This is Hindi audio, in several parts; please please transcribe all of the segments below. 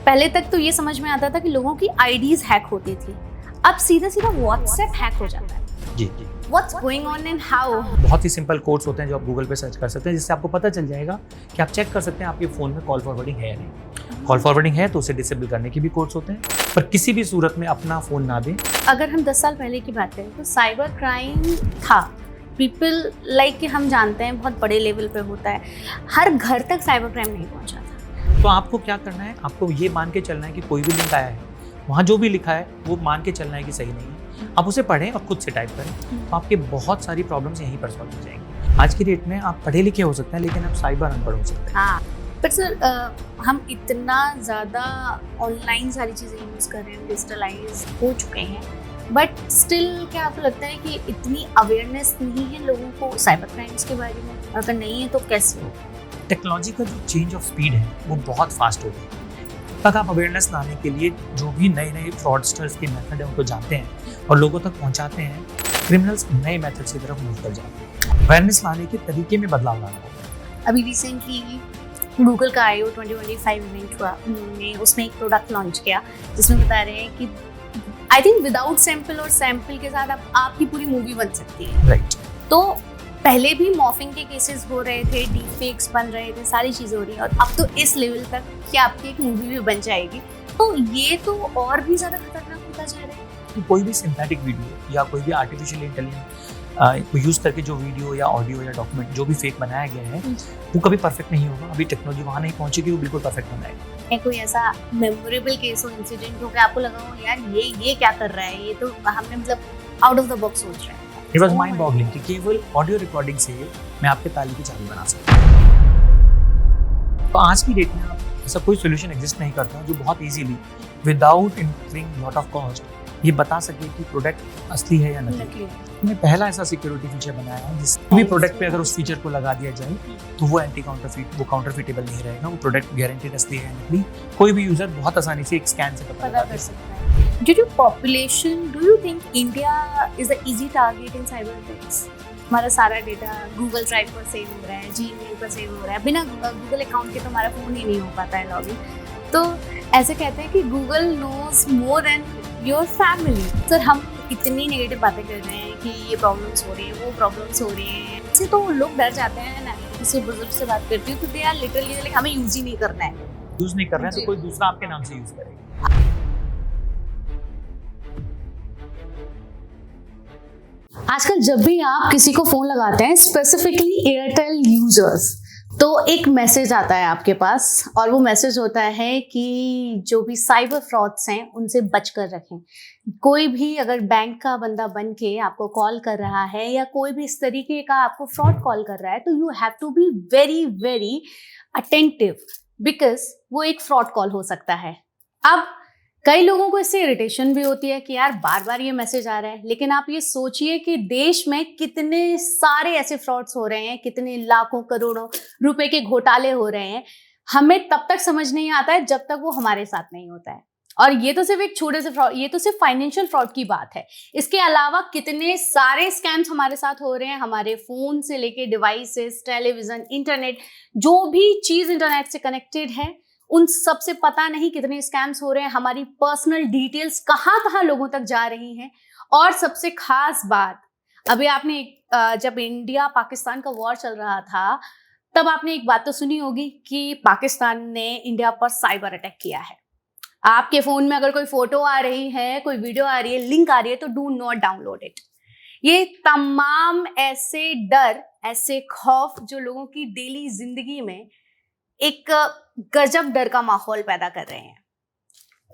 पहले तक तो ये समझ में आता था कि लोगों की आईडीज हैक होती थी, अब सीधा सीधा व्हाट्सएप हैक हो जाता है। जी what's going on and how? बहुत ही सिंपल कोड्स होते हैं जो आप गूगल पे सर्च कर सकते हैं, जिससे आपको पता चल जाएगा कि आप चेक कर सकते हैं आपके फ़ोन में कॉल फॉरवर्डिंग है या नहीं। कॉल फॉरवर्डिंग है तो उसे डिसेबल करने के भी कोड्स होते हैं, पर किसी भी सूरत में अपना फ़ोन ना दें। अगर हम 10 साल पहले की बात करें तो साइबर क्राइम था, पीपल लाइक कि हम जानते हैं बहुत बड़े लेवल पे होता है, हर घर तक साइबर क्राइम नहीं पहुंचा था। तो आपको क्या करना है, आपको ये मान के चलना है कि कोई भी लिंक आया है, वहाँ जो भी लिखा है वो मान के चलना है कि सही नहीं है। आप उसे पढ़ें और खुद से टाइप करें, तो आपके बहुत सारी प्रॉब्लम्स यहीं पर सॉल्व हो जाएंगी। आज की डेट में आप पढ़े लिखे हो सकते हैं, लेकिन आप साइबर अनपढ़ हो सकते हैं। हाँ, पर सर हम इतना ज़्यादा ऑनलाइन सारी चीज़ें यूज़ कर रहे हैं, डिजिटलाइज हो चुके हैं, बट स्टिल क्या आपको लगता है कि इतनी अवेयरनेस नहीं है लोगों को साइबर क्राइम्स के बारे में? अगर नहीं है तो कैसे हो? टेक्नोलॉजी का जो चेंज ऑफ स्पीड है वो बहुत फास्ट हो गई है। तक आप अवेयरनेस लाने के लिए जो भी नए नए फ्रॉडस्टर्स के मेथड है उनको जानते हैं और लोगों तक पहुंचाते हैं, क्रिमिनल्स नए मेथड्स की तरफ मूव कर जाते हैं। अवेयरनेस लाने के तरीके में बदलाव लाना होगा। अभी रिसेंटली गूगल का I/O 2025 इवेंट हुआ, उन्होंने उसमें एक प्रोडक्ट लॉन्च किया जिसमें बता रहे हैं कि आई थिंक विदाउट सैंपल और सैंपल के साथ आपकी पूरी मूवी बन सकती है। राइट। तो पहले भी मॉर्फिंग के केसेस हो रहे थे, डीपफेक्स बन रहे थे, सारी चीज़ें हो रही हैं, और अब तो इस लेवल तक कि आपकी एक मूवी भी बन जाएगी। तो ये तो और भी ज़्यादा खतरनाक होता जा रहा है। कि कोई भी सिंथेटिक वीडियो या कोई भी आर्टिफिशियल इंटेलिजेंस को यूज़ करके जो वीडियो या ऑडियो या डॉक्यूमेंट जो भी फेक बनाया गया है वो कभी परफेक्ट नहीं होगा। अभी टेक्नोलॉजी वहाँ नहीं पहुँचेगी, वो बिल्कुल परफेक्ट बनाएगा। कोई ऐसा मेमोरेबल केस हो, इंसिडेंट हो, कि आपको लगा हो यार ये क्या कर रहा है, ये तो हमने मतलब आउट ऑफ द बॉक्स सोच रहे हैं। इट वाज माइंड बॉगलिंग कि केवल ऑडियो रिकॉर्डिंग से मैं आपके ताली की चाबी बना सकता हूँ। तो आज की डेट में आप ऐसा कोई सोल्यूशन एग्जिस्ट नहीं करता जो बहुत easily without incurring lot of cost ये बता सके कि प्रोडक्ट असली है या नकली। हमने पहला ऐसा सिक्योरिटी फीचर बनाया है जिस भी प्रोडक्ट पे अगर उस फीचर को लगा दिया जाए तो वो एंटी काउंटरफीट, वो काउंटरफीटेबल नहीं रहेगा, वो प्रोडक्ट गारंटीड असली है या नकली। कोई भी यूजर बहुत आसानी से एक स्कैन से पता कर सकता है। Due to population, do you think India is an easy target in cyber attacks? हमारा सारा डेटा गूगल ड्राइव पर सेव हो रहा है, जीमेल पर सेव हो रहा है, बिना गूगल अकाउंट के तो हमारा फ़ोन ही नहीं हो पाता है लॉगिन। तो ऐसे कहते हैं कि Google knows more than your family. Sir, हम इतनी नेगेटिव बातें कर रहे हैं कि ये प्रॉब्लम्स हो रही हैं, वो प्रॉब्लम्स हो रही हैं, इससे तो लोग डर जाते हैं ना। किसी बुजुर्ग से बात करती हूँ तो दे आर लिटरली लाइक हमें यूज़ ही नहीं करना है। यूज़ नहीं कर रहे हैं तो कोई दूसरा आपके नाम से यूज़ करेगा। आजकल जब भी आप किसी को फोन लगाते हैं, स्पेसिफिकली एयरटेल यूजर्स, तो एक मैसेज आता है आपके पास, और वो मैसेज होता है कि जो भी साइबर फ्रॉड्स हैं उनसे बचकर रखें। कोई भी अगर बैंक का बंदा बन के आपको कॉल कर रहा है या कोई भी इस तरीके का आपको फ्रॉड कॉल कर रहा है, तो you have to be very very attentive, because वो एक फ्रॉड कॉल हो सकता है। अब कई लोगों को इससे इरिटेशन भी होती है कि यार बार बार ये मैसेज आ रहा है, लेकिन आप ये सोचिए कि देश में कितने सारे ऐसे फ्रॉड्स हो रहे हैं, कितने लाखों करोड़ों रुपए के घोटाले हो रहे हैं। हमें तब तक समझ नहीं आता है जब तक वो हमारे साथ नहीं होता है। और ये तो सिर्फ एक छोटे से फ्रॉड, ये तो सिर्फ फाइनेंशियल फ्रॉड की बात है। इसके अलावा कितने सारे स्कैम्स हमारे साथ हो रहे हैं, हमारे फोन से लेके डिवाइसेस, टेलीविजन, इंटरनेट, जो भी चीज इंटरनेट से कनेक्टेड है उन सब से पता नहीं कितने स्कैम्स हो रहे हैं। हमारी पर्सनल डिटेल्स कहाँ कहाँ लोगों तक जा रही हैं। और सबसे खास बात, अभी आपने जब इंडिया पाकिस्तान का वॉर चल रहा था तब आपने एक बात तो सुनी होगी कि पाकिस्तान ने इंडिया पर साइबर अटैक किया है। आपके फोन में अगर कोई फोटो आ रही है, कोई वीडियो आ रही है, लिंक आ रही है, तो डू नॉट डाउनलोड इट। ये तमाम ऐसे डर, ऐसे खौफ जो लोगों की डेली जिंदगी में एक गजब डर का माहौल पैदा कर रहे हैं।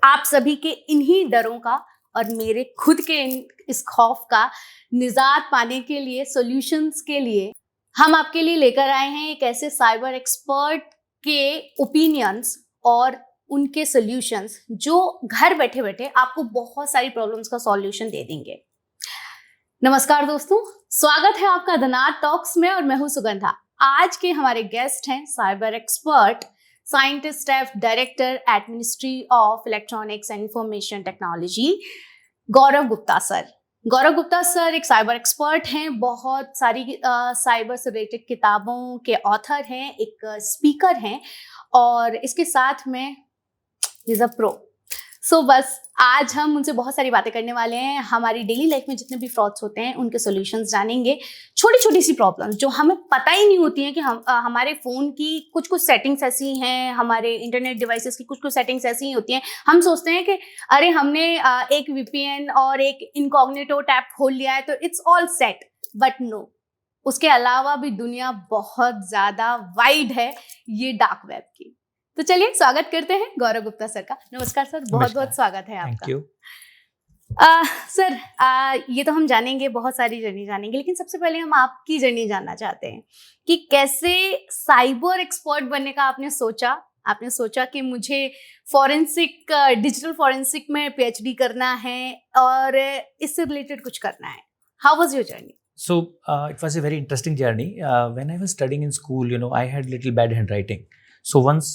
आप सभी के इन्हीं डरों का और मेरे खुद के इस खौफ का निजात पाने के लिए, सॉल्यूशंस के लिए हम आपके लिए लेकर आए हैं एक ऐसे साइबर एक्सपर्ट के ओपिनियंस और उनके सॉल्यूशंस जो घर बैठे बैठे आपको बहुत सारी प्रॉब्लम्स का सॉल्यूशन दे देंगे। नमस्कार दोस्तों, स्वागत है आपका धनात टॉक्स में, और मैं हूं सुगंधा। आज के हमारे गेस्ट हैं cyber expert, scientist staff director at ministry of electronics and information technology, Gaurav Gupta sir. Gaurav Gupta sir एक साइबर एक्सपर्ट हैं, बहुत सारी साइबर से रिलेटेड किताबों के ऑथर हैं, एक स्पीकर हैं, और इसके साथ में इज अ प्रो। सो बस आज हम उनसे बहुत सारी बातें करने वाले हैं, हमारी डेली लाइफ में जितने भी फ्रॉड्स होते हैं उनके सॉल्यूशंस जानेंगे। छोटी छोटी सी प्रॉब्लम्स जो हमें पता ही नहीं होती हैं कि हमारे फ़ोन की कुछ कुछ सेटिंग्स ऐसी हैं, हमारे इंटरनेट डिवाइसेस की कुछ कुछ सेटिंग्स ऐसी ही होती हैं। हम सोचते हैं कि अरे हमने एक VPN और एक इनकॉग्निटो टैब खोल लिया है तो it's all set, but no, उसके अलावा भी दुनिया बहुत ज़्यादा वाइड है ये डार्क वेब की। तो चलिए स्वागत करते हैं गौरव गुप्ता सर का। नमस्कार सर, बहुत बहुत स्वागत है आपका। थैंक यू सर, ये तो हम जानेंगे, बहुत सारी जर्नी जानेंगे, लेकिन सबसे पहले हम आपकी जर्नी जानना चाहते हैं कि कैसे साइबर एक्सपर्ट बनने का आपने सोचा कि मुझे फॉरेंसिक, डिजिटल फॉरेंसिक में PhD करना है और इससे रिलेटेड कुछ करना है। How was your journey? So it was a very interesting journey. When I was studying in school, I had little bad handwriting. So once,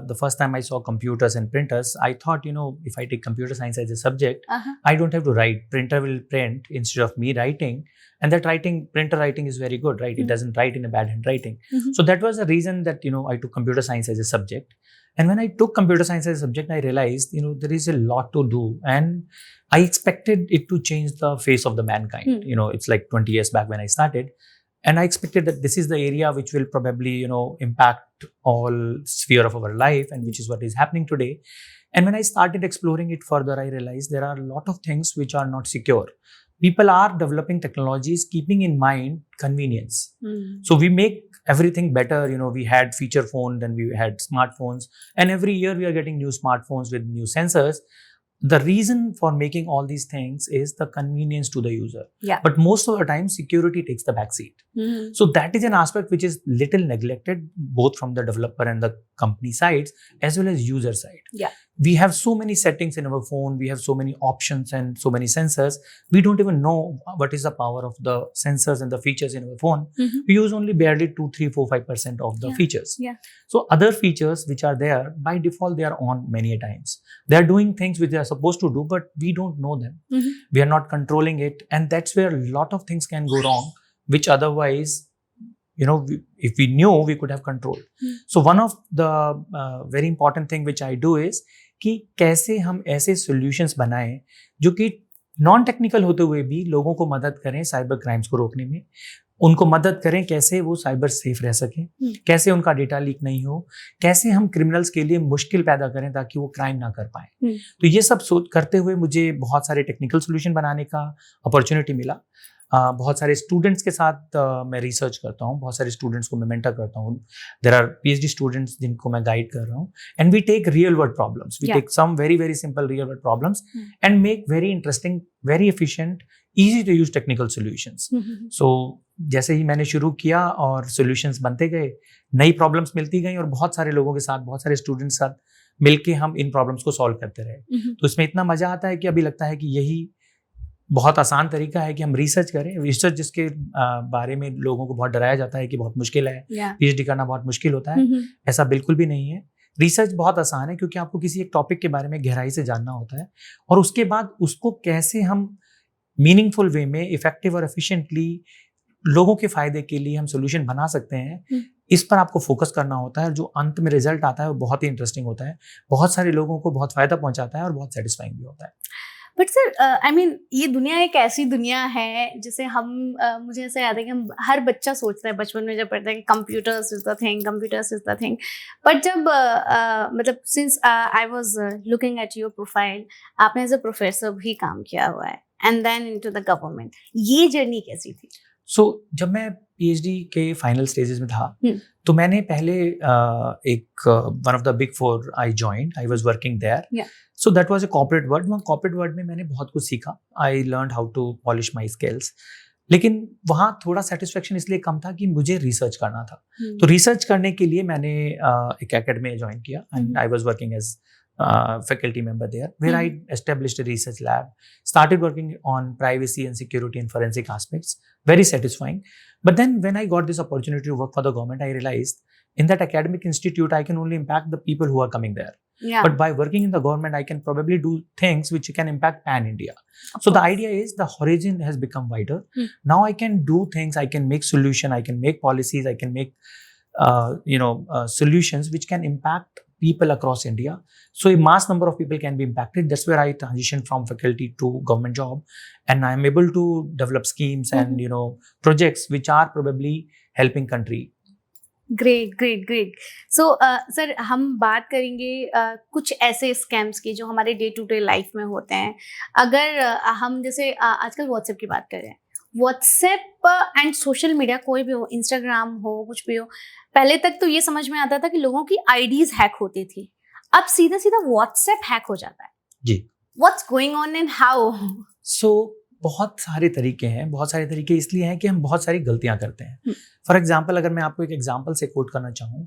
the first time I saw computers and printers, I thought, if I take computer science as a subject, I don't have to write. Printer will print instead of me writing. And that printer writing is very good, right? It doesn't write in a bad handwriting. So that was the reason that, I took computer science as a subject. And when I took computer science as a subject, I realized, there is a lot to do. And I expected it to change the face of the mankind. It's like 20 years back when I started. And I expected that this is the area which will probably, impact all sphere of our life, and which is what is happening today. And when I started exploring it further, I realized there are a lot of things which are not secure. People are developing technologies keeping in mind convenience. So we make everything better. We had feature phone, then we had smartphones, and every year we are getting new smartphones with new sensors. The reason for making all these things is the convenience to the user. Yeah. But most of the time, security takes the backseat. So that is an aspect which is little neglected, both from the developer and the company sides, as well as user side. Yeah. We have so many settings in our phone, we have so many options and so many sensors. We don't even know what is the power of the sensors and the features in our phone. We use only barely 2, 3, 4, 5% of the features. Yeah. So other features which are there, by default, they are on many a times. They are doing things which they are supposed to do, but we don't know them. We are not controlling it. And that's where a lot of things can go wrong, which otherwise, if we knew, we could have controlled. So one of the very important thing which I do is कि कैसे हम ऐसे solutions बनाएं जो कि नॉन टेक्निकल होते हुए भी लोगों को मदद करें साइबर क्राइम्स को रोकने में, उनको मदद करें कैसे वो साइबर सेफ रह सकें, कैसे उनका डेटा लीक नहीं हो, कैसे हम क्रिमिनल्स के लिए मुश्किल पैदा करें ताकि वो क्राइम ना कर पाए। तो ये सब सोच करते हुए मुझे बहुत सारे टेक्निकल सोल्यूशन बनाने का अपॉर्चुनिटी मिला। बहुत सारे स्टूडेंट्स के साथ मैं रिसर्च करता हूँ, बहुत सारे स्टूडेंट्स को मैं मेंटर करता हूँ। देयर आर PhD स्टूडेंट्स जिनको मैं गाइड कर रहा हूँ, and we take real world problems, we take some very very simple real world problems and make very interesting, very efficient, easy to use technical solutions. So जैसे ही मैंने शुरू किया और सॉल्यूशंस बनते गए, नई प्रॉब्लम्स मिलती गई, और बहुत सारे लोगों के साथ, बहुत सारे स्टूडेंट्स के साथ मिलके हम इन प्रॉब्लम्स को सॉल्व करते रहे। तो इसमें इतना मजा आता है कि अभी लगता है कि यही बहुत आसान तरीका है कि हम रिसर्च करें। रिसर्च जिसके बारे में लोगों को बहुत डराया जाता है कि बहुत मुश्किल है, PhD करना बहुत मुश्किल होता है, ऐसा बिल्कुल भी नहीं है। रिसर्च बहुत आसान है क्योंकि आपको किसी एक टॉपिक के बारे में गहराई से जानना होता है, और उसके बाद उसको कैसे हम मीनिंगफुल वे में इफेक्टिव और एफिशिएंटली लोगों के फायदे के लिए हम सोल्यूशन बना सकते हैं, इस पर आपको फोकस करना होता है। और जो अंत में रिजल्ट आता है वो बहुत ही इंटरेस्टिंग होता है, बहुत सारे लोगों को बहुत फायदा पहुंचाता है और बहुत सेटिस्फाइंग भी होता है। बट सर, ये दुनिया एक ऐसी दुनिया है जिसे हम मुझे ऐसा याद है कि हम हर बच्चा सोचता है बचपन में जब पढ़ता है कि computers is the thing. But जब मतलब since I was looking at your profile, आपने एज अ प्रोफेसर भी काम किया हुआ है, and then into the government, ये जर्नी कैसी थी? जब मैं PhD के फाइनल स्टेजेस में था, तो मैंने पहले एक one of the big 4 I joined, I was working there. So that was a corporate world. वहाँ कॉर्पोरेट वर्ल्ड में मैंने बहुत कुछ सीखा, I learned how to polish my skills. लेकिन वहाँ थोड़ा सेटिस्फेक्शन इसलिए कम था कि मुझे रिसर्च करना था। तो रिसर्च करने के लिए मैंने एक एकेडमी ज्वाइन किया, and I was working as faculty member there, where I established a research lab, started working on privacy and security and forensic aspects. Very satisfying. But then when I got this opportunity to work for the government, I realized in that academic institute, I can only impact the people who are coming there. Yeah. But by working in the government, I can probably do things which can impact pan-India. So the idea is the horizon has become wider. Now I can do things, I can make solution, I can make policies, I can make solutions which can impact people across India. So a mass number of people can be impacted. That's where I transitioned from faculty to government job, and I am able to develop schemes and projects which are probably helping country. Great great great. So sir हम बात करेंगे कुछ ऐसे स्कैम्स की जो हमारे डे टू डे लाइफ में होते हैं। अगर हम जैसे आजकल व्हाट्सएप की बात करें, व्हाट्सएप एंड सोशल मीडिया कोई भी हो, इंस्टाग्राम हो, कुछ भी हो, पहले तक तो ये समझ में आता था कि लोगों की आईडीज हैक होती थी, अब सीधा सीधा व्हाट्सएप हैक हो जाता है जी। What's going on and how? So बहुत सारे तरीके हैं, बहुत सारे तरीके इसलिए हैं कि हम बहुत सारी गलतियां करते हैं। फॉर एग्जाम्पल, अगर मैं आपको एक एग्जाम्पल से कोट करना चाहूँ,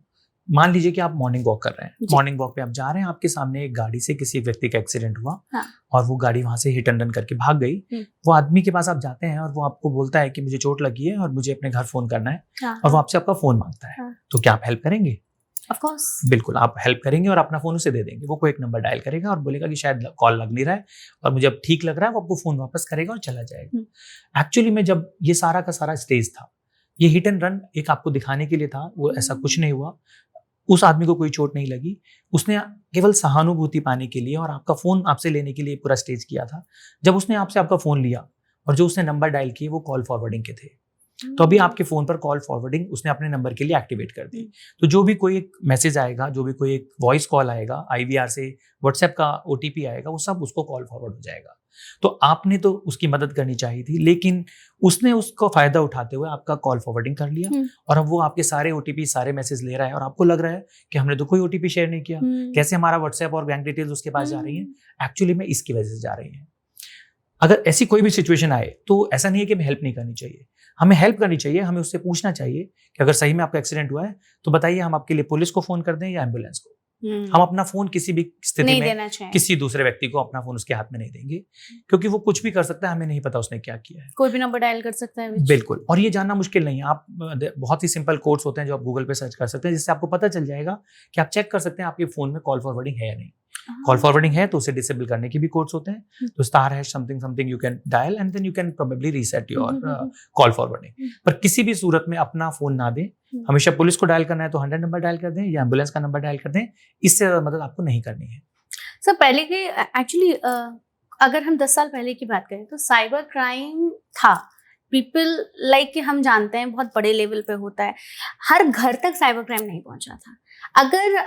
मान लीजिए कि आप मॉर्निंग वॉक कर रहे हैं, मॉर्निंग वॉक पे आप जा रहे हैं, आपके सामने एक गाड़ी से किसी व्यक्ति का एक्सीडेंट हुआ, हाँ। और वो गाड़ी वहां से हिट एंड रन करके भाग गई। वो आदमी के पास आप जाते हैं और वो आपको बोलता है कि मुझे चोट लगी है और मुझे अपने घर फोन करना है, हाँ। और वो आपसे आपका फोन मांगता है, हाँ। तो क्या आप हेल्प करेंगे? Of course. बिल्कुल आप हेल्प करेंगे और अपना फोन उसे दे देंगे। वो कोई एक नंबर डायल करेगा और बोलेगा कि शायद कॉल लग नहीं रहा है और मुझे अब ठीक लग रहा है, वो आपको फोन वापस करेगा और चला जाएगा। एक्चुअली में जब ये सारा का सारा स्टेज था, ये हिट एंड रन एक आपको दिखाने के लिए था, वो ऐसा कुछ नहीं हुआ। उस आदमी को कोई चोट नहीं लगी, उसने केवल सहानुभूति पाने के लिए और आपका फोन आपसे लेने के लिए पूरा स्टेज किया था। जब उसने आपसे आपका फोन लिया और जो उसने नंबर डायल किए वो कॉल फॉरवर्डिंग के थे, तो अभी आपके फोन पर कॉल फॉरवर्डिंग उसने अपने नंबर के लिए एक्टिवेट कर दी। तो जो भी कोई एक मैसेज आएगा, जो भी कोई एक वॉइस कॉल आएगा, IVR से व्हाट्सएप का OTP आएगा, वो सब उसको कॉल फॉरवर्ड हो जाएगा। तो आपने तो उसकी मदद करनी चाहिए थी, लेकिन उसने उसको फायदा उठाते हुए आपका कॉल फॉरवर्डिंग कर लिया और अब वो आपके सारे OTP, सारे मैसेज ले रहा है और आपको लग रहा है कि हमने तो कोई OTP शेयर नहीं किया, कैसे हमारा व्हाट्सएप और बैंक डिटेल्स उसके पास जा रही है? एक्चुअली में इसकी वजह से जा रही है। अगर ऐसी कोई भी सिचुएशन आए तो ऐसा नहीं है कि हमें हेल्प नहीं करनी चाहिए, हमें हेल्प करनी चाहिए। हमें उससे पूछना चाहिए कि अगर सही में आपका एक्सीडेंट हुआ है तो बताइए, हम आपके लिए पुलिस को फोन कर दें या एम्बुलेंस को। हम अपना फोन किसी भी स्थिति में किसी दूसरे व्यक्ति को अपना फोन उसके हाथ में नहीं देंगे, क्योंकि वो कुछ भी कर सकता है, हमें नहीं पता उसने क्या किया है। कोई भी नंबर डायल कर सकता है। बिल्कुल, और ये जानना मुश्किल नहीं है। आप बहुत ही सिंपल कोड्स होते हैं जो आप गूगल पे सर्च कर सकते हैं, जिससे आपको पता चल जाएगा कि आप चेक कर सकते हैं आपके फोन में कॉल फॉरवर्डिंग है या नहीं। कॉल फॉरवर्डिंग है तो उसे डिसेबल करने की भी कोड्स होते हैं, तो *something you can dial and then you can probably reset your call forwarding. पर किसी भी सूरत में अपना फोन ना दें। हमेशा पुलिस को डायल करना है तो 100 नंबर डायल कर दें या एम्बुलेंस का नंबर डायल कर दें, इससे ज्यादा मदद आपको नहीं करनी है। सर पहले के एक्चुअली अगर हम 10 साल पहले की बात करें तो साइबर क्राइम था, पीपल लाइक कि हम जानते हैं बहुत बड़े लेवल पे होता है, हर घर तक साइबर क्राइम नहीं पहुंचा था। अगर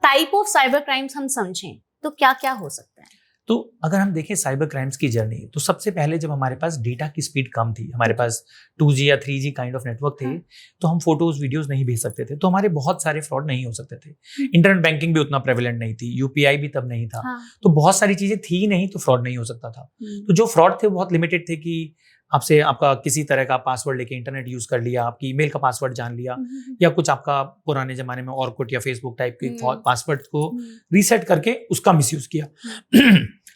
टाइप ऑफ साइबर क्राइम्स हम समझें तो क्या क्या हो सकता है? तो अगर हम देखें साइबर क्राइम्स की जर्नी, तो सबसे पहले जब हमारे पास डेटा की स्पीड कम थी, हमारे पास 2G या 3G काइंड ऑफ नेटवर्क थे, तो हम फोटोज वीडियोस नहीं भेज सकते थे, तो हमारे बहुत सारे फ्रॉड नहीं हो सकते थे। इंटरनेट बैंकिंग भी उतना प्रेवलेंट नहीं थी, UPI भी तब नहीं था, तो बहुत सारी चीजें थी नहीं, तो फ्रॉड नहीं हो सकता था। तो जो फ्रॉड थे बहुत लिमिटेड थे कि आपसे आपका किसी तरह का पासवर्ड लेके इंटरनेट यूज कर लिया, आपकी ईमेल का पासवर्ड जान लिया, या कुछ आपका पुराने जमाने में ऑर्कुट या फेसबुक टाइप के पासवर्ड को रीसेट करके उसका मिसयूज किया।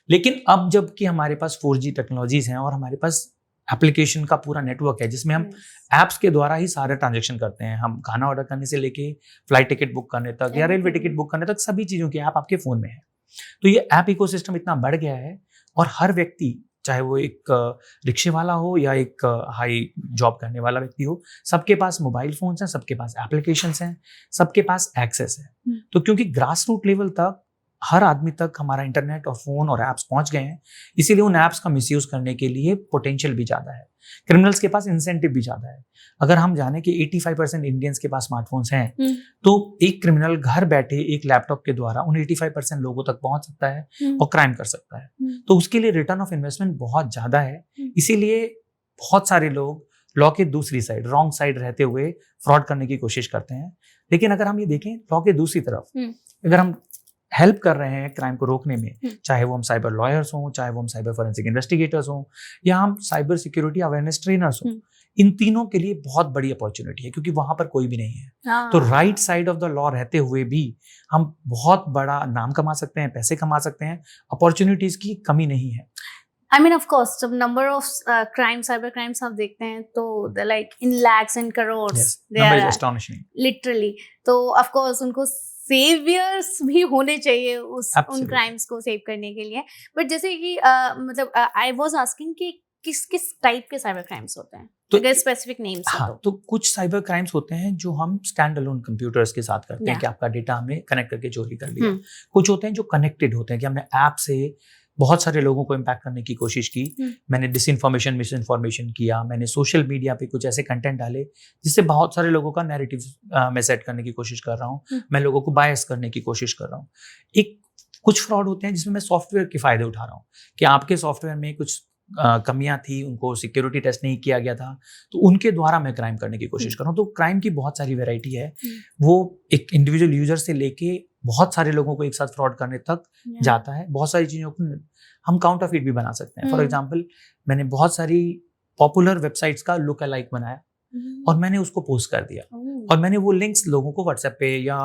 लेकिन अब जबकि हमारे पास 4G टेक्नोलॉजीज हैं और हमारे पास एप्लीकेशन का पूरा नेटवर्क है, जिसमें हम एप्स के द्वारा ही सारे ट्रांजैक्शन करते हैं। हम खाना ऑर्डर करने से लेके फ्लाइट टिकट बुक करने तक या रेलवे टिकट बुक करने तक सभी चीजों की ऐप आपके फोन में है। तो ये ऐप इकोसिस्टम इतना बढ़ गया है और हर व्यक्ति, चाहे वो एक रिक्शे वाला हो या एक हाई जॉब करने वाला व्यक्ति हो, सबके पास मोबाइल फोन्स हैं, सबके पास एप्लीकेशंस हैं, सबके पास एक्सेस है। तो क्योंकि ग्रास रूट लेवल तक हर आदमी तक हमारा इंटरनेट और फोन और एप्स पहुंच गए हैं, इसीलिए उन एप्स का मिसयूज करने के लिए पोटेंशियल भी ज्यादा है, क्रिमिनल्स के पास इंसेंटिव भी ज्यादा है। अगर हम जाने कि 85% इंडियंस के पास स्मार्टफोन्स हैं, तो एक क्रिमिनल घर बैठे एक लैपटॉप के द्वारा उन 85% लोगों तक पहुंच सकता है और क्राइम कर सकता है। तो उसके लिए रिटर्न ऑफ इन्वेस्टमेंट बहुत ज्यादा है, इसीलिए बहुत सारे लोग लॉ के दूसरी साइड, रॉन्ग साइड रहते हुए फ्रॉड करने की कोशिश करते हैं। लेकिन अगर हम ये देखें लॉ के दूसरी तरफ, अगर हम हेल्प कर रहे हैं क्राइम को रोकने में, चाहे वो हम साइबर लॉयर्स हों, चाहे वो हम साइबर फॉरेंसिक इन्वेस्टिगेटर्स हों, या हम साइबर सिक्योरिटी अवेयरनेस ट्रेनर्स हों, इन तीनों के लिए बहुत बड़ी अपॉर्चुनिटी है, क्योंकि वहां पर कोई भी नहीं है। तो right side of the law रहते हुए भी हम बहुत बड़ा नाम कमा सकते हैं, पैसे कमा सकते हैं, अपॉर्चुनिटीज की कमी नहीं है। I mean, of course, जब number of crime, cyber crimes आप देखते हैं तो they're like in lakhs and crores. Yes, number is astonishing. Literally. तो of course उनको सेवियर्स भी होने चाहिए उन क्राइम्स को सेव करने के लिए। बट जैसे कि मतलब आई वाज आस्किंग कि किस किस टाइप के साइबर क्राइम्स होते हैं? तो अगर स्पेसिफिक नेम्स हाँ, तो कुछ साइबर क्राइम्स होते हैं जो हम स्टैंड अलोन कंप्यूटर्स के साथ करते हैं कि आपका डेटा हमने कनेक्ट करके चोरी कर लिया। कुछ होते हैं जो कनेक्टेड होते हैं कि हमने ऐप से बहुत सारे लोगों को इम्पैक्ट करने की कोशिश की, मैंने डिसइंफॉर्मेशन मिसइंफॉर्मेशन किया, मैंने सोशल मीडिया पे कुछ ऐसे कंटेंट डाले जिससे बहुत सारे लोगों का नैरेटिव मैं सेट करने की कोशिश कर रहा हूँ, मैं लोगों को बायस करने की कोशिश कर रहा हूँ। एक कुछ फ्रॉड होते हैं जिसमें मैं सॉफ्टवेयर के फायदे उठा रहा हूँ कि आपके सॉफ्टवेयर में कुछ कमियां थी, उनको सिक्योरिटी टेस्ट नहीं किया गया था, तो उनके द्वारा मैं क्राइम करने की कोशिश कर रहा हूँ। तो क्राइम की बहुत सारी वैरायटी है, वो एक इंडिविजुअल यूजर से लेके बहुत सारे लोगों को एक साथ फ्रॉड करने तक जाता है। बहुत सारी चीजों को हम काउंटरफीट भी बना सकते हैं। फॉर एग्जाम्पल, मैंने बहुत सारी पॉपुलर वेबसाइट्स का लुक अलाइक बनाया और मैंने उसको पोस्ट कर दिया और मैंने वो लिंक्स लोगों को व्हाट्सएप पे या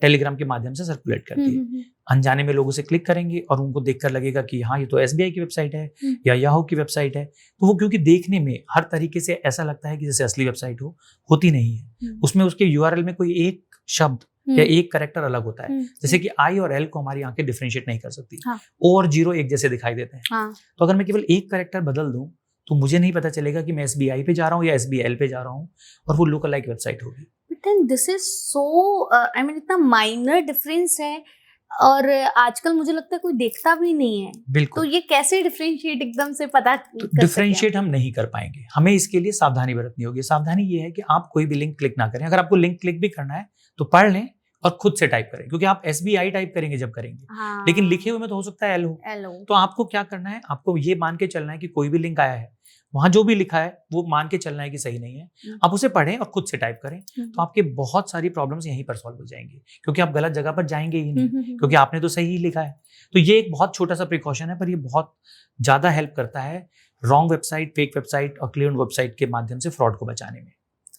टेलीग्राम के माध्यम से सर्कुलेट कर दिए। अनजाने में लोगों से क्लिक करेंगे और उनको देखकर लगेगा कि हाँ, ये तो SBI की वेबसाइट है या याहू की वेबसाइट है। तो वो क्योंकि देखने में हर तरीके से ऐसा लगता है कि जैसे असली वेबसाइट होती नहीं है। उसमें उसके URL में कोई एक शब्द या एक कैरेक्टर अलग होता है, जैसे कि I और L को हमारी आंखें डिफरेंशिएट नहीं कर सकती। O और 0 एक जैसे दिखाई देते हैं। तो अगर मैं केवल एक कैरेक्टर बदल दूं तो मुझे नहीं पता चलेगा कि मैं SBI पे जा रहा हूँ या SBL पे जा रहा हूँ, और वो लुक अलाइक वेबसाइट होगी। But then this is so I mean इतना माइनर डिफरेंस है और आजकल मुझे लगता है कोई देखता भी नहीं है। बिल्कुल। तो ये कैसे डिफरेंशिएट एकदम से पता डिफरेंशिएट हम नहीं कर पाएंगे, हमें इसके लिए सावधानी बरतनी होगी। सावधानी ये है कि आप कोई भी लिंक क्लिक ना करें। अगर आपको लिंक क्लिक भी करना है तो पढ़ लें और खुद से टाइप करें, क्योंकि आप SBI टाइप करेंगे जब करेंगे। हाँ। लेकिन लिखे हुए में तो हो सकता है L हो। तो आपको क्या करना है, आपको ये मान के चलना है कि कोई भी लिंक आया है, वहां जो भी लिखा है वो मान के चलना है कि सही नहीं है। आप उसे पढ़ें और खुद से टाइप करें, तो आपके बहुत सारी प्रॉब्लम्स यहीं पर सॉल्व हो जाएंगी, क्योंकि आप गलत जगह पर जाएंगे ही नहीं, क्योंकि आपने तो सही ही लिखा है। तो ये एक बहुत छोटा सा प्रिकॉशन है, पर ये बहुत ज्यादा हेल्प करता है रॉन्ग वेबसाइट, फेक वेबसाइट और क्लियर वेबसाइट के माध्यम से फ्रॉड को बचाने में।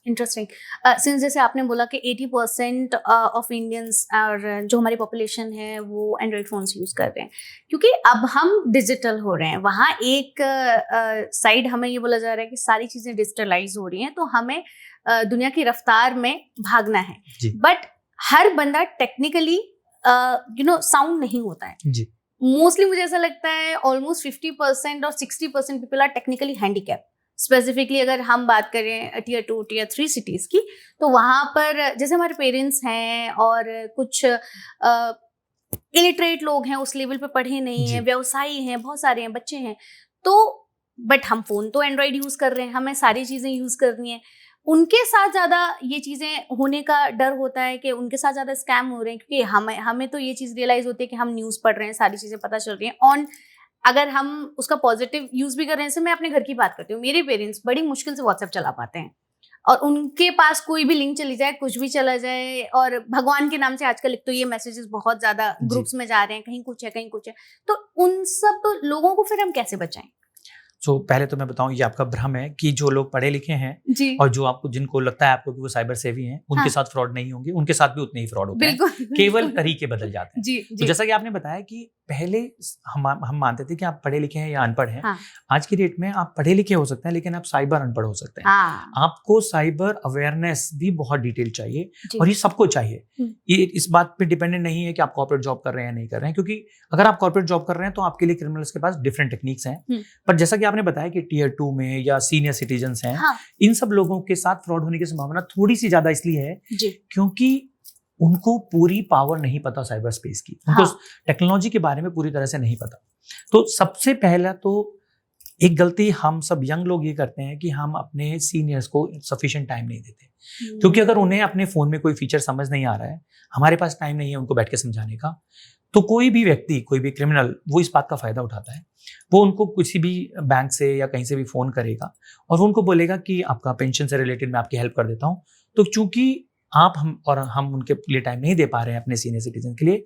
इंटरेस्टिंग। सिंस जैसे आपने बोला कि 80% ऑफ इंडियंस और जो हमारी पॉपुलेशन है वो एंड्रॉयड फोन्स यूज़ कर रहे हैं, क्योंकि अब हम डिजिटल हो रहे हैं। वहाँ एक साइड हमें ये बोला जा रहा है कि सारी चीज़ें डिजिटलाइज हो रही हैं, तो हमें दुनिया की रफ्तार में भागना है। बट हर बंदा टेक्निकली साउंड नहीं होता है जी। मोस्टली मुझे ऐसा लगता है ऑलमोस्ट 50% और 60% people are technically handicap. Specifically अगर हम बात करें Tier 2 Tier 3 सिटीज़ की, तो वहाँ पर जैसे हमारे पेरेंट्स हैं और कुछ इलिटरेट लोग हैं, उस लेवल पे पढ़े नहीं हैं, व्यवसायी हैं, बहुत सारे हैं, बच्चे हैं, तो बट हम फ़ोन तो एंड्रॉयड यूज़ कर रहे हैं, हमें सारी चीज़ें यूज़ करनी है। उनके साथ ज़्यादा ये चीज़ें होने का डर होता है कि उनके साथ ज़्यादा स्कैम हो रहे हैं, क्योंकि हमें तो ये चीज़ रियलाइज़ होती है कि हम न्यूज़ पढ़ रहे हैं, सारी चीज़ें पता चल रही हैं ऑन। अगर हम उसका पॉजिटिव यूज भी कर रहे हैं, जैसे मैं अपने घर की बात करती हूँ, मेरे पेरेंट्स बड़ी मुश्किल से व्हाट्सएप चला पाते हैं और उनके पास कोई भी लिंक चली जाए, कुछ भी चला जाए, और भगवान के नाम से आजकल एक तो ये मैसेजेस बहुत ज्यादा ग्रुप्स में जा रहे हैं, कहीं कुछ है कहीं कुछ है, तो उन सब लोगों को फिर हम कैसे बचाएं? पहले तो मैं बताऊं, ये आपका भ्रम है कि जो लोग पढ़े लिखे हैं और जो आपको जिनको लगता है आपको कि वो साइबर सेवी हैं, उनके साथ फ्रॉड नहीं होंगे, उनके साथ भी उतने ही फ्रॉड होते हैं, केवल तरीके बदल जाते हैं। तो जैसा कि आपने बताया कि पहले हम मानते थे कि आप पढ़े लिखे हैं या अनपढ़ हैं। आज की डेट में आप पढ़े लिखे हो सकते हैं, लेकिन आप साइबर अनपढ़ हो सकते हैं। आपको साइबर अवेयरनेस भी बहुत डिटेल चाहिए, और ये सबको चाहिए। ये इस बात पे डिपेंडेंट नहीं है कि आप कॉर्पोरेट जॉब कर रहे हैं या नहीं कर रहे हैं, क्योंकि अगर आप कॉर्पोरेट जॉब कर रहे हैं तो आपके लिए क्रिमिनल्स के पास डिफरेंट टेक्निक्स हैं। पर जैसा कि आपने बताया कि Tier 2 में या सीनियर सिटीजन्स हैं, इन सब लोगों के साथ फ्रॉड होने की संभावना थोड़ी सी ज्यादा इसलिए है क्योंकि उनको पूरी पावर नहीं पता साइबर स्पेस की, उनको टेक्नोलॉजी के बारे में पूरी तरह से नहीं पता। तो सबसे पहला तो एक गलती हम सब यंग लोग ये करते हैं कि हम अपने सीनियर्स को सफिशिएंट टाइम नहीं देते, क्योंकि अगर उन्हें अपने फोन में कोई फीचर समझ नहीं आ रहा है, हमारे पास टाइम नहीं है उनको बैठ के समझाने का, तो कोई भी व्यक्ति, कोई भी क्रिमिनल वो इस बात का फायदा उठाता है। वो उनको किसी भी बैंक से या कहीं से भी फोन करेगा और वो उनको बोलेगा कि आपका पेंशन से रिलेटेड मैं आपकी हेल्प कर देता हूँ। तो चूंकि हम उनके लिए टाइम नहीं दे पा रहे हैं अपने सीनियर सिटीजन के लिए,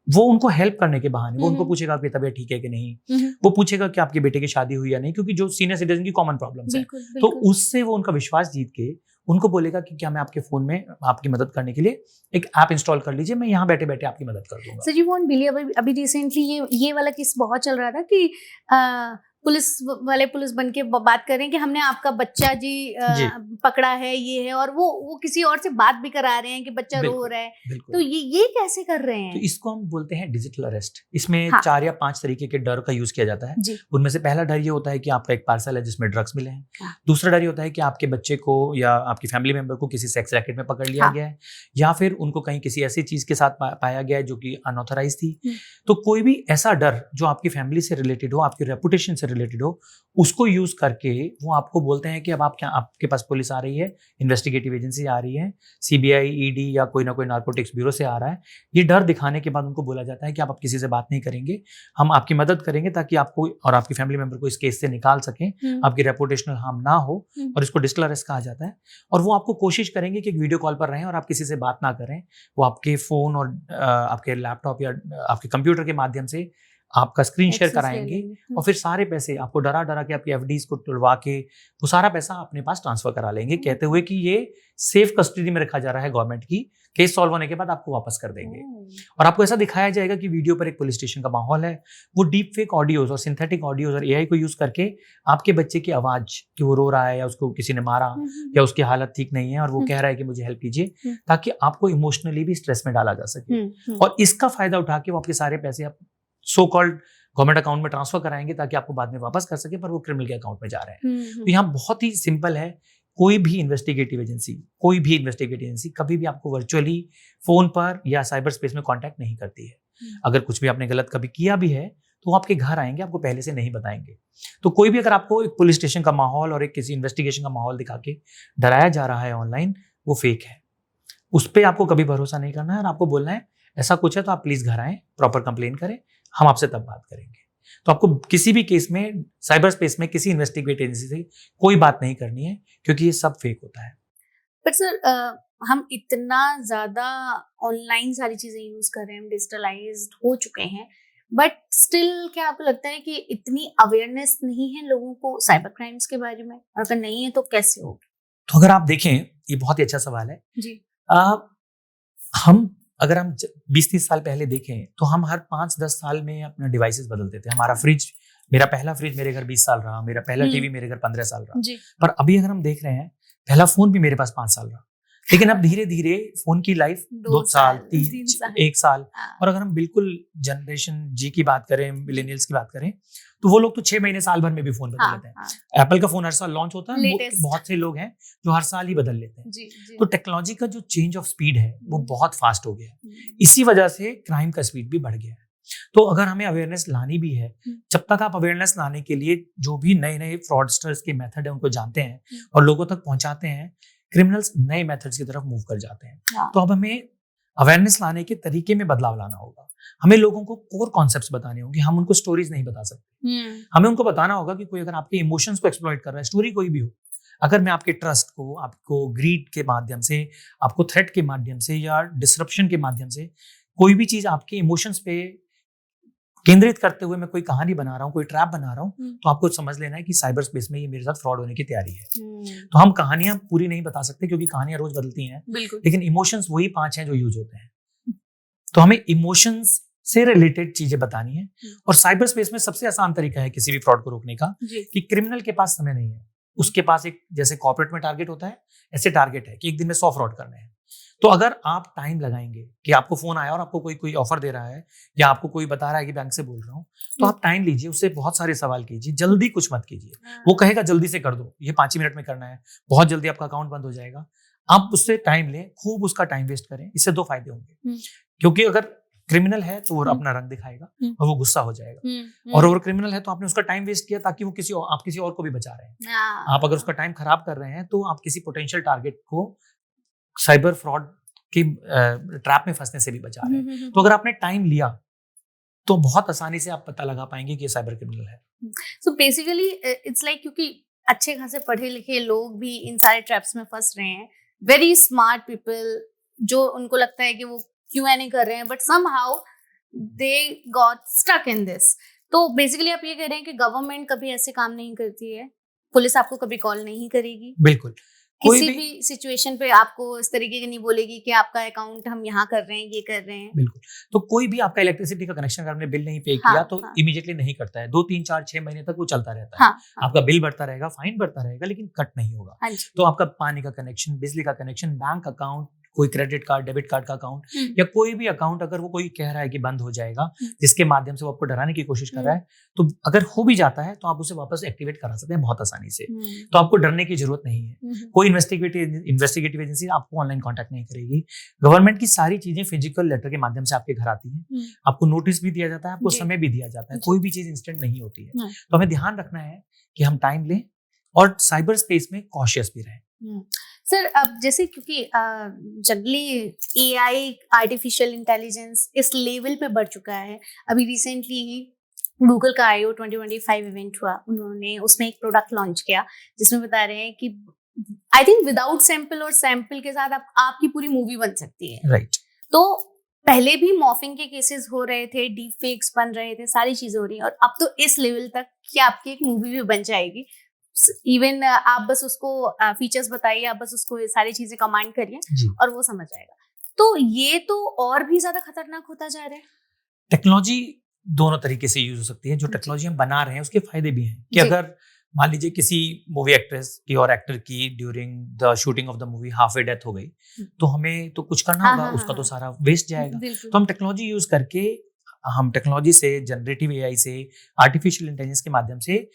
वो उनको हेल्प करने के बहाने वो उनको पूछेगा आपकी तबीयत ठीक है कि नहीं, वो पूछेगा कि आपके बेटे की शादी हुई या नहीं, क्योंकि जो सीनियर सिटीजन की कॉमन प्रॉब्लम्स हैं, तो उससे वो उनका विश्वास जीत के उनको बोलेगा कि क्या मैं आपके फोन में आपकी मदद करने के लिए एक ऐप इंस्टॉल कर लीजिए, मैं यहाँ बैठे बैठे आपकी मदद कर दूंगा। सर, यू वोंट बिलीव, अभी रिसेंटली ये वाला केस बहुत चल रहा था कि पुलिस वाले पुलिस बन के बात कर रहे हैं कि हमने आपका बच्चा जी पकड़ा है, ये है, और वो किसी और से बात भी करा रहे हैं कि बच्चा रो रहा है, तो ये कैसे कर रहे हैं? तो इसको हम बोलते हैं डिजिटल अरेस्ट। इसमें हाँ। 4 या 5 तरीके के डर का यूज किया जाता है। उनमें से पहला डर ये होता है कि आपका एक पार्सल है जिसमें ड्रग्स मिले हैं। हाँ। दूसरा डर ये होता है कि आपके बच्चे को या आपकी फैमिली मेंबर को किसी सेक्स रैकेट में पकड़ लिया गया है, या फिर उनको कहीं किसी ऐसी चीज के साथ पाया गया है जो कि अनऑथराइज थी। तो कोई भी ऐसा डर जो आपकी फैमिली से रिलेटेड हो, आपकी रेपुटेशन से रिलेटेड हो, उसको यूज करके वो आपको बोलते हैं कि अब आपके पास पुलिस आ रही है, इन्वेस्टिगेटिव एजेंसी आ रही है, सीबीआई, ईडी या कोई ना कोई नार्कोटिक्स ब्यूरो से आ रहा है। ये डर दिखाने के बाद उनको बोला जाता है कि आप किसी से बात नहीं करेंगे, हम आपकी मदद करेंगे ताकि आपको और आपकी फैमिली मेंबर को इस केस से निकाल सकें, आपकी रेपुटेशनल हार्म ना हो, और इसको डिजिटल अरेस्ट कहा जाता है। और वो आपको कोशिश करेंगे कि एक वीडियो कॉल पर रहें और आप किसी से बात ना करें। वो आपके फोन और आपके लैपटॉप या आपके कंप्यूटर के माध्यम से आपका स्क्रीन शेयर कराएंगे, और फिर सारे पैसे आपको डरा डरा के आपकी एफडीज को तुड़वा के वो सारा पैसा अपने पास ट्रांसफर करा लेंगे, कहते हुए कि ये सेफ कस्टडी में रखा जा रहा है गवर्नमेंट की, केस सॉल्व होने के बाद आपको वापस कर देंगे। और आपको ऐसा दिखाया जाएगा कि वीडियो पर एक पुलिस स्टेशन का माहौल है, वो डीप फेक ऑडियोज और सिंथेटिक ऑडियोज और एआई को यूज करके आपके बच्चे की आवाज कि वो रो रहा है या उसको किसी ने मारा या उसकी हालत ठीक नहीं है और वो कह रहा है कि मुझे हेल्प कीजिए, ताकि आपको इमोशनली भी स्ट्रेस में डाला जा सके। और इसका फायदा उठा के वो आपके सारे पैसे आप सो कॉल्ड गवर्नमेंट अकाउंट में ट्रांसफर कराएंगे ताकि आपको बाद में वापस कर सके, पर वो क्रिमिनल के अकाउंट में जा रहे हैं। तो यहाँ बहुत ही सिंपल है, कोई भी इन्वेस्टिगेटिव एजेंसी कभी भी आपको वर्चुअली फोन पर या साइबर स्पेस में कांटेक्ट नहीं करती है। अगर कुछ भी आपने गलत कभी किया भी है तो वो आपके घर आएंगे, आपको पहले से नहीं बताएंगे। तो कोई भी अगर आपको एक पुलिस स्टेशन का माहौल और एक किसी इन्वेस्टिगेशन का माहौल दिखा के डराया जा रहा है ऑनलाइन, वो फेक है। उस पर आपको कभी भरोसा नहीं करना है और आपको बोलना है ऐसा कुछ है तो आप प्लीज घर आएं, प्रॉपर कंप्लेन करें, हम आपसे तब बात करेंगे। तो आपको किसी भी केस में साइबर स्पेस में किसी इन्वेस्टिगेटिव एजेंसी से कोई बात नहीं करनी है, क्योंकि ये सब फेक होता है। पर सर हम इतना ज्यादा ऑनलाइन सारी चीजें यूज कर रहे हैं, हम डिजिटलाइज्ड हो चुके हैं, बट स्टिल क्या आपको लगता है कि इतनी अवेयरनेस नहीं है लोगों को साइबर क्राइम्स के बारे में? और अगर नहीं है तो कैसे होगी? तो अगर आप देखें, ये बहुत ही अच्छा सवाल है जी। अगर हम 20-30 साल पहले देखें तो हम हर 5-10 साल में अपना डिवाइसेस बदलते थे। हमारा फ्रिज, मेरा पहला फ्रिज मेरे घर 20 साल रहा, मेरा पहला टीवी मेरे घर 15 साल रहा। पर अभी अगर हम देख रहे हैं, पहला फोन भी मेरे पास 5 साल रहा, लेकिन अब धीरे धीरे फोन की लाइफ 2 साल, 1 साल। और अगर हम बिल्कुल जनरेशन जी की बात करें, मिलेनियल्स की बात करें, तो वो लोग तो 6 महीने साल भर में भी फोन बदल लेते हैं। एप्पल का फोन हर साल लॉन्च होता है, बहुत से लोग हैं जो हर साल ही बदल लेते हैं। तो टेक्नोलॉजी का जो चेंज ऑफ स्पीड है वो बहुत फास्ट हो गया है। इसी वजह से क्राइम का स्पीड भी बढ़ गया है। तो अगर हमें अवेयरनेस लानी भी है, जब तक आप अवेयरनेस लाने के लिए जो भी नए नए फ्रॉडस्टर्स के मेथड है उनको जानते हैं और लोगों तक पहुंचाते हैं, क्रिमिनल्स नए मेथड्स की तरफ मूव कर जाते हैं। तो अब हमें अवेयरनेस लाने के तरीके में बदलाव लाना होगा। हमें लोगों को कोर कॉन्सेप्ट्स बताने होंगे, हम उनको स्टोरीज नहीं बता सकते। हमें उनको बताना होगा कि कोई अगर आपके इमोशंस को एक्सप्लॉइट कर रहा है, स्टोरी कोई भी हो, अगर मैं आपके ट्रस्ट को, आपको ग्रीड के माध्यम से, आपको थ्रेट के माध्यम से या डिसरप्शन के माध्यम से कोई भी चीज आपके इमोशंस पे केंद्रित करते हुए मैं कोई कहानी बना रहा हूँ, कोई ट्रैप बना रहा हूँ, तो आपको समझ लेना है कि साइबर स्पेस में ये मेरे साथ फ्रॉड होने की तैयारी है। तो हम कहानियां पूरी नहीं बता सकते क्योंकि कहानियां रोज बदलती हैं, लेकिन इमोशंस वही 5 हैं जो यूज होते हैं। तो हमें इमोशंस से रिलेटेड चीजें बतानी है। और साइबर स्पेस में सबसे आसान तरीका है किसी भी फ्रॉड को रोकने का कि क्रिमिनल के पास समय नहीं है, उसके पास एक, जैसे कॉर्पोरेट में टारगेट होता है, ऐसे टारगेट है कि एक दिन में 100 फ्रॉड करने हैं। तो अगर आप टाइम लगाएंगे कि आपको फोन आया और आपको कोई ऑफर दे रहा है या आपको कोई बता रहा है कि बैंक से बोल रहा हूँ, तो आप टाइम लीजिए, उससे बहुत सारे सवाल कीजिए, जल्दी कुछ मत कीजिए। वो कहेगा जल्दी से कर दो, ये 5 ही मिनट में करना है, बहुत जल्दी आपका अकाउंट बंद हो जाएगा। आप उससे टाइम लें, खूब उसका टाइम वेस्ट करें। इससे 2 फायदे होंगे, क्योंकि अगर क्रिमिनल है तो वो अपना रंग दिखाएगा और वो गुस्सा हो जाएगा, और अगर क्रिमिनल है तो आपने उसका टाइम वेस्ट किया ताकि वो आप किसी और को भी बचा रहे हैं। आप अगर उसका टाइम खराब कर रहे हैं तो आप किसी पोटेंशियल टारगेट को साइबर फ्रॉड की ट्रैप में फंसने से भी बचा रहे हैं। तो अगर आपने टाइम लिया तो बहुत आसानी से आप पता लगा पाएंगे कि ये साइबर क्रिमिनल है। सो बेसिकली इट्स लाइक, क्योंकि अच्छे खासे पढ़े लिखे लोग भी इन सारे ट्रैप्स में फंस रहे हैं, वेरी स्मार्ट पीपल जो उनको लगता है कि वो Q&A कर रहे हैं, but somehow they got stuck in this. तो बेसिकली आप ये कह रहे हैं कि गवर्नमेंट कभी ऐसे काम नहीं करती है, पुलिस आपको कभी कॉल नहीं करेगी? बिल्कुल। कोई किसी भी सिचुएशन पे आपको इस तरीके की नहीं बोलेगी कि आपका अकाउंट हम यहाँ कर रहे हैं, ये कर रहे हैं। बिल्कुल। तो कोई भी आपका इलेक्ट्रिसिटी का कनेक्शन अगर आपने बिल नहीं पे हाँ, किया तो हाँ। इमीडिएटली नहीं करता है। 2, 3, 4, 6 महीने तक वो चलता रहता है। हाँ, हाँ, आपका बिल बढ़ता रहेगा, फाइन बढ़ता रहेगा, लेकिन कट नहीं होगा। हाँ जी। तो आपका पानी का कनेक्शन, बिजली का कनेक्शन, बैंक अकाउंट, कोई क्रेडिट कार्ड, डेबिट कार्ड का अकाउंट या कोई भी अकाउंट अगर वो कोई कह रहा है कि बंद हो जाएगा, जिसके माध्यम से वो आपको डराने की कोशिश कर रहा है, तो अगर हो भी जाता है तो आप उसे वापस एक्टिवेट करा सकते हैं बहुत आसानी से। तो आपको डरने की जरूरत नहीं है। कोई इन्वेस्टिगेटिव एजेंसी आपको ऑनलाइन कांटेक्ट नहीं करेगी। गवर्नमेंट की सारी चीजें फिजिकल लेटर के माध्यम से आपके घर आती हैं। आपको नोटिस भी दिया जाता है, आपको समय भी दिया जाता है। कोई भी चीज इंस्टेंट नहीं होती है। तो हमें ध्यान रखना है कि हम टाइम लें और साइबर स्पेस में कॉशियस भी रहें। सर, अब जैसे क्योंकि जनरली एआई, आर्टिफिशियल इंटेलिजेंस इस लेवल पे बढ़ चुका है। अभी रिसेंटली ही गूगल का I/O 2025 इवेंट हुआ, उन्होंने उसमें एक प्रोडक्ट लॉन्च किया जिसमें बता रहे हैं कि आई थिंक विदाउट सैंपल और सैंपल के साथ आपकी पूरी मूवी बन सकती है। राइट। तो पहले भी मॉर्फिंग के केसेस हो रहे थे, डीप फेक्स बन रहे थे, सारी चीजें हो रही हैं, और अब तो इस लेवल तक कि आपकी एक मूवी भी बन जाएगी। इवन आप बस उसको फीचर्स बताइए, आप बस उसको सारी चीजें कमांड करिए और वो समझ जाएगा। तो ये तो और भी ज्यादा खतरनाक होता जा रहा है। टेक्नोलॉजी दोनों तरीके से यूज हो सकती है। जो टेक्नोलॉजी हम बना रहे हैं उसके फायदे भी हैं कि अगर मान लीजिए किसी मूवी एक्ट्रेस की और एक्टर की during the shooting of the movie half A death हो गई, तो हमें तो कुछ करना होगा, उसका तो सारा वेस्ट जाएगा। तो हम टेक्नोलॉजी यूज करके, हम टेक्नोलॉजी से, जनरेटिव एआई से, आर्टिफिशियल इंटेलिजेंस के माध्यम से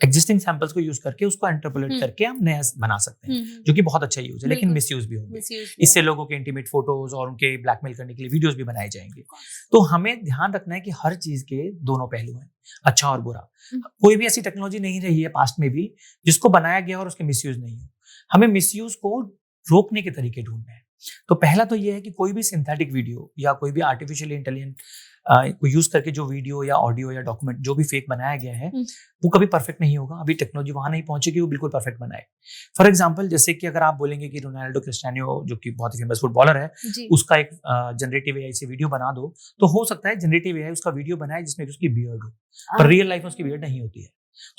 एग्जिस्टिंग सैंपल्स को यूज करके उसको इंटरपोलेट करके हम नया बना सकते हैं, जो कि बहुत अच्छा यूज है। लेकिन मिसयूज भी होंगे। इससे लोगों के इंटीमेट फोटोज और उनके ब्लैकमेल करने के लिए वीडियोस भी बनाए जाएंगे। तो हमें ध्यान रखना है कि हर चीज के दोनों पहलू हैं, अच्छा और बुरा। कोई भी ऐसी टेक्नोलॉजी नहीं रही है पास्ट में भी जिसको बनाया गया और उसके मिसयूज नहीं हो। हमें मिसयूज को रोकने के तरीके ढूंढने हैं। तो पहला तो ये है कि कोई भी सिंथेटिक वीडियो या कोई भी आर्टिफिशियल इंटेलिजेंस को यूज करके जो वीडियो या ऑडियो या डॉक्यूमेंट जो भी फेक बनाया गया है वो कभी परफेक्ट नहीं होगा। अभी टेक्नोलॉजी वहां नहीं पहुंचेगी वो बिल्कुल परफेक्ट बनाए। फॉर एग्जांपल, जैसे कि अगर आप बोलेंगे कि रोनाल्डो क्रिस्टियानो जो कि बहुत ही फेमस फुटबॉलर है, उसका एक जनरेटिव एआई से वीडियो बना दो, तो हो सकता है जनरेटिव एआई उसका वीडियो बनाए जिसमें उसकी बियर्ड हो, पर रियल लाइफ में उसकी बियर्ड नहीं होती है।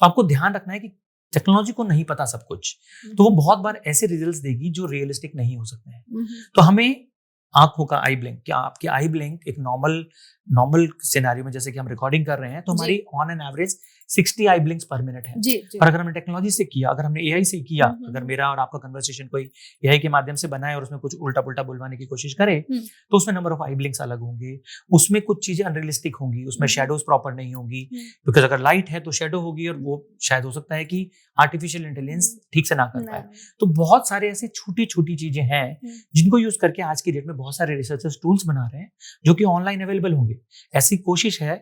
तो आपको ध्यान रखना है कि टेक्नोलॉजी को नहीं पता सब कुछ, तो वो बहुत बार ऐसे रिजल्ट्स देगी जो रियलिस्टिक नहीं हो सकते हैं। तो हमें आंखों का आई ब्लिंक, क्या आपकी आई ब्लिंक एक नॉर्मल सिनेरियो में, जैसे कि हम रिकॉर्डिंग कर रहे हैं, तो हमारी on an average 60 I blinks पर मिनट है। पर अगर हमने टेक्नोलॉजी से किया, अगर हमने एआई से किया, अगर मेरा और आपका कन्वर्सेशन कोई एआई के माध्यम से बनाए और उसमें कुछ उल्टा पुल्टा बुलवाने की कोशिश करे, तो उसमें नंबर ऑफ आई ब्लिंक्स अलग होंगे, उसमें कुछ चीजें अनरियलिस्टिक होंगी, उसमें शेडोज प्रॉपर नहीं होंगी, बिकॉज अगर लाइट है तो शेडो होगी और वो शायद हो सकता है कि आर्टिफिशियल इंटेलिजेंस ठीक से ना कर पाए। तो बहुत सारे ऐसे छोटी छोटी चीजें हैं जिनको यूज करके आज की डेट में बहुत सारे रिसर्चर्स टूल्स बना रहे हैं जो कि ऑनलाइन अवेलेबल होंगे। ऐसी कोशिश है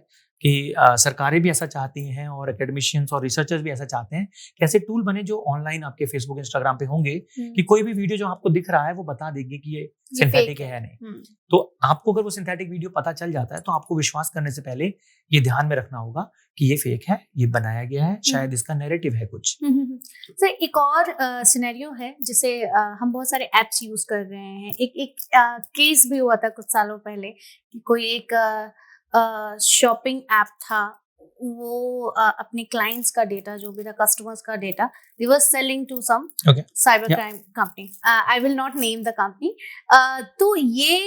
कि सरकारें भी ऐसा चाहती हैं और एकेडमिशियंस और रिसर्चर्स भी ऐसा चाहते हैं कि ऐसे टूल बने जो ऑनलाइन आपके फेसबुक, इंस्टाग्राम पे होंगे कि कोई भी वीडियो जो आपको दिख रहा है वो बता देगी कि ये सिंथेटिक है नहीं। तो आपको अगर वो सिंथेटिक वीडियो पता चल जाता है तो आपको विश्वास करने से पहले ये ध्यान में रखना होगा कि ये फेक है, ये बनाया गया है, शायद इसका नैरेटिव है कुछ। सर, एक और सिनेरियो है जिसे हम बहुत सारे एप्स यूज कर रहे हैं। एक केस भी हुआ था कुछ सालों पहले कि कोई एक शॉपिंग ऐप था, वो अपने क्लाइंट्स का डेटा, जो भी था कस्टमर्स का data, they were selling to some cyber crime company. I will not name the company. तो ये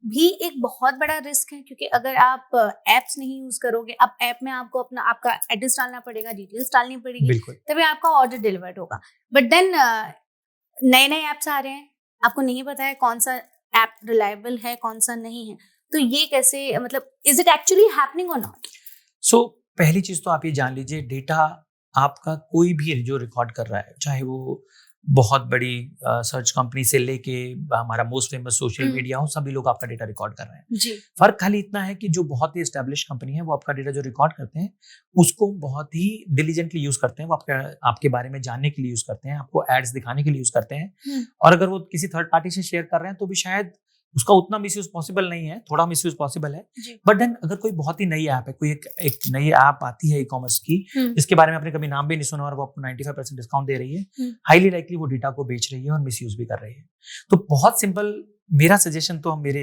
भी एक बहुत बड़ा रिस्क है, क्योंकि अगर आप एप्स नहीं यूज करोगे, अब ऐप में आपको आपका एड्रेस डालना पड़ेगा, डिटेल्स डालनी पड़ेगी, तभी आपका ऑर्डर डिलीवर्ड होगा। बट देन नए नए एप्स आ रहे हैं, आपको नहीं पता है कौन सा ऐप रिलायबल है, कौन सा नहीं है। तो ये कैसे, मतलब इज इट एक्चुअली हैपनिंग और नॉट? सो पहली चीज तो आप ये जान लीजिए, डेटा आपका कोई भी जो रिकॉर्ड कर रहा है, चाहे वो बहुत बड़ी सर्च कंपनी से लेके हमारा मोस्ट फेमस सोशल मीडिया हो, सभी लोग आपका डेटा रिकॉर्ड कर रहे हैं जी। फर्क खाली इतना है कि जो बहुत ही एस्टेब्लिश कंपनी है वो आपका डेटा जो रिकॉर्ड करते हैं उसको बहुत ही डिलीजेंटली यूज करते हैं। वो आपके बारे में जानने के लिए यूज करते हैं, आपको एड्स दिखाने के लिए यूज करते हैं। और अगर वो किसी थर्ड पार्टी से शेयर कर रहे हैं तो भी शायद उसका उतना मिसयूज पॉसिबल नहीं है, थोड़ा मिसयूज पॉसिबल है। बट देन अगर कोई बहुत ही नई ऐप है, कोई एक नई ऐप आती है ई कॉमर्स की, जिसके बारे में आपने कभी नाम भी नहीं सुना और वो आपको 95% डिस्काउंट दे रही है, हाईली लाइकली वो डेटा को बेच रही है और मिसयूज भी कर रही है। तो बहुत सिंपल मेरा सजेशन तो मेरे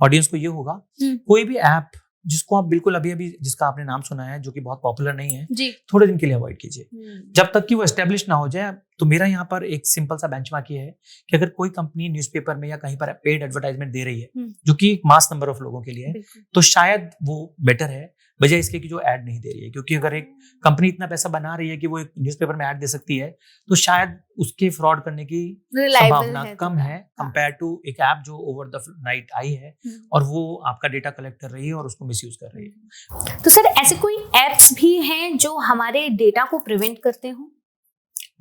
ऑडियंस को ये होगा, कोई भी ऐप जिसको आप बिल्कुल अभी अभी जिसका आपने नाम सुना है जो कि बहुत पॉपुलर नहीं है जी। थोड़े दिन के लिए अवॉइड कीजिए जब तक कि वो एस्टेब्लिश ना हो जाए। तो मेरा यहाँ पर एक सिंपल सा बेंचमार्क ये है कि अगर कोई कंपनी न्यूज़पेपर में या कहीं पर पेड एडवर्टाइजमेंट दे रही है जो कि मास नंबर ऑफ लोगों के लिए है तो शायद वो बेटर है बजाय इसके कि जो ऐड नहीं दे रही है। क्योंकि अगर एक कंपनी इतना पैसा बना रही है कि वो एक न्यूज़पेपर में ऐड दे सकती है तो शायद उसके फ्रॉड करने की संभावना कम है कंपेयर टू एक ऐप जो ओवर द नाइट आई है और वो आपका डेटा कलेक्ट कर रही है और उसको मिसयूज कर रही है। तो सर ऐसे कोई एप्स भी हैं जो हमारे डेटा को प्रिवेंट करते हो?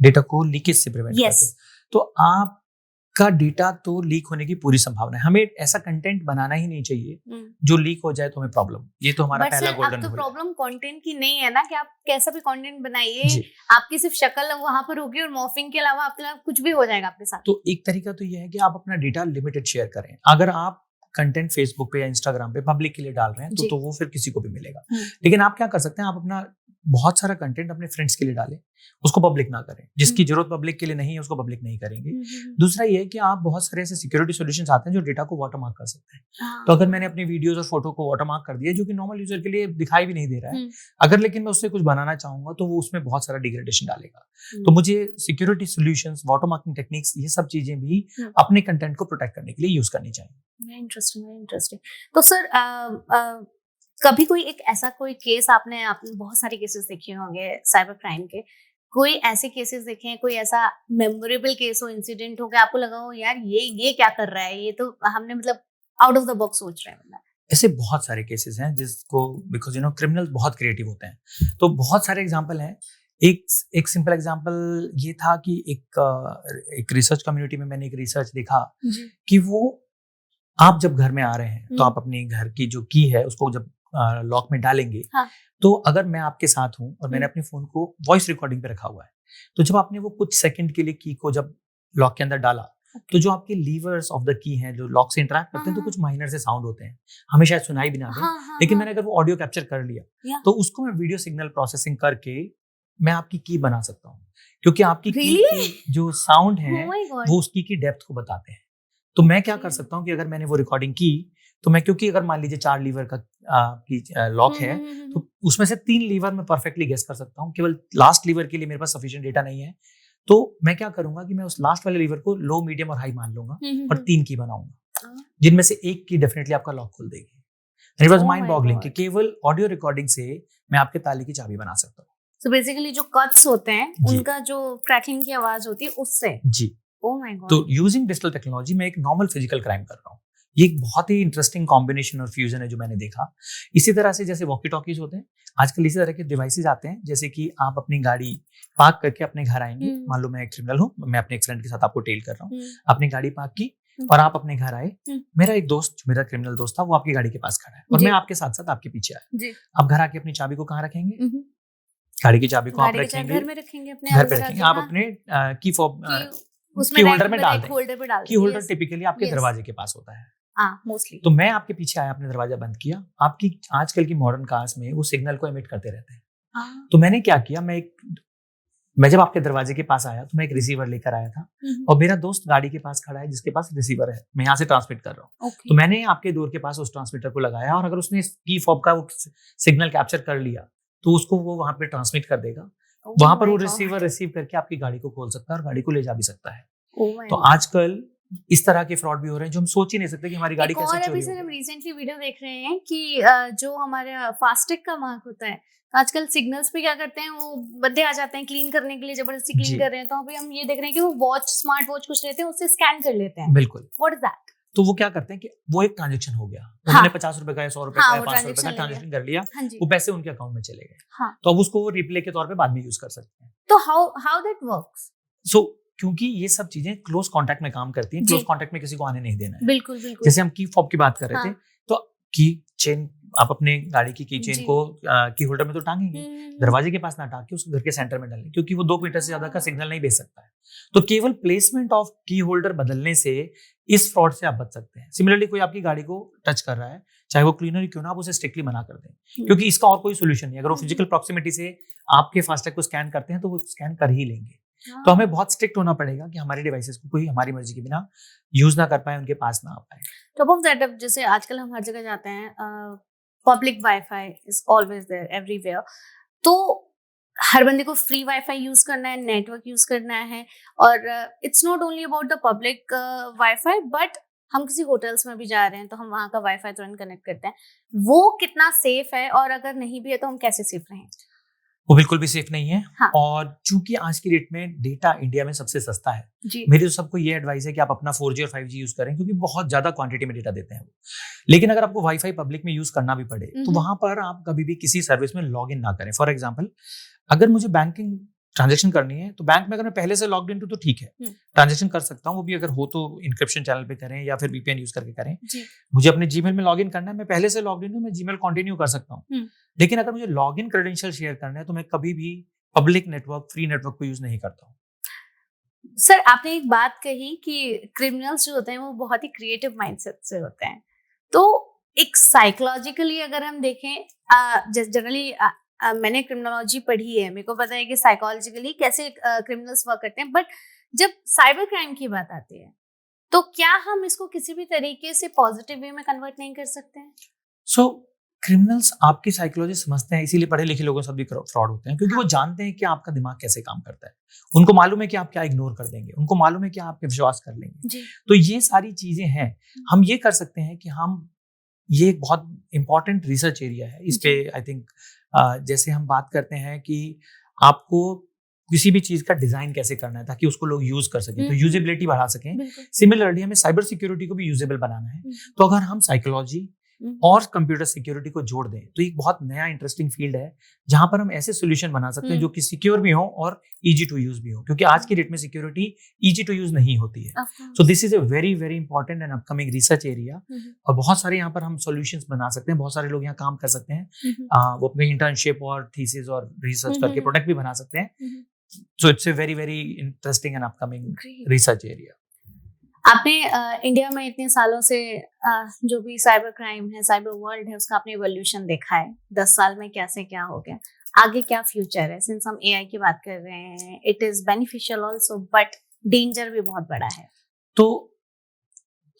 डेटा को लीकेज से प्रिवेंट करते हैं। तो आपका डेटा तो लीक होने की पूरी संभावना है। हमें ऐसा कंटेंट बनाना ही नहीं चाहिए जो लीक हो जाए तो हमें प्रॉब्लम। ये तो हमारा पहला गोल्डन रूल है। तो प्रॉब्लम कंटेंट की नहीं है ना कि आप कैसा भी कंटेंट बनाइए आपकी सिर्फ शक्ल वहां पर होगी और मॉर्फिंग के अलावा आपके कुछ भी हो जाएगा आपके साथ। तो एक तरीका तो ये है कि आप अपना डेटा लिमिटेड शेयर करें। अगर आप कंटेंट फेसबुक पे या इंस्टाग्राम पे पब्लिक के लिए डाल रहे हैं तो वो फिर किसी को भी मिलेगा। लेकिन आप क्या कर सकते हैं, आप अपना बहुत सारा कंटेंट अपने फ्रेंड्स के लिए डालें, उसको पब्लिक ना करें। जिसकी जरूरत पब्लिक के लिए नहीं है उसको पब्लिक नहीं करेंगे। दूसरा ये है कि आप बहुत सारे ऐसे सिक्योरिटी सॉल्यूशंस आते हैं जो डेटा को वाटरमार्क कर सकते हैं। तो अगर मैंने अपनी वीडियोस और फोटो को वाटरमार्क कर दिया जो कि नॉर्मल यूजर के लिए दिखाई भी नहीं दे रहा है, अगर लेकिन मैं उससे कुछ बनाना चाहूंगा तो वो उसमें बहुत सारा डिग्रेडेशन डालेगा। तो मुझे सिक्योरिटी सॉल्यूशंस, वाटरमार्किंग टेक्निक्स, ये सब चीजें भी अपने कंटेंट को प्रोटेक्ट करने के लिए यूज करनी चाहिए। इंटरेस्टिंग। तो सर कभी कोई एक ऐसा कोई केस आपने बहुत सारे केसेस देखे होंगे साइबर क्राइम के, कोई ऐसे केसेस देखे हैं, कोई ऐसा मेमोरेबल केस हो, इंसिडेंट हो, कि आपको लगा हो यार ये क्या कर रहा है, ये तो हमने मतलब आउट ऑफ द बॉक्स सोच रहे हैं? ऐसे बहुत सारे केसेस हैं जिसको बिकॉज क्रिमिनल बहुत क्रिएटिव होते हैं तो बहुत सारे एग्जांपल हैं। एक सिंपल एग्जांपल ये था कि एक रिसर्च कम्युनिटी में मैंने एक रिसर्च देखा कि वो आप जब घर में आ रहे हैं तो आप अपने घर की जो की है उसको जब लॉक में डालेंगे तो अगर मैं आपके साथ हूं और मैंने अपने फोन को वॉइस रिकॉर्डिंग पे रखा हुआ है तो जब आपने वो कुछ सेकंड के लिए की को जब लॉक के अंदर डाला तो जो आपके लीवर्स ऑफ द की हैं जो लॉक से इंटरेक्ट करते हैं तो कुछ माइनर से साउंड होते हैं, हमें शायद सुनाई भी ना दे, लेकिन मैंने अगर वो ऑडियो कैप्चर कर लिया तो उसको मैं वीडियो सिग्नल प्रोसेसिंग करके मैं आपकी की बना सकता हूँ। क्योंकि आपकी की की जो साउंड है वो उस की डेप्थ को बताते हैं। तो मैं क्या कर सकता हूँ कि अगर मैंने वो रिकॉर्डिंग की तो मैं, क्योंकि अगर मान लीजिए 4 लीवर का लॉक है तो उसमें से 3 लीवर मैं परफेक्टली गेस कर सकता हूँ, केवल लास्ट लीवर के लिए मेरे पास सफिशिएंट डेटा नहीं है। तो मैं क्या करूंगा कि मैं उस लास्ट वाले लीवर को लो, मीडियम और हाई मान लूंगा और 3 की बनाऊंगा जिनमें से एक की डेफिनेटली आपका लॉक खोल देगी। इट वाज माइंड बॉगलिंग कि केवल ऑडियो रिकॉर्डिंग से मैं आपके ताले की चाबी बना सकता हूँ। सो बेसिकली जो कट्स होते हैं उनका जो क्रैकिंग की आवाज होती है उससे जी। Oh my god. तो यूजिंग डिजिटल टेक्नोलॉजी में एक नॉर्मल फिजिकल क्राइम कर रहा हूँ। ये एक बहुत ही इंटरेस्टिंग कॉम्बिनेशन और फ्यूजन है जो मैंने देखा। इसी तरह से जैसे वॉकी टॉकीज होते हैं आजकल, इसी तरह के डिवाइसेज आते हैं जैसे कि आप अपनी गाड़ी पार्क करके अपने घर आएंगे। मान लो मैं एक क्रिमिनल हूँ, मैं अपने एक फ्रेंड के साथ आपको टेल कर रहा हूँ, अपनी गाड़ी पार्क की और आप अपने घर आए, मेरा एक दोस्त, मेरा क्रिमिनल दोस्त था, वो आपकी गाड़ी के पास खड़ा है और मैं आपके साथ साथ आपके पीछे आया। आप घर आके अपनी चाबी को कहाँ रखेंगे? गाड़ी की चाबी को आप रखेंगे घर में रखेंगे, घर पे रखेंगे। आप अपने की फॉब की होल्डर में डाल दें। की होल्डर टिपिकली आपके दरवाजे के पास होता है मोस्टली। तो मैं आपके पीछे आया, आपने दरवाजा बंद किया। आपकी आजकल की मॉडर्न कार्स में वो सिग्नल को एमिट करते रहते हैं। तो मैंने क्या किया, मैं जब आपके दरवाजे के पास आया तो मैं एक रिसीवर लेकर आया था और मेरा दोस्त गाड़ी के पास खड़ा है जिसके पास रिसीवर है, मैं यहाँ से ट्रांसमिट कर रहा हूँ। तो मैंने आपके डोर के पास उस ट्रांसमीटर को लगाया और अगर उसने की फॉब का वो सिग्नल कैप्चर कर लिया तो उसको वो वहां पे ट्रांसमिट कर देगा। वहां पर वो रिसीवर रिसीव करके आपकी गाड़ी को खोल सकता है और गाड़ी को ले जा भी सकता है। तो आजकल इस तरह के फ्रॉड भी हो रहे हैं जो हम सोच ही नहीं सकते कि हमारी गाड़ी कैसे चोरी होगी। हम रिसेंटली वीडियो देख रहे हैं कि जो हमारा फास्टैग का मार्क होता है, आजकल सिग्नल्स पे क्या करते हैं, वो बंदे आ जाते हैं क्लीन करने के लिए, जबरदस्ती क्लीन कर रहे हैं। तो अभी हम ये देख रहे हैं कि वो वॉच, स्मार्ट वॉच कुछ लेते हैं, उससे स्कैन कर लेते हैं। बिल्कुल। What is that? तो वो क्या करते हैं कि वो एक ट्रांजैक्शन हो गया, उन्होंने 50 रुपए का या 100 रुपए का या 500 रुपए का ट्रांजैक्शन कर लिया, वो पैसे उनके अकाउंट में चले गए। तो अब उसको वो रिप्ले के तौर पे बाद में यूज कर सकते हैं। तो हाउ दैट वर्क्स? सो क्योंकि ये सब चीजें क्लोज कांटेक्ट में काम करती हैं, क्लोज कांटेक्ट में किसी को आने नहीं देना है। बिल्कुल बिल्कुल। जैसे हम की फॉब की बात कर रहे थे, तो की चेन आप अपने गाड़ी की चेन को की होल्डर में तो टांगेंगे, दरवाजे के पास ना टांग के उसको घर के सेंटर में डालें, क्योंकि वो 2 मीटर से ज्यादा का सिग्नल नहीं भेज सकता है। तो केवल प्लेसमेंट ऑफ की होल्डर बदलने से इस फ्रॉड से आप बच सकते हैं। सिमिलरली कोई आपकी गाड़ी को टच कर रहा है, चाहे वो क्लीनर ही क्यों ना, आप उसे स्ट्रिक्टली मना कर दें, क्योंकि इसका और कोई सोल्यूशन नहीं। अगर वो फिजिकल प्रॉक्सिमिटी से आपके फास्टैग को स्कैन करते हैं तो वो स्कैन कर ही लेंगे। तो हमें बहुत स्ट्रिक्ट होना पड़ेगा कि हमारे डिवाइसेस को कोई हमारी मर्जी के बिना यूज ना कर पाए, उनके पास ना आ पाए। टॉप ऑफ दैट, जैसे आजकल हम हर जगह जाते हैं, public wifi is always there everywhere, तो हर बंदे को फ्री वाईफाई यूज करना है, नेटवर्क यूज करना है, और it's not only about the public wifi, but हम किसी होटल्स में भी जा रहे हैं तो हम वहाँ का वाईफाई तुरंत कनेक्ट करते हैं, वो कितना सेफ है, और अगर नहीं भी है तो हम कैसे सेफ रहें? वो बिल्कुल भी सेफ नहीं है। हाँ। और चूंकि आज की डेट में डेटा इंडिया में सबसे सस्ता है, जी। मेरी तो सबको ये एडवाइस है कि आप अपना 4G और 5G यूज करें, क्योंकि बहुत ज्यादा क्वांटिटी में डेटा देते हैं वो। लेकिन अगर आपको वाईफाई पब्लिक में यूज करना भी पड़े तो वहां पर आप कभी भी किसी सर्विस में लॉग इन ना करें। फॉर एग्जाम्पल, अगर मुझे बैंकिंग ट्रांजैक्शन करनी है तो बैंक में अगर मैं पहले से लॉग्ड इन तो ठीक है, ट्रांजैक्शन कर सकता हूँ, वो भी अगर हो तो इंक्रिप्शन चैनल पे करें या फिर VPN यूज करके करें। मुझे अपने जीमेल में लॉगिन करना है, मैं पहले से लॉग्ड इन हूँ, मैं जीमेल कंटिन्यू कर सकता हूँ। लेकिन अगर मुझे लॉगिन क्रेडेंशियल शेयर करना है तो मैं कभी भी पब्लिक नेटवर्क, फ्री नेटवर्क को यूज नहीं करता हूँ। सर, आपने एक बात कही कि क्रिमिनल्स जो होते हैं वो बहुत ही क्रिएटिव माइंडसेट से होते हैं, तो एक साइकोलॉजिकली अगर हम देखें, जनरली मैंने क्रिमिनोलॉजी पढ़ी है, मेरे को पता है कि साइकोलॉजिकली कैसे क्रिमिनल्स वर्क करते हैं, बट जब साइबर क्राइम की बात आती है तो क्या हम इसको किसी भी तरीके से पॉजिटिव वे में कन्वर्ट नहीं कर सकते हैं? सो क्रिमिनल्स आपकी साइकोलॉजी समझते हैं, इसीलिए पढ़े लिखे लोगों से भी फ्रॉड होते हैं, क्योंकि वो जानते हैं कि आपका दिमाग कैसे काम करता है। उनको मालूम है कि आप क्या इग्नोर कर देंगे, उनको मालूम है कि आप पे विश्वास कर लेंगे। तो ये सारी चीजें हैं। हम ये कर सकते हैं कि हम, ये एक बहुत इंपॉर्टेंट रिसर्च एरिया है, इस पे आई थिंक जैसे हम बात करते हैं कि आपको किसी भी चीज का डिजाइन कैसे करना है ताकि उसको लोग यूज कर सकें, तो यूजेबिलिटी बढ़ा सकें। सिमिलरली हमें साइबर सिक्योरिटी को भी यूजेबल बनाना है। तो अगर हम साइकोलॉजी और कंप्यूटर सिक्योरिटी को जोड़ दें तो एक बहुत नया इंटरेस्टिंग फील्ड है, जहां पर हम ऐसे सॉल्यूशन बना सकते हैं जो कि सिक्योर भी हो और इजी टू यूज भी हो, क्योंकि आज की डेट में सिक्योरिटी इजी टू यूज नहीं होती है। So this is a very very important and upcoming research area, और बहुत सारे यहाँ पर हम सॉल्यूशंस बना सकते हैं, बहुत सारे लोग यहाँ काम कर सकते हैं। वो अपने इंटर्नशिप और थीसिस और रिसर्च करके प्रोडक्ट भी बना सकते हैं। So it's a very very interesting and upcoming research area. आपने इंडिया में इतने सालों से जो भी साइबर क्राइम है, साइबर वर्ल्ड है, उसका आपने इवोल्यूशन देखा है। 10 साल में कैसे क्या हो गया, आगे क्या फ्यूचर है? सिंस हम AI की बात कर रहे हैं, it is beneficial also, but danger भी बहुत बड़ा है। तो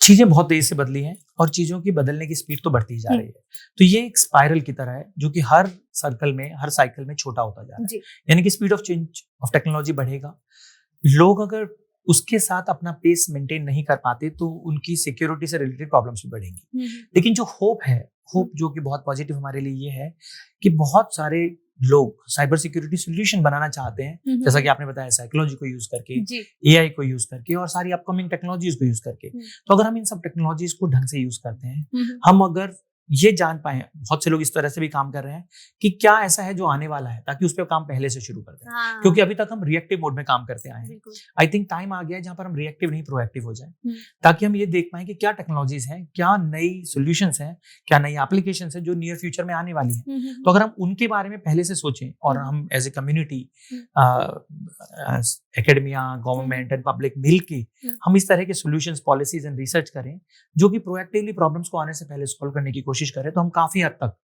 चीजें बहुत तेज से बदली हैं और चीजों की बदलने की स्पीड तो बढ़ती जा रही है। तो ये एक स्पाइरल की तरह है जो कि हर सर्कल में, हर साइकिल में छोटा होता जा रहा है। यानी कि speed of change of technology बढ़ेगा, लोग अगर उसके साथ अपना पेस मेंटेन नहीं कर पाते तो उनकी सिक्योरिटी से रिलेटेड प्रॉब्लम्स भी बढ़ेंगी। लेकिन जो होप है, होप जो कि बहुत पॉजिटिव हमारे लिए ये है कि बहुत सारे लोग साइबर सिक्योरिटी सॉल्यूशन बनाना चाहते हैं, जैसा कि आपने बताया, साइकोलॉजी को यूज करके, AI को यूज करके और सारी अपकमिंग टेक्नोलॉजीज को यूज करके। तो अगर हम इन सब टेक्नोलॉजीज को ढंग से यूज करते हैं, हम अगर ये जान पाए, बहुत से लोग इस तरह से भी काम कर रहे हैं कि क्या ऐसा है जो आने वाला है, ताकि उस पर काम पहले से शुरू कर दें। क्योंकि अभी तक हम रिएक्टिव मोड में काम करते आए हैं। आई थिंक टाइम आ गया है जहां पर हम रिएक्टिव नहीं प्रोएक्टिव हो जाए, ताकि हम ये देख पाए कि क्या टेक्नोलॉजीज हैं, क्या नई सॉल्यूशंस हैं, क्या नई एप्लीकेशंस हैं जो नियर फ्यूचर में आने वाली हैं। तो अगर हम उनके बारे में पहले से सोचें और हम as a community, academia, government and public मिलके हम इस तरह के सॉल्यूशंस, पॉलिसीज एंड रिसर्च करें जो कि प्रोएक्टिवली प्रॉब्लम्स को आने से पहले सॉल्व करने की कोशिश करें, तो हम काफी हद तक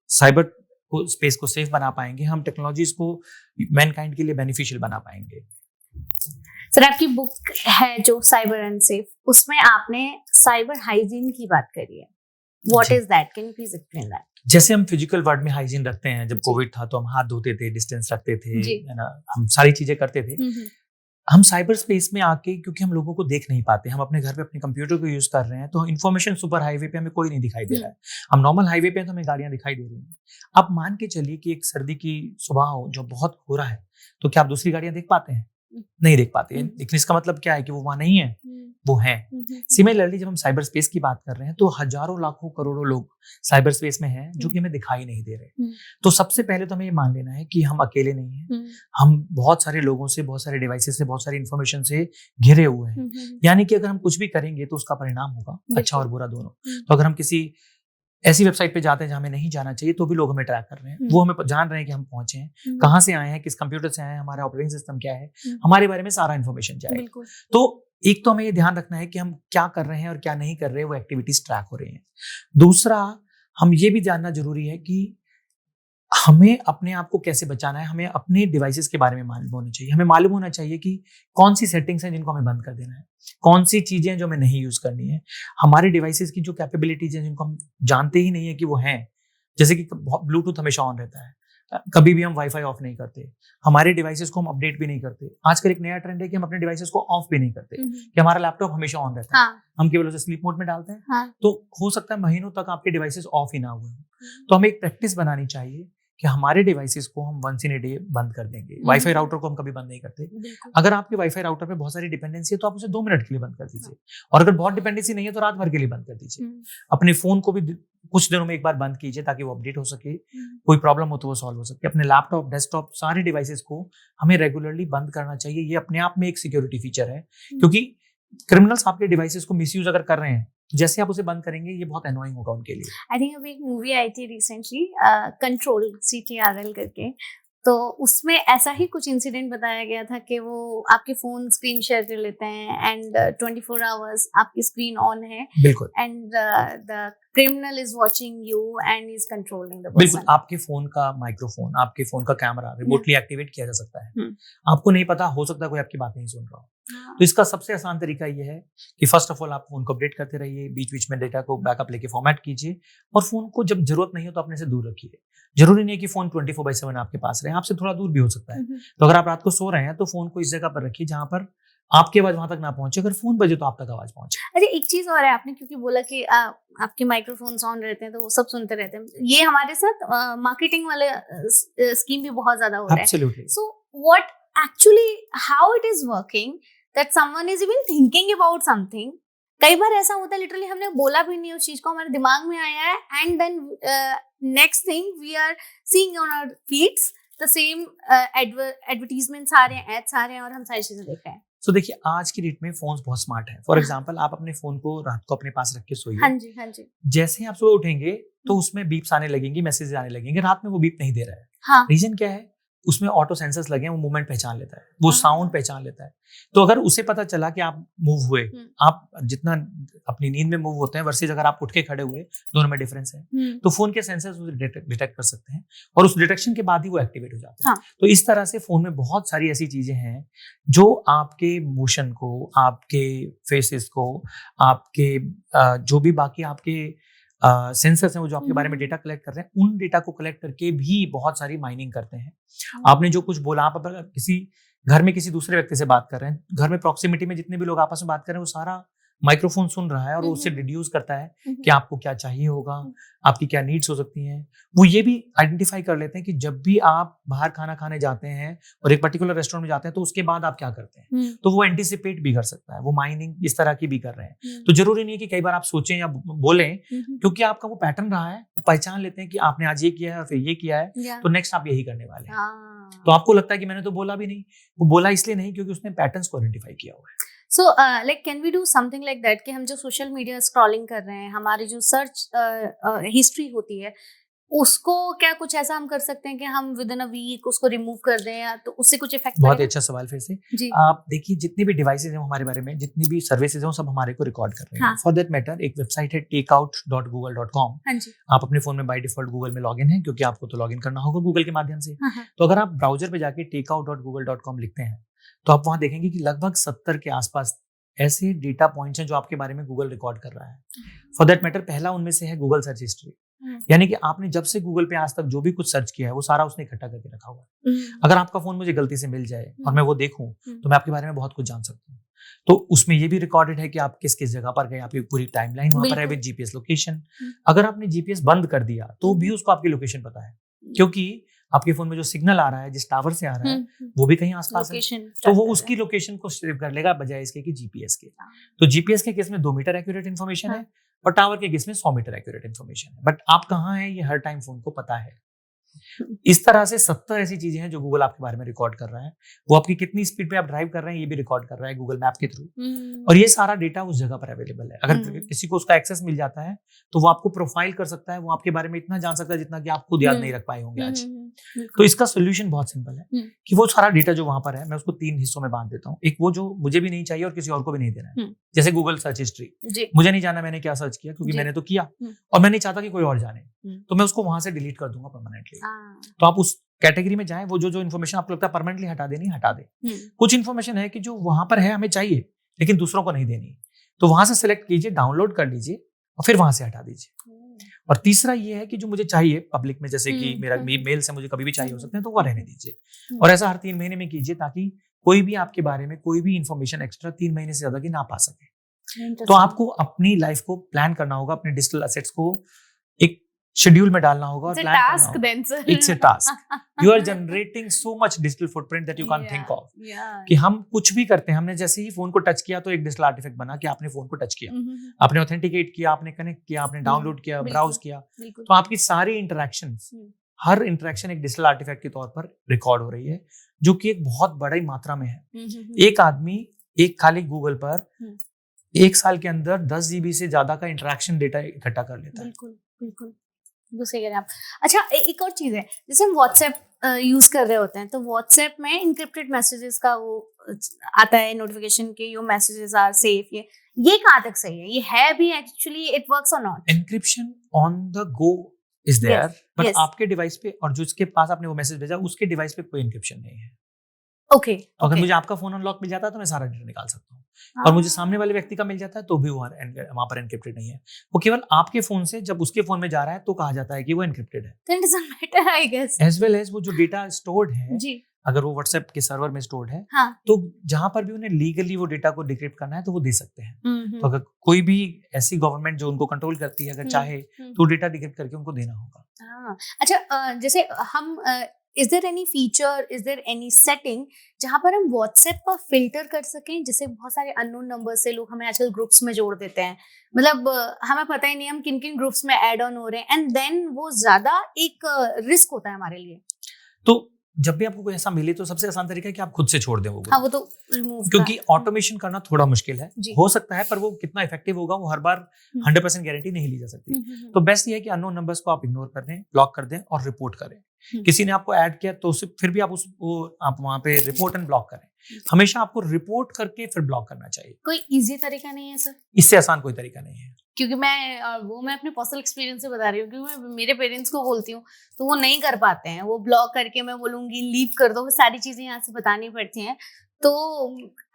साइबर स्पेस को सेफ बना पाएंगे, हम टेक्नोलॉजीज को मैनकाइंड के लिए बेनिफिशियल बना पाएंगे। सर, आपकी बुक है जो साइबर अनसेफ, उसमें आपने साइबर हाइजीन की बात करी है। What is that? Can you please explain that? जैसे हम फिजिकल वर्ल्ड में हाइजीन रखते हैं, जब कोविड था तो हम हाथ धोते थे, डिस्टेंस रखते थे, है ना, हम सारी चीजें करते थे। हम साइबर स्पेस में आके, क्योंकि हम लोगों को देख नहीं पाते, हम अपने घर पे अपने कंप्यूटर को यूज कर रहे हैं, तो इन्फॉर्मेशन सुपर हाईवे पे हमें कोई नहीं दिखाई दे रहा है। हम नॉर्मल हाईवे पे हैं तो हमें गाड़ियां दिखाई दे रही हैं। आप मान के चलिए कि एक सर्दी की सुबह हो जो बहुत कोहरा है, तो क्या आप दूसरी गाड़ियां देख पाते हैं? नहीं देख पाते। लेकिन इसका मतलब क्या है कि वो वहां नहीं है, वो है। सिमिलरली जब हम साइबर स्पेस की बात कर रहे हैं तो हजारों लाखों करोड़ों लोग साइबर स्पेस में हैं जो कि हमें दिखाई नहीं दे रहे। तो सबसे पहले तो हमें ये मान लेना है कि हम अकेले नहीं हैं, हम बहुत सारे लोगों से, बहुत सारे डिवाइसेस से, बहुत सारी इंफॉर्मेशन से घिरे हुए हैं। यानी कि अगर हम कुछ भी करेंगे तो उसका परिणाम होगा अच्छा और बुरा दोनों। तो अगर हम किसी ऐसी वेबसाइट पे जाते हैं जहां हमें नहीं जाना चाहिए तो भी लोग हमें ट्रैक कर रहे हैं, वो हमें जान रहे हैं कि हम पहुंचे हैं, कहाँ से आए हैं, किस कंप्यूटर से आए हैं, हमारा ऑपरेटिंग सिस्टम क्या है, हमारे बारे में सारा इन्फॉर्मेशन जाएगा। तो एक तो हमें ये ध्यान रखना है कि हम क्या कर रहे हैं और क्या नहीं कर रहे हैं, वो एक्टिविटीज ट्रैक हो रही हैं। दूसरा, हम ये भी जानना जरूरी है कि हमें अपने आप को कैसे बचाना है, हमें अपने डिवाइसेस के बारे में मालूम होना चाहिए। हमें मालूम होना चाहिए कि कौन सी सेटिंग्स हैं जिनको हमें बंद कर देना है, कौन सी चीजें हैं जो हमें नहीं यूज करनी है। हमारे डिवाइसेस की जो कैपेबिलिटीज हैं जिनको हम जानते ही नहीं है कि वो हैं, जैसे कि ब्लूटूथ हमेशा ऑन रहता है, कभी भी हम वाईफाई ऑफ नहीं करते, हमारे डिवाइसेस को हम अपडेट भी नहीं करते। आजकल एक नया ट्रेंड है कि हम अपने डिवाइसेस को ऑफ भी नहीं करते, कि हमारा लैपटॉप हमेशा ऑन रहता है। हाँ. हम केवल उसे स्लीप मोड में डालते हैं। हाँ. तो हो सकता है महीनों तक आपके डिवाइसेस ऑफ ही ना हुए हों। तो हमें एक प्रैक्टिस बनानी चाहिए कि हमारे डिवाइसेस को हम वंस इन ए डे बंद कर देंगे। वाईफाई राउटर को हम कभी बंद नहीं करते। अगर आपके वाईफाई राउटर पे बहुत सारी डिपेंडेंसी है तो आप उसे 2 मिनट के लिए बंद कर दीजिए, और अगर बहुत डिपेंडेंसी नहीं है तो रात भर के लिए बंद कर दीजिए। अपने फोन को भी कुछ दिनों में एक बार बंद कीजिए ताकि वो अपडेट हो सके, कोई प्रॉब्लम हो तो वो सॉल्व हो सके। अपने लैपटॉप, डेस्कटॉप, सारे डिवाइसेस को हमें रेगुलरली बंद करना चाहिए। ये अपने आप में एक सिक्योरिटी फीचर है, क्योंकि क्रिमिनल्स आपके डिवाइसेस को मिसयूज अगर कर रहे हैं, जैसे आप उसे बंद करेंगे ये बहुत एनोइंग होगा उनके लिए। आई थिंक अभी एक मूवी आई थी रिसेंटली, कंट्रोल, CTRL करके, तो उसमें ऐसा ही कुछ इंसिडेंट बताया गया था कि वो आपके फोन स्क्रीन शेयर कर लेते हैं एंड 24 आवर्स आपकी स्क्रीन ऑन है, बिल्कुल, and the criminal is watching you and is controlling the person. बिल्कुल, आपके फोन का माइक्रोफोन, आपके फोन का कैमरा रिमोटली एक्टिवेट किया जा सकता है। आपको नहीं पता, हो सकता है कोई आपकी बात नहीं सुन रहा हो। तो इसका सबसे आसान तरीका ये है कि फर्स्ट ऑफ ऑल आप फोन को अपडेट करते रहिए, बीच बीच में डेटा को बैकअप लेके फॉर्मेट कीजिए, और फोन को जब जरूरत नहीं हो तो अपने से दूर रखिए। जरूरी नहीं है कि फोन 24/7 आपके पास रहे, आपसे थोड़ा दूर भी हो सकता है। तो अगर आप रात को सो रहे हैं तो फोन को इस जगह पर रखिए जहां पर आपकी आवाज वहां तक ना पहुंचे, अगर फोन बजे तो आप तक आवाज पहुंचे। अच्छा, एक चीज और है, आपने क्योंकि बोला कि आपके माइक्रोफोन्स ऑन रहते हैं तो वो सब सुनते रहते हैं, ये हमारे साथ मार्केटिंग वाले स्कीम भी बहुत ज्यादा हो रहा है। Absolutely. So what actually, how it is working that someone is even thinking about something. कई बार ऐसा होता है लिटरली हमने बोला भी नहीं उस चीज को, हमारे दिमाग में आया है, and then next thing we are seeing on our feeds the same advertisements आ रहे हैं, एड्स आ रहे हैं, और हम सारी चीजें देख रहे हैं। तो देखिए आज की डेट में फोन्स बहुत स्मार्ट हैं। फॉर एग्जांपल, आप अपने फोन को रात को अपने पास रख के सोइए। हाँ जी, हाँ जी। जैसे ही आप सुबह उठेंगे तो उसमें बीप्स आने लगेंगी, मैसेज आने लगेंगे। रात में वो बीप नहीं दे रहा है। हाँ। रीजन क्या है? उसमें ऑटो सेंसर्स लगे हैं, वो मूवमेंट पहचान लेता है, वो साउंड पहचान लेता है। तो अगर उसे पता चला कि आप मूव हुए, आप जितना अपनी नींद में मूव होते हैं वर्सेस अगर आप उठ के खड़े हुए, दोनों में डिफरेंस है, तो फोन के सेंसर्स उसे डिटेक्ट कर सकते हैं, और उस डिटेक्शन के बाद ही वो एक्टिवेट हो जाते हैं। हाँ। तो इस तरह से फोन में बहुत सारी ऐसी चीजें हैं जो आपके मोशन को, आपके फेसेस को, आपके जो भी बाकी आपके सेंसर्स हैं वो जो आपके बारे में डेटा कलेक्ट कर रहे हैं, उन डेटा को कलेक्ट करके भी बहुत सारी माइनिंग करते हैं। आपने जो कुछ बोला, आप अगर किसी घर में किसी दूसरे व्यक्ति से बात कर रहे हैं, घर में प्रॉक्सिमिटी में जितने भी लोग आपस में बात कर रहे हैं, वो सारा माइक्रोफोन सुन रहा है और वो उससे डिड्यूस करता है कि आपको क्या चाहिए होगा, आपकी क्या नीड्स हो सकती हैं। वो ये भी आइडेंटिफाई कर लेते हैं कि जब भी आप बाहर खाना खाने जाते हैं और एक पर्टिकुलर रेस्टोरेंट में जाते हैं तो उसके बाद आप क्या करते हैं, तो वो एंटिसिपेट भी कर सकता है। वो माइनिंग इस तरह की भी कर रहे हैं। तो जरूरी नहीं है कि कई बार आप सोचें या बोलें, क्योंकि आपका वो पैटर्न रहा है, वो पहचान लेते हैं कि आपने आज ये किया है और फिर ये किया है, तो नेक्स्ट आप यही करने वाले हैं। तो आपको लगता है कि मैंने तो बोला भी नहीं, वो बोला इसलिए नहीं क्योंकि उसने पैटर्न्स को आइडेंटिफाई किया हुआ है। So like can we do something like that कि हम जो सोशल मीडिया स्क्रॉलिंग कर रहे हैं, हमारी जो सर्च हिस्ट्री होती है, उसको क्या कुछ ऐसा हम कर सकते हैं कि हम विद इन अ वीक उसको रिमूव कर दें, या तो उससे कुछ इफेक्ट? बहुत अच्छा सवाल फिर से जी। आप देखिए जितनी भी डिवाइसेज हैं हमारे बारे में, जितनी भी सर्विसेज हैं, वो सब हमारे को रिकॉर्ड कर रहे हैं। फॉर दैट मैटर एक वेबसाइट है takeout.google.com। हाँ जी। आप अपने फोन में बाय डिफॉल्ट गूगल में लॉगिन है, क्योंकि आपको तो लॉगिन करना होगा गूगल के माध्यम से। तो अगर आप ब्राउजर पे जाके takeout.google.com लिखते हैं तो आप वहां देखेंगे कि लगभग 70 के आसपास ऐसे डेटा पॉइंट्स हैं जो आपके बारे में गूगल रिकॉर्ड कर रहा है। फॉर दैट मैटर पहला उनमें से है गूगल सर्च हिस्ट्री, यानी कि आपने जब से गूगल पे आज तक जो भी कुछ सर्च किया है वो सारा उसने इकट्ठा करके रखा हुआ है। अगर आपका फोन मुझे गलती से मिल जाए और मैं वो देखूं तो मैं आपके बारे में बहुत कुछ जान सकता हूँ। तो उसमें ये भी रिकॉर्डेड है कि आप किस किस जगह पर गए, आपकी पूरी टाइमलाइन वहां पर है विद जीपीएस लोकेशन। अगर आपने जीपीएस बंद कर दिया तो भी उसको आपकी लोकेशन पता है, क्योंकि आपके फोन में जो सिग्नल आ रहा है, जिस टावर से आ रहा है, वो भी कहीं आसपास है, तो वो उसकी लोकेशन को सेव कर लेगा बजाय इसके कि जीपीएस के। तो जीपीएस के केस में 2 मीटर एक्यूरेट इन्फॉर्मेशन है और टावर के केस में 100 मीटर एक्यूरेट इन्फॉर्मेशन है, बट आप कहाँ हैं ये हर टाइम फोन को पता है। इस तरह से 70 ऐसी चीजें हैं जो गूगल आपके बारे में रिकॉर्ड कर रहा है। वो आपकी कितनी स्पीड पे आप ड्राइव कर रहे हैं ये भी रिकॉर्ड कर रहा है गूगल मैप के थ्रू, और ये सारा डेटा उस जगह पर अवेलेबल है। अगर किसी को उसका एक्सेस मिल जाता है तो वो आपको प्रोफाइल कर सकता है, वो आपके बारे में इतना जान सकता है जितना कि आप खुद याद नहीं रख पाए होंगे आज। तो इसका सोल्यूशन बहुत सिंपल है कि वो सारा डेटा जो वहां पर है मैं उसको 3 हिस्सों में बांट देता हूँ। एक वो जो मुझे भी नहीं चाहिए और किसी और को भी नहीं देना है, जैसे गूगल सर्च हिस्ट्री। मुझे नहीं जाना मैंने क्या सर्च किया, क्योंकि मैंने तो किया और मैं नहीं चाहता कि कोई और जाने, तो मैं उसको वहां से डिलीट कर दूंगा परमानेंटली। तो आप उस कैटेगरी में जाएं, वो जो इन्फॉर्मेशन आपको लगता है परमानेंटली हटा देनी, हटा दे। कुछ इन्फॉर्मेशन है कि जो वहां पर है हमें चाहिए लेकिन दूसरों को नहीं देनी, तो वहां से सिलेक्ट कीजिए, डाउनलोड कर लीजिए और फिर वहां से हटा दीजिए। और तीसरा ये है कि जो मुझे चाहिए पब्लिक में, जैसे कि मेरा हम्म, मेल से मुझे कभी भी चाहिए हो सकते हैं, तो वो रहने दीजिए। हम्म, और ऐसा हर 3 महीने में कीजिए, ताकि कोई भी आपके बारे में कोई भी इंफॉर्मेशन एक्स्ट्रा 3 महीने से ज्यादा की ना पा सके। तो Interesting. आपको अपनी लाइफ को प्लान करना होगा, अपने डिजिटल एसेट्स को एक शेड्यूल में डालना होगा और It's a प्लान करना task होगा। then, sir. It's a task. You are generating so much digital footprint that you can think of. Yeah. कि हम कुछ भी करते हैं, हमने जैसे ही फोन को टच किया तो एक डिजिटल आर्टिफैक्ट बना कि आपने फोन को टच किया, आपने ऑथेंटिकेट किया, आपने कनेक्ट किया, आपने डाउनलोड किया, बिल्कुल, ब्राउज किया, बिल्कुल। तो आपकी सारी इंटरेक्शंस, हर इंटरेक्शन एक डिजिटल आर्टिफैक्ट के तौर पर रिकॉर्ड हो रही है, जो कि एक बहुत बड़ी मात्रा में है। एक आदमी एक खाली गूगल पर एक साल के अंदर 10 GB से ज्यादा का इंटरेक्शन डेटा इकट्ठा कर लेता है। बिल्कुल बिल्कुल, बिल्कुल सही कह रहे हैं आप। अच्छा, एक और चीज है, जैसे हम व्हाट्सएप यूज कर रहे होते हैं, तो व्हाट्सएप में इनक्रिप्टेड मैसेजेस का वो आता है नोटिफिकेशन के योर मैसेजेस आर सेफ, ये कहाँ तक सही है? ये है भी एक्चुअली, इट वर्क्स और not? Encryption on the go is there, but yes. आपके डिवाइस पे और जो इसके पास आपने वो मैसेज भेजा उसके डिवाइस पे कोई एन्क्रिप्शन नहीं है। ओके, तो अगर मुझे आपका फोन अनलॉक मिल जाता है तो मैं सारा डेटा निकाल सकता हूँ, और मुझे सामने वाले व्यक्ति का मिल जाता है तो भी वहाँ पर एन्क्रिप्टेड नहीं है। वो केवल आपके फोन से जब उसके फोन में जा रहा है तो कहा जाता है कि वो एन्क्रिप्टेड है। Then it doesn't matter, I guess. As well as वो जो डेटा स्टोर्ड है, जी, अगर वो व्हाट्सएप के सर्वर में स्टोर्ड है, हाँ, तो जहां पर भी उन्हें लीगली वो डेटा को डिक्रिप्ट करना है तो वो दे सकते हैं। हम्म, तो अगर कोई भी ऐसी गवर्नमेंट जो उनको कंट्रोल करती है, अगर चाहे तो डेटा डिक्रिप्ट करके उनको देना होगा। हाँ, अच्छा, जैसे हम is there any feature, is there any setting जहाँ पर हम व्हाट्सएप पर फिल्टर कर सकें? जैसे बहुत सारे अननोन नंबर से लोग हमें आजकल ग्रुप्स में जोड़ देते हैं, मतलब हमें पता ही नहीं हम किन किन ग्रुप्स में ऐड ऑन हो रहे हैं, एंड देन वो ज्यादा एक रिस्क होता है हमारे लिए। तो जब भी आपको कोई ऐसा मिले तो सबसे आसान तरीका है कि आप खुद से छोड़ दें वो, हाँ, वो तो रिमूव, क्योंकि ऑटोमेशन करना थोड़ा मुश्किल है, हो सकता है, पर वो कितना इफेक्टिव होगा वो हर बार 100% गारंटी नहीं ली जा सकती। तो बेस्ट ये है कि अननोन नंबर्स को आप इग्नोर कर दें, ब्लॉक कर दें और रिपोर्ट करें। किसी ने आपको ऐड किया तो फिर भी आप आप वहां पे रिपोर्ट एंड ब्लॉक करें। हमेशा आपको रिपोर्ट करके फिर ब्लॉक करना चाहिए। कोई इजी तरीका नहीं है सर? इससे आसान कोई तरीका नहीं है, क्योंकि मैं अपने पर्सनल एक्सपीरियंस से बता रही हूँ, क्योंकि मैं मेरे पेरेंट्स को बोलती हूँ तो वो नहीं कर पाते हैं, वो ब्लॉक करके मैं बोलूंगी लीव कर दो, वो सारी चीजें यहाँ से बतानी पड़ती हैं। तो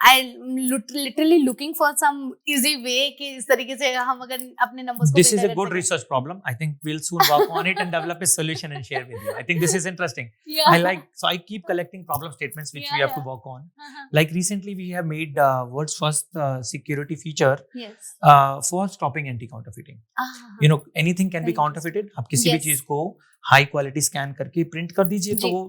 I literally looking for some easy way कि इस तरीके से हम अगर अपने नंबर्स को this is a good research problem. I think we will soon work on it and develop a solution and share with you. I think this is interesting. I like, so I keep collecting problem statements which we have to work on. Like recently we have made world's first security feature for stopping anti-counterfeiting. You know, anything can be counterfeited. आप किसी भी चीज को हाई क्वालिटी स्कैन करके प्रिंट कर दीजिए तो वो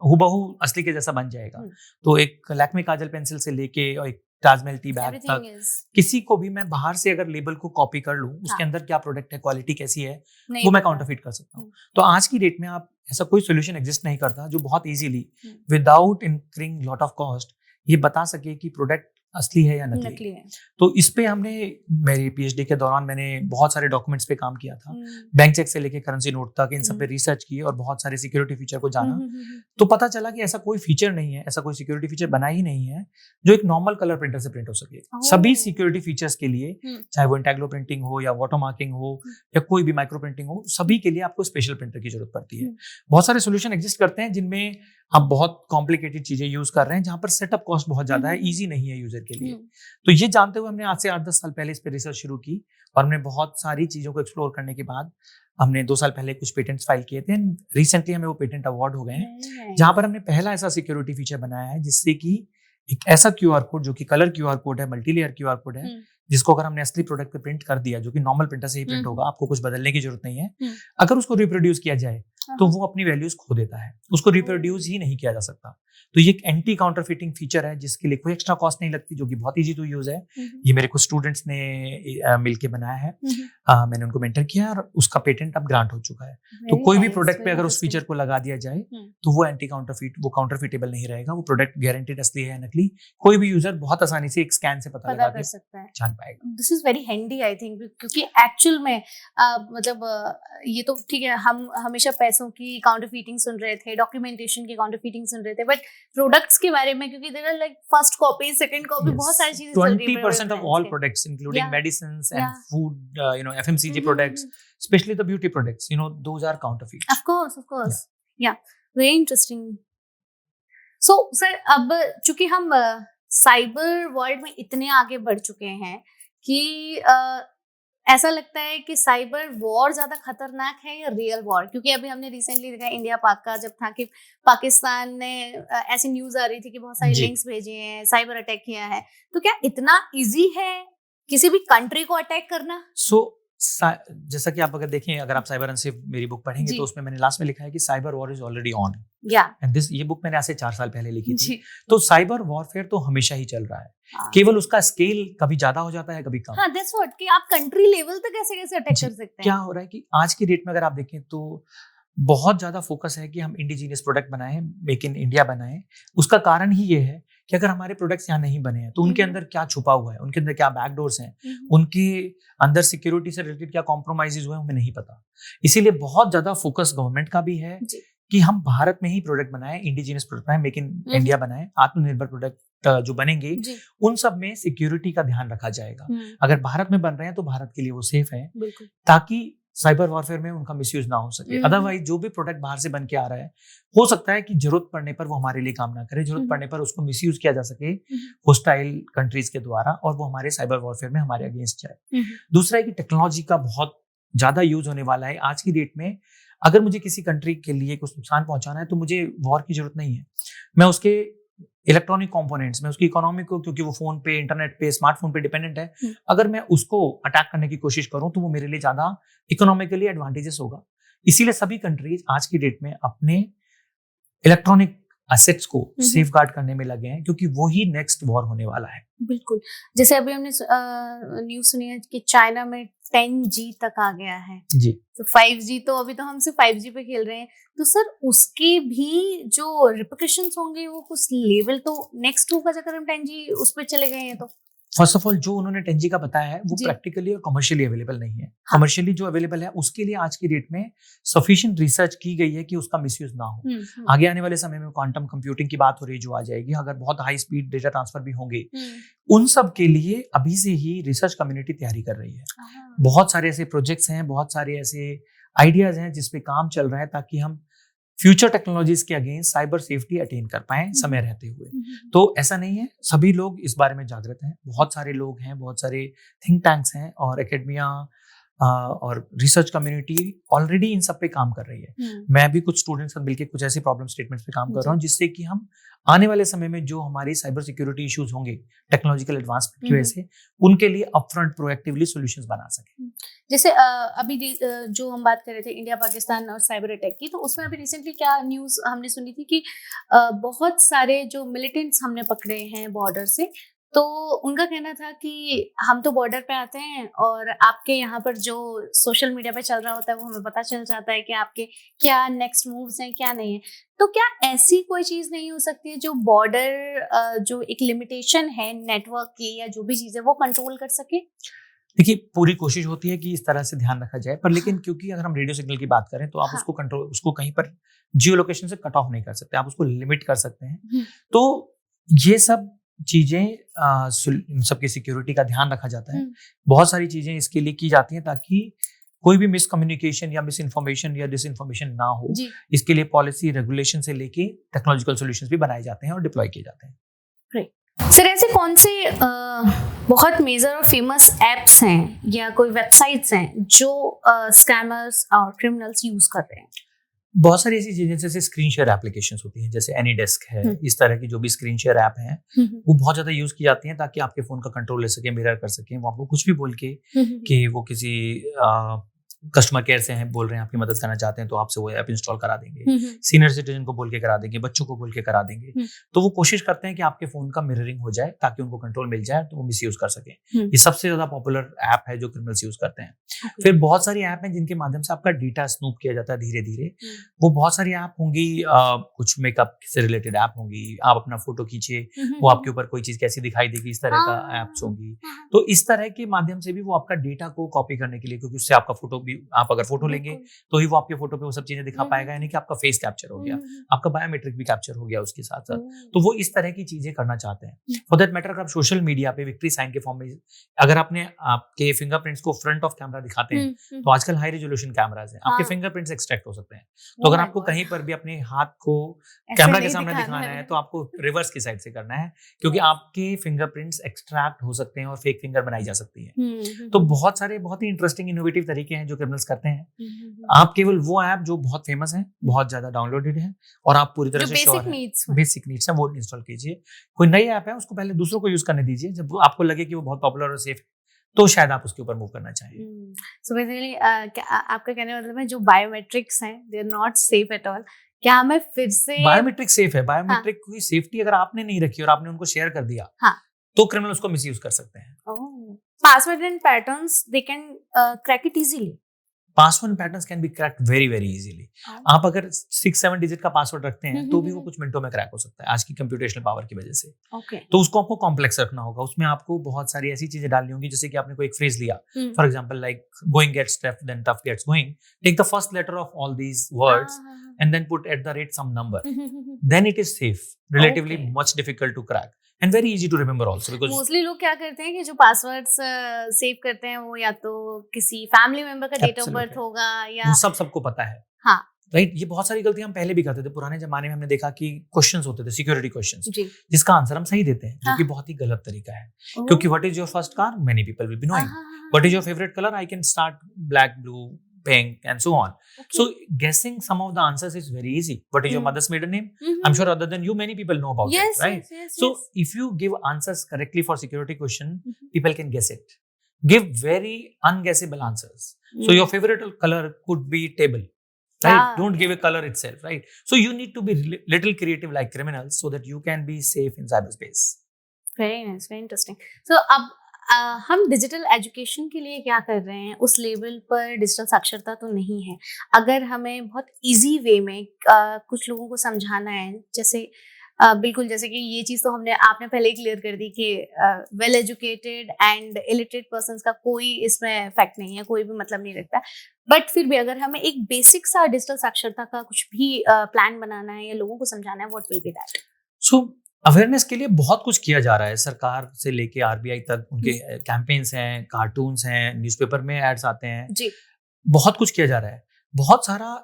हुबहू असली के जैसा बन जाएगा। तो एक लैक्मे काजल पेंसिल से लेके और एक ताजमहल टी बैग तक, किसी को भी मैं बाहर से अगर लेबल को कॉपी कर लूं, उसके अंदर क्या प्रोडक्ट है, क्वालिटी कैसी है, वो मैं काउंटरफिट कर सकता हूँ। तो आज की डेट में आप ऐसा कोई सोल्यूशन एग्जिस्ट नहीं करता जो बहुत easily without incurring lot of cost ये बता सके कि प्रोडक्ट असली है या नकली है। तो इस पे हमने, मेरी पीएचडी के दौरान मैंने बहुत सारे डॉक्यूमेंट्स पे काम किया था, बैंक चेक से लेके करेंसी नोट तक, इन सब पे रिसर्च की और बहुत सारे सिक्योरिटी फीचर को जाना। तो पता चला कि ऐसा कोई फीचर नहीं है, ऐसा कोई सिक्योरिटी फीचर बना ही नहीं है जो एक नॉर्मल कलर प्रिंटर से प्रिंट हो सके। सभी सिक्योरिटी फीचर्स के लिए, चाहे वो इंटेग्रो प्रिंटिंग हो या वाटर मार्किंग हो या कोई भी माइक्रो प्रिंटिंग हो, सभी के लिए आपको स्पेशल प्रिंटर की जरूरत पड़ती है। बहुत सारे सोल्यूशन एग्जिस्ट करते हैं जिनमें आप बहुत कॉम्प्लिकेटेड चीजें यूज कर रहे हैं, जहां पर सेटअप कॉस्ट बहुत ज्यादा है, इजी नहीं है यूजर के लिए। तो ये जानते हुए हमने आज से 8-10 साल पहले इस पे रिसर्च शुरू की और हमने बहुत सारी चीजों को एक्सप्लोर करने के बाद हमने 2 साल पहले कुछ पेटेंट्स फाइल किए थे। रिसेंटली हमें वो पेटेंट अवार्ड हो गए हैं, जहां पर हमने पहला ऐसा सिक्योरिटी फीचर बनाया है जिससे कि एक ऐसा क्यूआर कोड जो कि कलर क्यूआर कोड है, मल्टीलेयर क्यूआर कोड है, जिसको अगर हमने असली प्रोडक्ट पे प्रिंट कर दिया, जो कि नॉर्मल प्रिंटर से ही प्रिंट होगा, आपको कुछ बदलने की जरूरत नहीं है, अगर उसको रिप्रोड्यूस किया जाए तो वो अपनी वैल्यूज खो देता है, उसको रिप्रोड्यूस ही नहीं किया जा सकता। तो ये एक एंटी काउंटरफिटिंग फीचर है जिसके लिए कोई एक्स्ट्रा कॉस्ट नहीं लगती, जो कि बहुत इजी टू यूज है। ये मेरे कुछ स्टूडेंट्स ने मिलके बनाया है, मैंने उनको मेंटर किया और उसका पेटेंट अब ग्रांट हो चुका है। तो कोई भी प्रोडक्ट पे अगर उस फीचर को लगा दिया जाए तो वो एंटी काउंटरफिट, वो काउंटरफिटेबल नहीं रहेगा, वो प्रोडक्ट गारंटीड असली है नकली, कोई भी यूजर बहुत आसानी से एक स्कैन से पता लगा सकता है, जान पाएगा। This is very handy I think, क्योंकि एक्चुअल में ये तो ठीक है, हम हमेशा पैसों की काउंटरफीटिंग सुन रहे थे, डॉक्यूमेंटेशन की काउंटरफीटिंग सुन रहे थे, बट प्रोडक्ट्स के बारे में, क्योंकि there are like first copy, second copy, बहुत सारी चीजें चल रही है। 20% of all products including medicines and food, FMCG products, especially the beauty products, those are counterfeit. Of course. Yeah, very interesting. So sir, अब चूंकि हम साइबर वर्ल्ड में इतने आगे बढ़ चुके हैं कि ऐसा लगता है कि साइबर वॉर ज्यादा खतरनाक है या रियल वॉर? क्योंकि अभी हमने रिसेंटली देखा इंडिया पाक का जब था कि पाकिस्तान ने ऐसी न्यूज आ रही थी कि बहुत सारे जी। लिंक्स भेजे हैं, साइबर अटैक किया है, तो क्या इतना इजी है किसी भी कंट्री को अटैक करना? जैसा कि आप अगर देखें, अगर आप साइबर अनसेफ मेरी बुक पढ़ेंगे जी। तो उसमें मैंने लास्ट में लिखा है कि cyber war is already on. या एंड ये बुक मैंने आज से 4 साल पहले लिखी थी। जी तो साइबर वॉरफेयर तो हमेशा ही चल रहा है, हाँ। केवल उसका स्केल कभी ज्यादा हो जाता है कभी कम। हाँ, दैट्स व्हाट कि आप कंट्री लेवल तक कैसे कैसे अटैक जी, कर सकते क्या हैं? हो रहा है कि आज की डेट में अगर आप देखें तो बहुत ज्यादा फोकस है कि हम इंडिजीनियस प्रोडक्ट बनाएं, मेक इन इंडिया बनाएं। उसका कारण ही ये है कि अगर हमारे प्रोडक्ट्स यहाँ नहीं बने हैं तो उनके अंदर क्या छुपा हुआ है, उनके अंदर क्या बैकडोर्स हैं, उनके अंदर सिक्योरिटी से रिलेटेड क्या कॉम्प्रोमाइजेज हुए हैं, हमें नहीं पता। इसीलिए बहुत ज्यादा फोकस गवर्नमेंट का भी है जी। कि हम भारत में ही प्रोडक्ट बनाएं, इंडिजीनियस प्रोडक्ट बनाएं, मेक इन इंडिया बनाएं। आत्मनिर्भर प्रोडक्ट जो बनेंगे जी उन सब में सिक्योरिटी का ध्यान रखा जाएगा। हम्म, अगर भारत में बन रहे हैं तो भारत के लिए वो सेफ है, बिल्कुल। ताकि साइबर वॉरफेयर में उनका मिसयूज ना हो सके। हम्म। अदरवाइज जो भी प्रोडक्ट बाहर से बन के आ रहा है, हो सकता है कि जरूरत पड़ने पर वो हमारे लिए काम ना करे, जरूरत हम्म। पड़ने पर उसको मिसयूज किया जा सके होस्टाइल कंट्रीज के द्वारा, और वो हमारे साइबर वॉरफेयर में हमारे अगेंस्ट जाए। दूसरा है कि टेक्नोलॉजी का बहुत ज्यादा यूज होने वाला है आज की डेट में। अगर मुझे किसी कंट्री के लिए कुछ नुकसान पहुंचाना है तो मुझे वॉर की जरूरत नहीं है। मैं उसके इलेक्ट्रॉनिक कंपोनेंट्स में उसकी इकोनॉमी को, क्योंकि वो फोन पे, इंटरनेट पे, स्मार्टफोन पे डिपेंडेंट है, अगर मैं उसको अटैक करने की कोशिश करूं तो वो मेरे लिए ज्यादा इकोनॉमिकली एडवांटेजेस होगा। इसीलिए सभी कंट्रीज आज की डेट में अपने इलेक्ट्रॉनिक एसेट्स को सेफ गार्ड करने में लगे हैं, क्योंकि वो ही नेक्स्ट वॉर होने वाला है। बिल्कुल। जैसे अभी हमने न्यूज सुनी है कि चाइना में 10G तक आ गया है, जी। तो 5G तो अभी तो हम सिर्फ 5G पे खेल रहे हैं, तो सर उसके भी जो रिpercussions होंगे वो कुछ लेवल तो नेक्स्ट होगा अगर हम 10G उस पर चले गए हैं तो। फर्स्ट ऑफ ऑल जो उन्होंने 10G का बताया है वो जी। प्रैक्टिकली और कमर्शियली अवेलेबल नहीं है। हाँ। कमर्शियली जो अवेलेबल है उसके लिए आज की डेट में सफिशिएंट रिसर्च की गई है कि उसका मिसयूज ना हो। आगे आने वाले समय में क्वांटम कंप्यूटिंग की बात हो रही है जो आ जाएगी, अगर बहुत हाई स्पीड डेटा ट्रांसफर भी होंगे, उन सब के लिए अभी से ही रिसर्च कम्युनिटी तैयारी कर रही है। बहुत सारे ऐसे प्रोजेक्ट्स हैं, बहुत सारे ऐसे आइडियाज हैं जिसपे काम चल रहा है, ताकि हम फ्यूचर टेक्नोलॉजीज के अगेंस्ट साइबर सेफ्टी अटेन कर पाएं समय रहते हुए। तो ऐसा नहीं है, सभी लोग इस बारे में जागृत हैं, बहुत सारे लोग हैं, बहुत सारे थिंक टैंक्स हैं, और एकेडमिया और रिसर्च कम्युनिटी ऑलरेडी इन सब पे काम कर रही है। मैं भी कुछ स्टूडेंट्स साथ मिलकर कुछ ऐसे प्रॉब्लम स्टेटमेंट्स पे काम कर रहा हूँ, जिससे कि हम आने वाले समय में जो हमारी साइबर सिक्योरिटी इश्यूज होंगे टेक्नोलॉजिकल एडवांसमेंट की वजह से, उनके लिए अपफ्रंट प्रोएक्टिवली सॉल्यूशंस बना सकें। जैसे अभी जो हम बात कर रहे थे इंडिया पाकिस्तान और साइबर अटैक की, तो उसमें अभी रिसेंटली क्या न्यूज़ हमने सुनी थी कि बहुत सारे जो मिलिटेंट्स हमने पकड़े हैं बॉर्डर से, तो उनका कहना था कि हम तो बॉर्डर पे आते हैं और आपके यहाँ पर जो सोशल मीडिया पे चल रहा होता है वो हमें पता चल जाता है कि आपके क्या नेक्स्ट मूव्स हैं क्या नहीं है। तो क्या ऐसी कोई चीज़ नहीं हो सकती है जो बॉर्डर जो एक लिमिटेशन है नेटवर्क की या जो भी चीज़ है वो कंट्रोल कर सके? देखिए, पूरी कोशिश होती है कि इस तरह से ध्यान रखा जाए, पर लेकिन क्योंकि अगर हम रेडियो सिग्नल की बात करें तो आप उसको कंट्रोल, उसको कहीं पर जियो लोकेशन से कट ऑफ नहीं कर सकते, आप उसको लिमिट कर सकते हैं। तो ये सब चीजें इन सबकी सिक्योरिटी का ध्यान रखा जाता है। बहुत सारी चीजें इसके लिए की जाती हैं ताकि कोई भी मिसकम्युनिकेशन या मिस इन्फॉर्मेशन या डिस इन्फॉर्मेशन ना हो। इसके लिए पॉलिसी, रेगुलेशन से लेके टेक्नोलॉजिकल सॉल्यूशंस भी बनाए जाते हैं और डिप्लॉय किए जाते हैं। सर, ऐसे कौन से बहुत मेजर और फेमस एप्स हैं या कोई वेबसाइट्स हैं जो स्कैमर्स और क्रिमिनल्स यूज कर रहे हैं? बहुत सारी ऐसी चीजें जैसे स्क्रीन शेयर एप्लीकेशंस होती हैं, जैसे एनीडेस्क है, इस तरह की जो भी स्क्रीन शेयर ऐप हैं वो बहुत ज्यादा यूज की जाती हैं ताकि आपके फोन का कंट्रोल ले सके, मिरर कर सके। वो आपको कुछ भी बोल के कि वो किसी कस्टमर केयर से हैं, बोल रहे हैं आपकी मदद करना चाहते हैं, तो आपसे वो ऐप इंस्टॉल करा देंगे। सीनियर सिटीजन को बोल के करा देंगे, बच्चों को बोल के करा देंगे। तो वो कोशिश करते हैं कि आपके फोन का मिररिंग हो जाए ताकि उनको कंट्रोल मिल जाए तो वो मिसयूज कर सके। ये सबसे ज्यादा पॉपुलर ऐप है जो क्रिमिनल्स यूज करते हैं। फिर बहुत सारी ऐप हैं जिनके माध्यम से आपका डेटा स्नूप किया जाता है धीरे धीरे। वो बहुत सारी ऐप होंगी, कुछ मेकअप से रिलेटेड ऐप होंगी, आप अपना फोटो खींचे, वो आपके ऊपर कोई चीज कैसी दिखाई देगी, इस तरह का ऐप्स होंगी। तो इस तरह के माध्यम से भी वो आपका डेटा को कॉपी करने के लिए, क्योंकि उससे आपका फोटो भी आप अगर फोटो लेंगे तो ही वो आपके फोटो पे वो सब चीजें दिखा पाएगा, यानी कि आपका फेस कैप्चर हो गया, आपका बायोमेट्रिक भी कैप्चर हो गया उसके साथ साथ। तो वो इस तरह की चीजें करना चाहते हैं। फॉर दैट मैटर, अगर आप सोशल मीडिया पे विक्ट्री साइन के फॉर्म में अगर आपने आपके फिंगरप्रिंट्स को फ्रंट ऑफ कैमरा दिखाते हैं, तो आजकल हाई रेजोल्यूशन कैमरास हैं, आपके फिंगरप्रिंट्स एक्सट्रैक्ट हो सकते हैं। तो अगर आपको कहीं पर भी अपने हाथ को कैमरा के सामने दिखाना है तो आपको रिवर्स की साइड से करना है, क्योंकि आपके फिंगरप्रिंट्स एक्सट्रैक्ट हो सकते हैं और फेक फिंगर बनाई जा सकती है। तो बहुत सारे बहुत ही इंटरेस्टिंग इनोवेटिव तरीके हैं जो क्रिमिनल्स करते हैं। आप केवल वो ऐप जो बहुत फेमस है, बहुत ज्यादा डाउनलोडेड है और आप पूरी तरह से बेसिक नीड्स है वो इंस्टॉल कीजिए। कोई नई ऐप है उसको पहले दूसरों को यूज करने दीजिए, जब आपको लगे कि वो बहुत पॉपुलर और सेफ तो शायद आप उसके ऊपर मूव करना चाहें। सो बेसिकली आपका कहने का मतलब है जो बायोमेट्रिक्स हैं they are not safe at all. क्या हमें फिर से बायोमेट्रिक सेफ है, बायोमेट्रिक की सेफ्टी अगर आपने नहीं रखी और आपने उनको शेयर कर दिया तो क्रिमिनल उसको मिसयूज कर सकते हैं। Password and patterns they can crack it easily. Password patterns can be cracked very very easily. आप अगर 6-7 डिजिट का पासवर्ड रखते हैं तो भी वो कुछ मिनटों में क्रैक हो सकता है आज की कंप्यूटेशनल पावर की वजह से। तो उसको आपको कॉम्प्लेक्स रखना होगा, उसमें आपको बहुत सारी ऐसी चीजें डालनी होंगी, जैसे कि आपने कोई एक फ्रेज लिया, for example like going gets tough then tough gets going, take the first letter of all these words and then put @ some number, then it is safe, relatively much difficult to crack and very easy to remember also, because mostly लोग क्या करते हैं कि जो पासवर्ड्स सेव करते हैं वो या तो किसी फैमिली मेंबर का डेट ऑफ बर्थ होगा या वो सबको पता है। हाँ राइट, ये बहुत सारी गलतियां हम पहले भी करते थे। पुराने जमाने में हमने देखा कि क्वेश्चंस होते थे, सिक्योरिटी क्वेश्चंस, जिसका आंसर हम सही देते हैं, जो कि बहुत ही गलत तरीका है। क्योंकि what is your first car, many people will be knowing. What is your favourite colour, I can start black, blue, pink and so on. So guessing some of the answers is very easy. What is your mother's maiden name? I'm sure other than you many people know about it, right? So if you give answers correctly for security question, people can guess it. Give very unguessable answers. So your favorite color could be table, right? Don't give a color itself, right? So you need to be little creative like criminals so that you can be safe in cyberspace. Very nice, very interesting. So अब हम डिजिटल एजुकेशन के लिए क्या कर रहे हैं, उस लेवल पर डिजिटल साक्षरता तो नहीं है। अगर हमें बहुत इजी वे में कुछ लोगों को समझाना है, जैसे बिल्कुल जैसे कि ये चीज़ तो आपने पहले ही क्लियर कर दी कि well educated and illiterate persons का कोई इसमें फैक्ट नहीं है, कोई भी मतलब नहीं रखता। बट फिर भी अगर हमें एक बेसिक सा डिजिटल साक्षरता का कुछ भी प्लान बनाना है या लोगों को समझाना है, what will be that? So awareness के लिए बहुत कुछ किया जा रहा है, सरकार से लेके आरबीआई तक उनके कैंपेन्स हैं, कार्टून्स हैं, न्यूज़पेपर में एड्स आते हैं जी, बहुत कुछ किया जा रहा है, बहुत सारा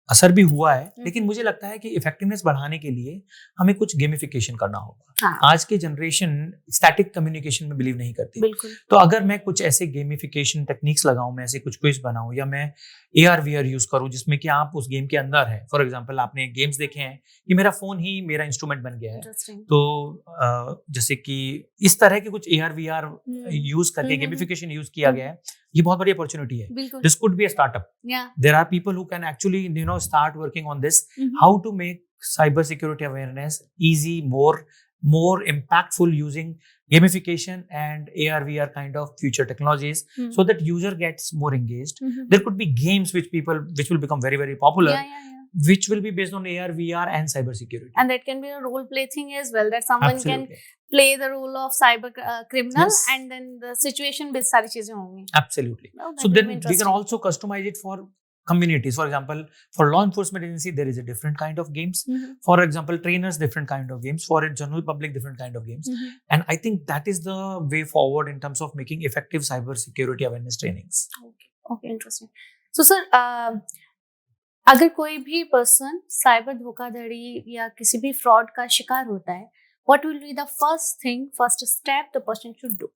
असर भी हुआ है। लेकिन मुझे लगता है कि इफेक्टिवनेस बढ़ाने के लिए हमें कुछ गेमिफिकेशन करना होगा। आज की जनरेशन स्टैटिक कम्युनिकेशन में बिलीव नहीं करती, तो अगर मैं कुछ ऐसे गेमिफिकेशन टेक्निक्स लगाऊं, मैं ऐसे कुछ क्विज बनाऊं या मैं AR/VR यूज करूं जिसमें कि आप उस गेम के अंदर है। फॉर एग्जांपल आपने गेम्स देखे हैं कि मेरा फोन ही मेरा इंस्ट्रूमेंट बन गया है, तो जैसे कि इस तरह के कुछ AR/VR यूज करके गेमिफिकेशन यूज किया गया है, ये बहुत बड़ी अपॉर्चुनिटी है। This could be a startup. There are people who can actually start working on this, how to make cyber security awareness easy, more impactful using gamification and AR/VR kind of future technologies, so that user gets more engaged. There could be games which will become very very popular, which will be based on AR/VR and cyber security, and that can be a role play thing as well, that someone can play the role of cyber criminal, and then the situation based सारी चीजें होंगी। Absolutely. So then we can also customize it for communities. For example, for law enforcement agency there is a different kind of games, for example trainers different kind of games, for a general public different kind of games, and I think that is the way forward in terms of making effective cyber security awareness trainings. Okay, interesting. So sir, अगर कोई भी पर्सन साइबर धोखाधड़ी या किसी भी फ्रॉड का शिकार होता है, what will be the first step the person should do?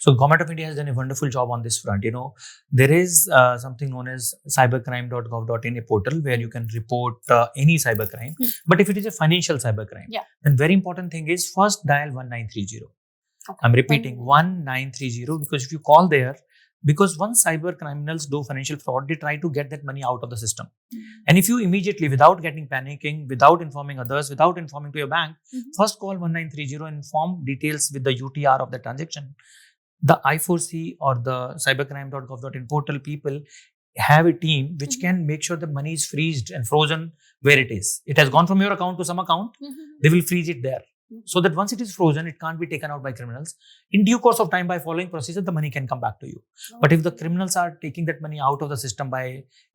So Government of India has done a wonderful job on this front. There is something known as cybercrime.gov.in, a portal where you can report any cybercrime. But if it is a financial cybercrime, then very important thing is first dial 1930. I'm repeating 1930, because if you call there, because once cyber criminals do financial fraud, they try to get that money out of the system. And if you immediately, without getting panicking, without informing others, without informing to your bank, first call 1930 and inform details with the UTR of the transaction. The I4C or the cybercrime.gov.in portal people have a team which can make sure the money is freezed and frozen where it is. It has gone from your account to some account, they will freeze it there. so that once it is frozen, it can't be taken out by criminals. In due course of time, by following procedure, the money can come back to you. But if the criminals are taking that money out of the system by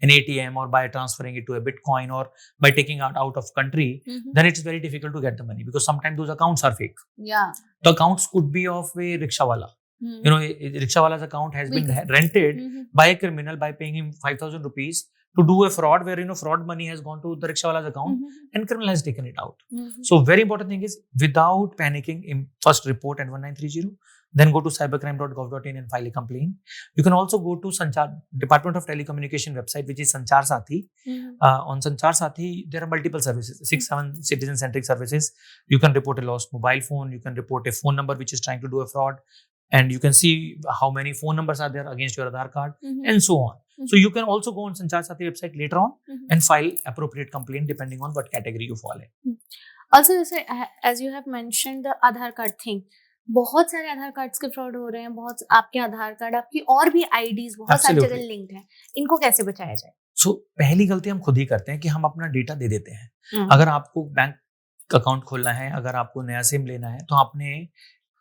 an ATM or by transferring it to a Bitcoin or by taking it out of country, then it's very difficult to get the money because sometimes those accounts are fake. Yeah. The accounts could be of a rickshawala. You know, rickshawala's account has been rented by a criminal by paying him 5,000 rupees to do a fraud where, you know, fraud money has gone to the rickshawala's account and criminal has taken it out. So very important thing is, without panicking, first report at 1930, then go to cybercrime.gov.in and file a complaint. You can also go to Department of Telecommunication website, which is Sanchar Sathi. On Sanchar Sathi, there are multiple services, 6-7 citizen-centric services. You can report a lost mobile phone. You can report a phone number which is trying to do a fraud. And you can see how many phone numbers are there against your Aadhaar card and so on. So you can also go on Sanchar Sathi website later on and file appropriate complaint depending on what category you fall in. Also, as you have mentioned the Aadhaar card thing, बहुत सारे आधार कार्ड्स के फ्रॉड हो रहे हैं, बहुत आपके आधार कार्ड, आपकी और भी आईडीज बहुत सारी जगह लिंक्ड हैं, इनको कैसे बचाया जाए? सो पहली गलती हम खुद ही करते हैं कि हम अपना डेटा दे देते हैं. अगर आपको बैंक अकाउंट खोलना है, अगर आपको नया सिम लेना है, तो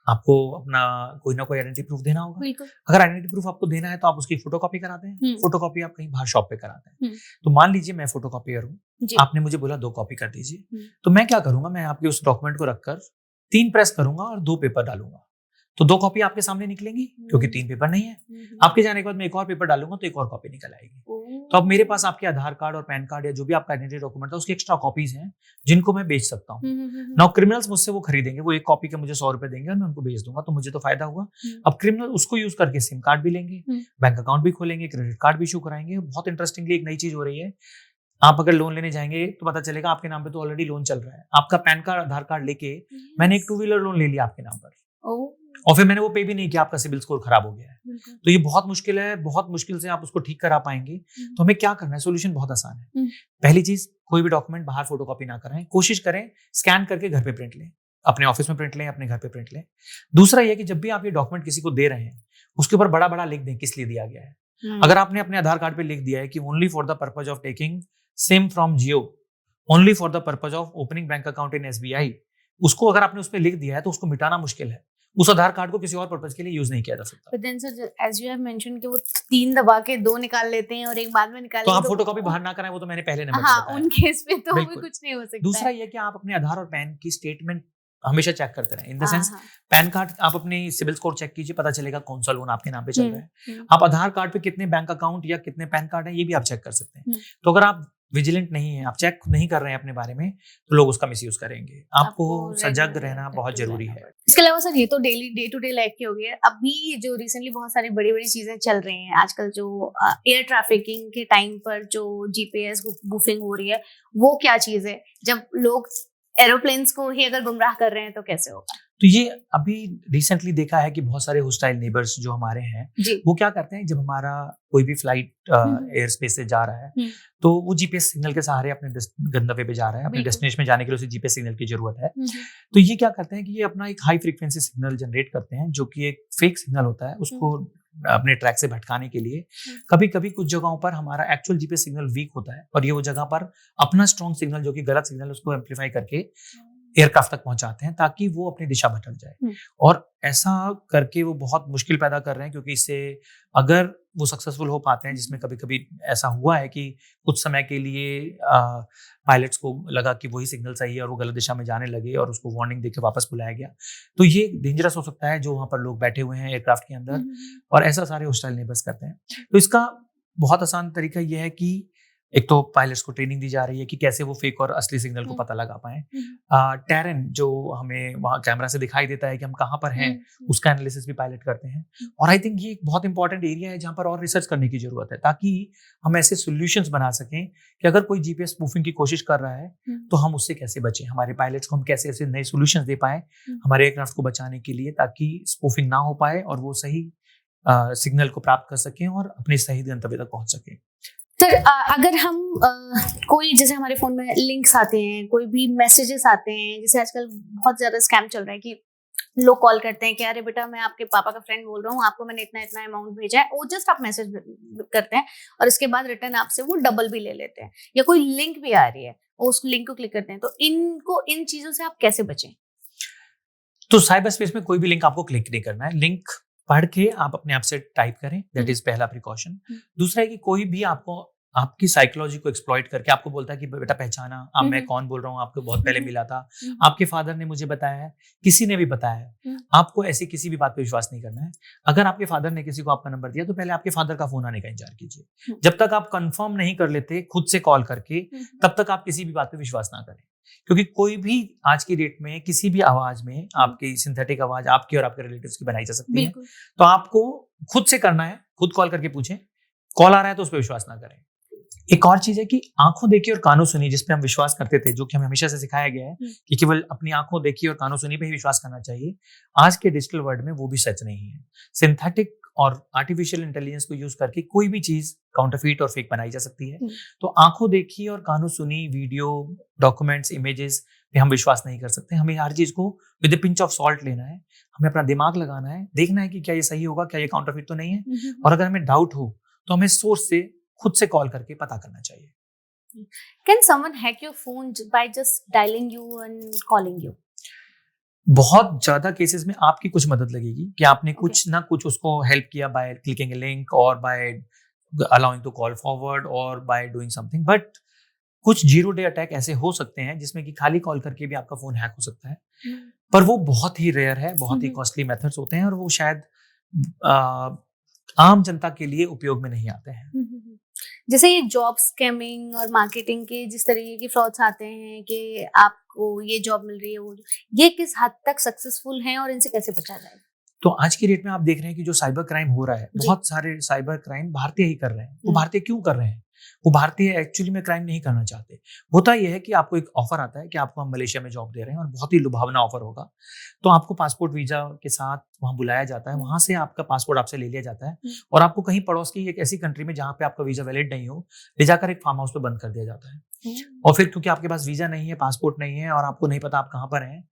आपको अपना कोई ना कोई आइडेंटिटी प्रूफ देना होगा. अगर आइडेंटिटी प्रूफ आपको देना है तो आप उसकी फोटोकॉपी कराते हैं. फोटोकॉपी आप कहीं बाहर शॉप पे कराते हैं. तो मान लीजिए मैं फोटोकॉपियर हूँ, आपने मुझे बोला 2 कॉपी कर दीजिए, तो मैं क्या करूंगा, मैं आपके उस डॉक्यूमेंट को रखकर 3 प्रेस करूंगा और 2 पेपर डालूंगा, तो 2 कॉपी आपके सामने निकलेंगी क्योंकि 3 पेपर नहीं है. आपके जाने के बाद मैं एक और पेपर डालूंगा तो एक और कॉपी निकल आएगी. तो अब मेरे पास आपके आधार कार्ड और पैन कार्ड या जो भी आपका आइडेंटिटी डॉक्यूमेंट है उसकी एक्स्ट्रा कॉपीज हैं जिनको मैं बेच सकता हूँ. नाउ क्रिमिनल्स मुझसे वो खरीदेंगे, वो 1 कॉपी के मुझे 100 रुपए देंगे और मैं उनको बेच दूंगा, तो मुझे तो फायदा हुआ. अब क्रिमिनल उसको यूज करके सिम कार्ड भी लेंगे, बैंक अकाउंट भी खोलेंगे, क्रेडिट कार्ड भी इशू कराएंगे. बहुत इंटरेस्टिंगली एक नई चीज हो रही है, आप अगर लोन लेने जाएंगे तो पता चलेगा आपके नाम पे तो ऑलरेडी लोन चल रहा है. आपका पैन कार्ड आधार कार्ड लेके मैंने एक 2 व्हीलर लोन ले लिया आपके नाम पर और फिर मैंने वो पे भी नहीं किया, आपका सिबिल स्कोर खराब हो गया है. तो ये बहुत मुश्किल है, बहुत मुश्किल से आप उसको ठीक करा पाएंगे. तो हमें क्या करना है, सोल्यूशन बहुत आसान है. पहली चीज, कोई भी डॉक्यूमेंट बाहर फोटोकॉपी ना कराएं, कोशिश करें स्कैन करके घर पे प्रिंट लें, अपने ऑफिस में प्रिंट लें, अपने घर पे प्रिंट लें. दूसरा ये कि जब भी आप ये डॉक्यूमेंट किसी को दे रहे हैं उसके ऊपर बड़ा बड़ा लिख दें किस लिए दिया गया है. अगर आपने अपने आधार कार्ड पे लिख दिया है कि only for the purpose of taking SIM from Jio, only for the purpose of opening bank account in SBI, उसको अगर आपने उस पर लिख दिया है तो उसको मिटाना मुश्किल है. उस आधार कार्ड को किसी और पर्पस के लिए यूज नहीं किया जा सकता. But then sir, as you have mentioned कि वो 3 दबा के 2 निकाल लेते हैं और एक बाद में निकाल तो आप फोटोकॉपी बाहर ना कराएं, वो तो मैंने पहले नंबर बताया. उन केस पे तो भी कुछ नहीं हो सकता. दूसरा ये कि आप अपने आधार और पैन की स्टेटमेंट हमेशा चेक करते रहें. In the sense, pan card आप अपनी सिबिल स्कोर चेक कीजिए, पता चलेगा कौन सा लोन आपके नाम पे चल रहा है. आप आधार कार्ड पे कितने बैंक अकाउंट या कितने पैन कार्ड है ये भी आप चेक कर सकते हैं. तो अगर आप विजिलेंट नहीं है, आप चेक नहीं कर रहे हैं अपने बारे में, तो लोग उसका मिसयूज करेंगे. आपको सजग रहना बहुत जरूरी है. इसके अलावा सर, ये तो डे टू डे लाइफ की हो गई है. अभी जो रिसेंटली बहुत सारी बड़ी बड़ी चीजें चल रही हैं आजकल, जो एयर ट्रैफिकिंग के टाइम पर जो GPS बूफिंग हो रही है, वो क्या चीज है? जब लोग एरोप्लेन्स को ही अगर गुमराह कर रहे हैं तो कैसे होगा? तो ये अभी रिसेंटली देखा है कि बहुत सारे होस्टाइल नेबर्स जो हमारे हैं वो क्या करते हैं, जब हमारा कोई भी फ्लाइट एयर स्पेस से जा रहा है तो वो GPS सिग्नल के सहारे अपने गंतव्य पे जा रहा है, अपने डेस्टिनेशन में जाने के लिए उसे GPS सिग्नल की जरूरत है. तो ये क्या करते हैं कि ये अपना एक हाई फ्रीक्वेंसी सिग्नल जनरेट करते हैं जो कि एक फेक सिग्नल होता है, उसको अपने ट्रैक से भटकाने के लिए. कभी कभी कुछ जगहों पर हमारा एक्चुअल GPS सिग्नल वीक होता है और ये वो जगह पर अपना स्ट्रॉन्ग सिग्नल जो कि गलत सिग्नल उसको एम्पलीफाई करके एयरक्राफ्ट तक पहुंचाते हैं ताकि वो अपनी दिशा भटक जाए. और ऐसा करके वो बहुत मुश्किल पैदा कर रहे हैं, क्योंकि इससे अगर वो सक्सेसफुल हो पाते हैं, जिसमें कभी कभी ऐसा हुआ है कि कुछ समय के लिए पायलट्स को लगा कि वही सिग्नल सही है और वो गलत दिशा में जाने लगे और उसको वार्निंग देकर वापस बुलाया गया, तो ये डेंजरस हो सकता है जो वहां पर लोग बैठे हुए हैं एयरक्राफ्ट के अंदर, और ऐसा सारे होस्टाइल नेबर्स करते हैं. तो इसका बहुत आसान तरीका यह है कि एक तो पायलट्स को ट्रेनिंग दी जा रही है कि कैसे वो फेक और असली सिग्नल को पता लगा पाएं. टेरेन जो हमें वहाँ कैमरा से दिखाई देता है कि हम कहाँ पर हैं, उसका एनालिसिस भी पायलट करते हैं. और आई थिंक ये एक बहुत इंपॉर्टेंट एरिया है जहाँ पर और रिसर्च करने की जरूरत है, ताकि हम ऐसे सोल्यूशंस बना सकें कि अगर कोई GPS स्पूफिंग की कोशिश कर रहा है तो हम उससे कैसे बचें, हमारे पायलट्स को हम कैसे ऐसे नए सोल्यूशंस दे पाएं हमारे एयरक्राफ्ट को बचाने के लिए, ताकि स्पूफिंग ना हो पाए और वो सही सिग्नल को प्राप्त कर सकें और अपने सही गंतव्य तक पहुंच सकें. सर, अगर हम कोई, जैसे हमारे फोन में लिंक्स आते हैं, कोई भी मैसेजेस आते हैं, जैसे आजकल बहुत ज्यादा स्कैम चल रहा है कि लोग कॉल करते हैं कि अरे बेटा मैं आपके पापा का फ्रेंड बोल रहा हूँ, आपको मैंने इतना इतना अमाउंट भेजा है, वो जस्ट आप मैसेज करते हैं और इसके बाद रिटर्न आपसे वो डबल भी ले लेते हैं, या कोई लिंक भी आ रही है उस लिंक को क्लिक करते हैं. तो इन चीजों से आप कैसे बचें? तो साइबर स्पेस में कोई भी लिंक आपको क्लिक नहीं करना है, लिंक पढ़ के आप अपने आप से टाइप करें, दैट इज पहला प्रिकॉशन। दूसरा है कि कोई भी आपको आपकी साइकोलॉजी को एक्सप्लॉइट करके आपको बोलता है कि बेटा पहचाना, अब मैं कौन बोल रहा हूँ, आपको बहुत पहले मिला था, आपके फादर ने मुझे बताया है, किसी ने भी बताया है, आपको ऐसी किसी भी बात पे विश्वास नहीं करना है। अगर आपके फादर ने किसी को आपका नंबर दिया तो पहले आपके फादर का फोन आने का इंतजार कीजिए। जब तक आप कंफर्म नहीं कर लेते खुद से कॉल करके, तब तक आप किसी भी बात पे विश्वास ना करें, क्योंकि कोई भी आज की डेट में किसी भी आवाज में आपकी सिंथेटिक आवाज आपकी और आपके रिलेटिव्स की बनाई जा सकती है। तो आपको खुद से करना है, खुद कॉल करके पूछें, कॉल आ रहा है तो उस पर विश्वास ना करें। एक और चीज है कि आंखों देखी और कानों सुनी, जिसपे हम विश्वास करते थे, जो कि हमें हमेशा से सिखाया गया है कि केवल अपनी आंखों देखी और कानों सुनी पे ही विश्वास करना चाहिए, आज के डिजिटल वर्ल्ड में वो भी सच नहीं है। सिंथेटिक और आर्टिफिशियल इंटेलिजेंस को यूज करके कोई भी चीज काउंटरफीट और फेक बनाई जा सकती है। तो आंखों देखी और कानों सुनी वीडियो, डॉक्यूमेंट्स, इमेजेस पे हम विश्वास नहीं कर सकते। हमें हर चीज को with a pinch of salt लेना है, हमें अपना दिमाग लगाना है, देखना है कि क्या ये सही होगा, क्या ये काउंटरफीट तो नहीं है। और अगर हमें डाउट हो तो हमें सोर्स से खुद से कॉल करके पता करना चाहिए। Can someone hack your phone by just dialing you and calling you? बहुत ज्यादा केसेस में आपकी कुछ मदद लगेगी कि आपने कुछ ना कुछ उसको हेल्प किया बाय क्लिकिंग ए लिंक और by allowing to call forward और बाय डूइंग समथिंग, बट कुछ जीरो डे अटैक ऐसे हो सकते हैं जिसमें कि खाली कॉल करके भी आपका फोन हैक हो सकता है, पर वो बहुत ही रेयर है, बहुत ही कॉस्टली मेथड्स होते हैं और वो शायद आम जनता के लिए उपयोग में नहीं आते हैं। जैसे ये जॉब स्कैमिंग और मार्केटिंग के जिस तरीके के फ्रॉड्स आते हैं कि आपको ये जॉब मिल रही है, वो ये किस हद तक सक्सेसफुल हैं और इनसे कैसे बचा जाए? तो आज की डेट में आप देख रहे हैं कि जो साइबर क्राइम हो रहा है, बहुत सारे साइबर क्राइम भारतीय ही कर रहे हैं। वो भारतीय क्यों कर रहे हैं? वो भारतीय एक्चुअली में क्राइम नहीं करना चाहते। होता यह है कि आपको एक ऑफर आता है कि आपको हम मलेशिया में जॉब दे रहे हैं और बहुत ही लुभावना ऑफर होगा, तो आपको पासपोर्ट वीजा के साथ वहां बुलाया जाता है, वहां से आपका पासपोर्ट आपसे ले लिया जाता है और आपको कहीं पड़ोस की एक ऐसी कंट्री में जहां पे आपका वीजा वैलिड नहीं हो, ले जाकर एक फार्म हाउस पे बंद कर दिया जाता है। और फिर क्योंकि आपके पास वीजा नहीं है, पासपोर्ट नहीं है और आपको नहीं पता आप कहाँ पर हैं,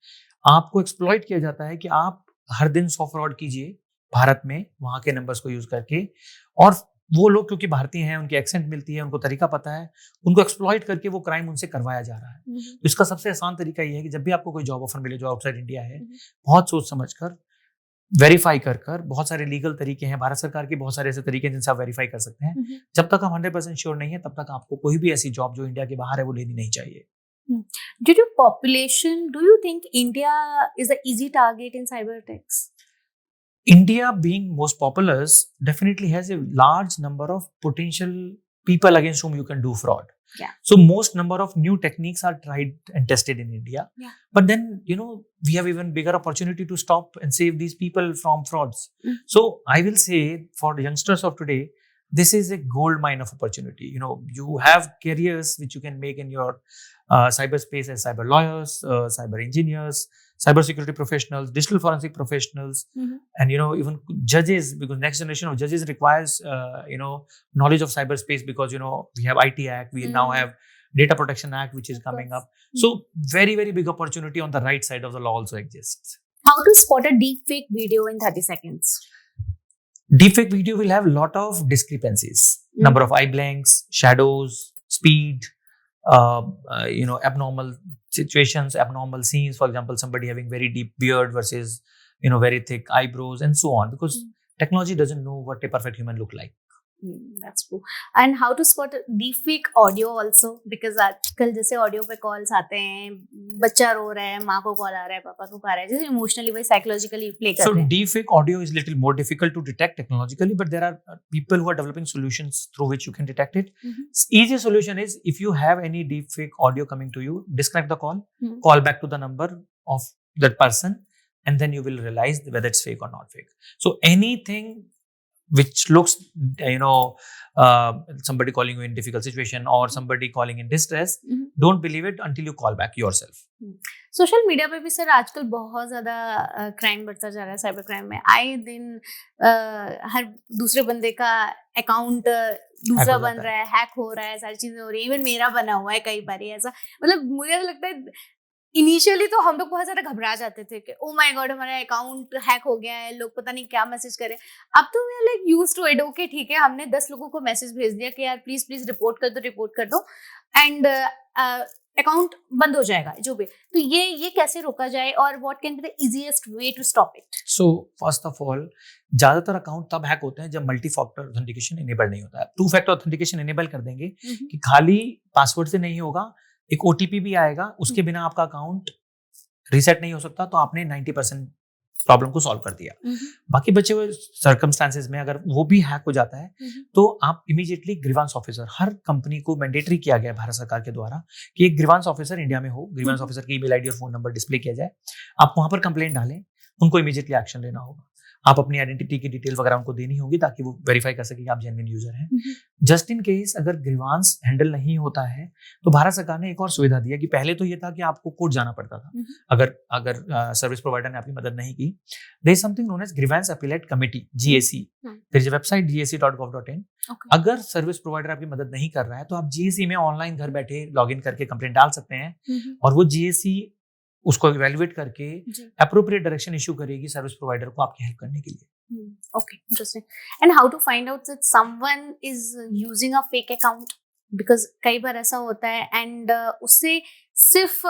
आपको एक्सप्लॉइट किया जाता है कि आप हर दिन 100 फ्रॉड कीजिए भारत में वहां के नंबर्स को यूज करके। और वो लोग क्योंकि भारतीय हैं, उनकी एक्सेंट मिलती है, उनको तरीका पता है, उनको एक्सप्लॉइट करके वो क्राइम उनसे करवाया जा रहा है। तो इसका सबसे आसान तरीका ये है कि जब भी आपको कोई जॉब ऑफर मिले जो आउटसाइड इंडिया है, बहुत सोच समझकर वेरीफाई कर बहुत सारे लीगल तरीके हैं, भारत सरकार के बहुत सारे ऐसे तरीके हैं जिनसे आप वेरीफाई कर सकते हैं। जब तक हम 100% श्योर नहीं है, तब तक आपको कोई भी ऐसी जॉब जो इंडिया के बाहर है वो लेनी नहीं चाहिए। Due to population, do you think India is an easy target in cyber attacks? India being most populous definitely has a large number of potential people against whom you can do fraud. Yeah. So most number of new techniques are tried and tested in India. Yeah. But then, we have even bigger opportunity to stop and save these people from frauds. So I will say for the youngsters of today, this is a gold mine of opportunity. You have careers which you can make in your cyberspace as cyber lawyers, cyber engineers, cybersecurity professionals, digital forensic professionals, and even judges, because next generation of judges requires knowledge of cyberspace, because we have IT Act, we now have Data Protection Act which is coming up. So very, very big opportunity on the right side of the law also exists. How to spot a deepfake video in 30 seconds? Deepfake video will have a lot of discrepancies, number of eye blanks, shadows, speed, abnormal situations, abnormal scenes. For example, somebody having very deep beard versus very thick eyebrows and so on, because technology doesn't know what a perfect human look like. That's true. And how to spot deepfake audio also, because आजकल जैसे ऑडियो पे कॉल्स आते हैं, बच्चा रो रहा है, माँ को कॉल आ रहा है, पापा को आ रहा है, जैसे इमोशनली वही साइकोलॉजिकली प्ले कर रहे हैं. So deepfake audio is little more difficult to detect technologically, but there are people who are developing solutions through which you can detect it. Easy solution is, if you have any deepfake audio coming to you, disconnect the call, call back to the number of that person, and then you will realize whether it's fake or not fake. So anything which looks, somebody calling you in difficult situation or somebody calling in distress, don't believe it until you call back yourself. Social media पे भी सर आजकल बहुत ज्यादा क्राइम बढ़ता जा रहा है. साइबर क्राइम में आए दिन हर दूसरे बंदे का अकाउंट दूसरा बन रहा है, हैक हो रहा है, सारी चीजें हो रही है. इवन मेरा बना हुआ है कई बार ऐसा. मतलब मुझे लगता है इनिशियली तो हम लोग बहुत ज्यादा घबरा जाते थे कि ओ माय गॉड हमारा अकाउंट हैक हो गया है, लोग पता नहीं क्या मैसेज करें. अब तो we are like used to it. Okay ठीक है, हमने 10 लोगों को मैसेज भेज दिया कि यार प्लीज रिपोर्ट कर दो. एंड अकाउंट बंद हो जाएगा जो भी। तो ये कैसे रोका जाए और what can be the easiest way to stop it? So first of all, ज्यादातर अकाउंट तब हैक होते हैं जब मल्टी फैक्टर ऑथेंटिकेशन इनेबल नहीं होता है। टू फैक्टर ऑथेंटिकेशन इनेबल कर देंगे कि खाली पासवर्ड से नहीं होगा, एक ओटीपी भी आएगा, उसके बिना आपका अकाउंट रीसेट नहीं हो सकता, तो आपने 90% प्रॉब्लम को सॉल्व कर दिया। बाकी बचे हुए सर्कमस्टांसेस में अगर वो भी हैक हो जाता है तो आप इमीडिएटली ग्रीवांस ऑफिसर, हर कंपनी को मैंडेटरी किया गया है भारत सरकार के द्वारा कि एक ग्रीवांस ऑफिसर इंडिया में हो, ग्रीवांस ऑफिसर की ईमेल आईडी और फोन नंबर डिस्प्ले किया जाए, आप वहां पर कंप्लेंट डालें, उनको इमीडिएटली एक्शन लेना होगा। आप अपनी आइडेंटिटी की डिटेल वगैरह उनको देनी होगी ताकि वो वेरीफाई कर सके कि आप जेन्युइन यूजर हैं। जस्ट इन केस अगर ग्रीवांस हैंडल नहीं होता है तो भारत सरकार ने एक और सुविधा दी है कि पहले तो ये था कि आपको कोर्ट जाना पड़ता था अगर सर्विस प्रोवाइडर ने आपकी मदद नहीं की। There is something known as grievance appellate committee, GAC। There is a website gac.gov.in। अगर सर्विस प्रोवाइडर आपकी मदद नहीं कर रहा है तो आप GAC में ऑनलाइन घर बैठे लॉगिन करके कंप्लेंट डाल सकते हैं और वो GAC उसको इवैल्यूएट करके एप्रोप्रिएट डायरेक्शन इशू करेगी सर्विस प्रोवाइडर को आपकी हेल्प करने के लिए। Okay, interesting. And how to find out that someone is using a fake account? Because कई बार ऐसा होता है एंड उससे सिर्फ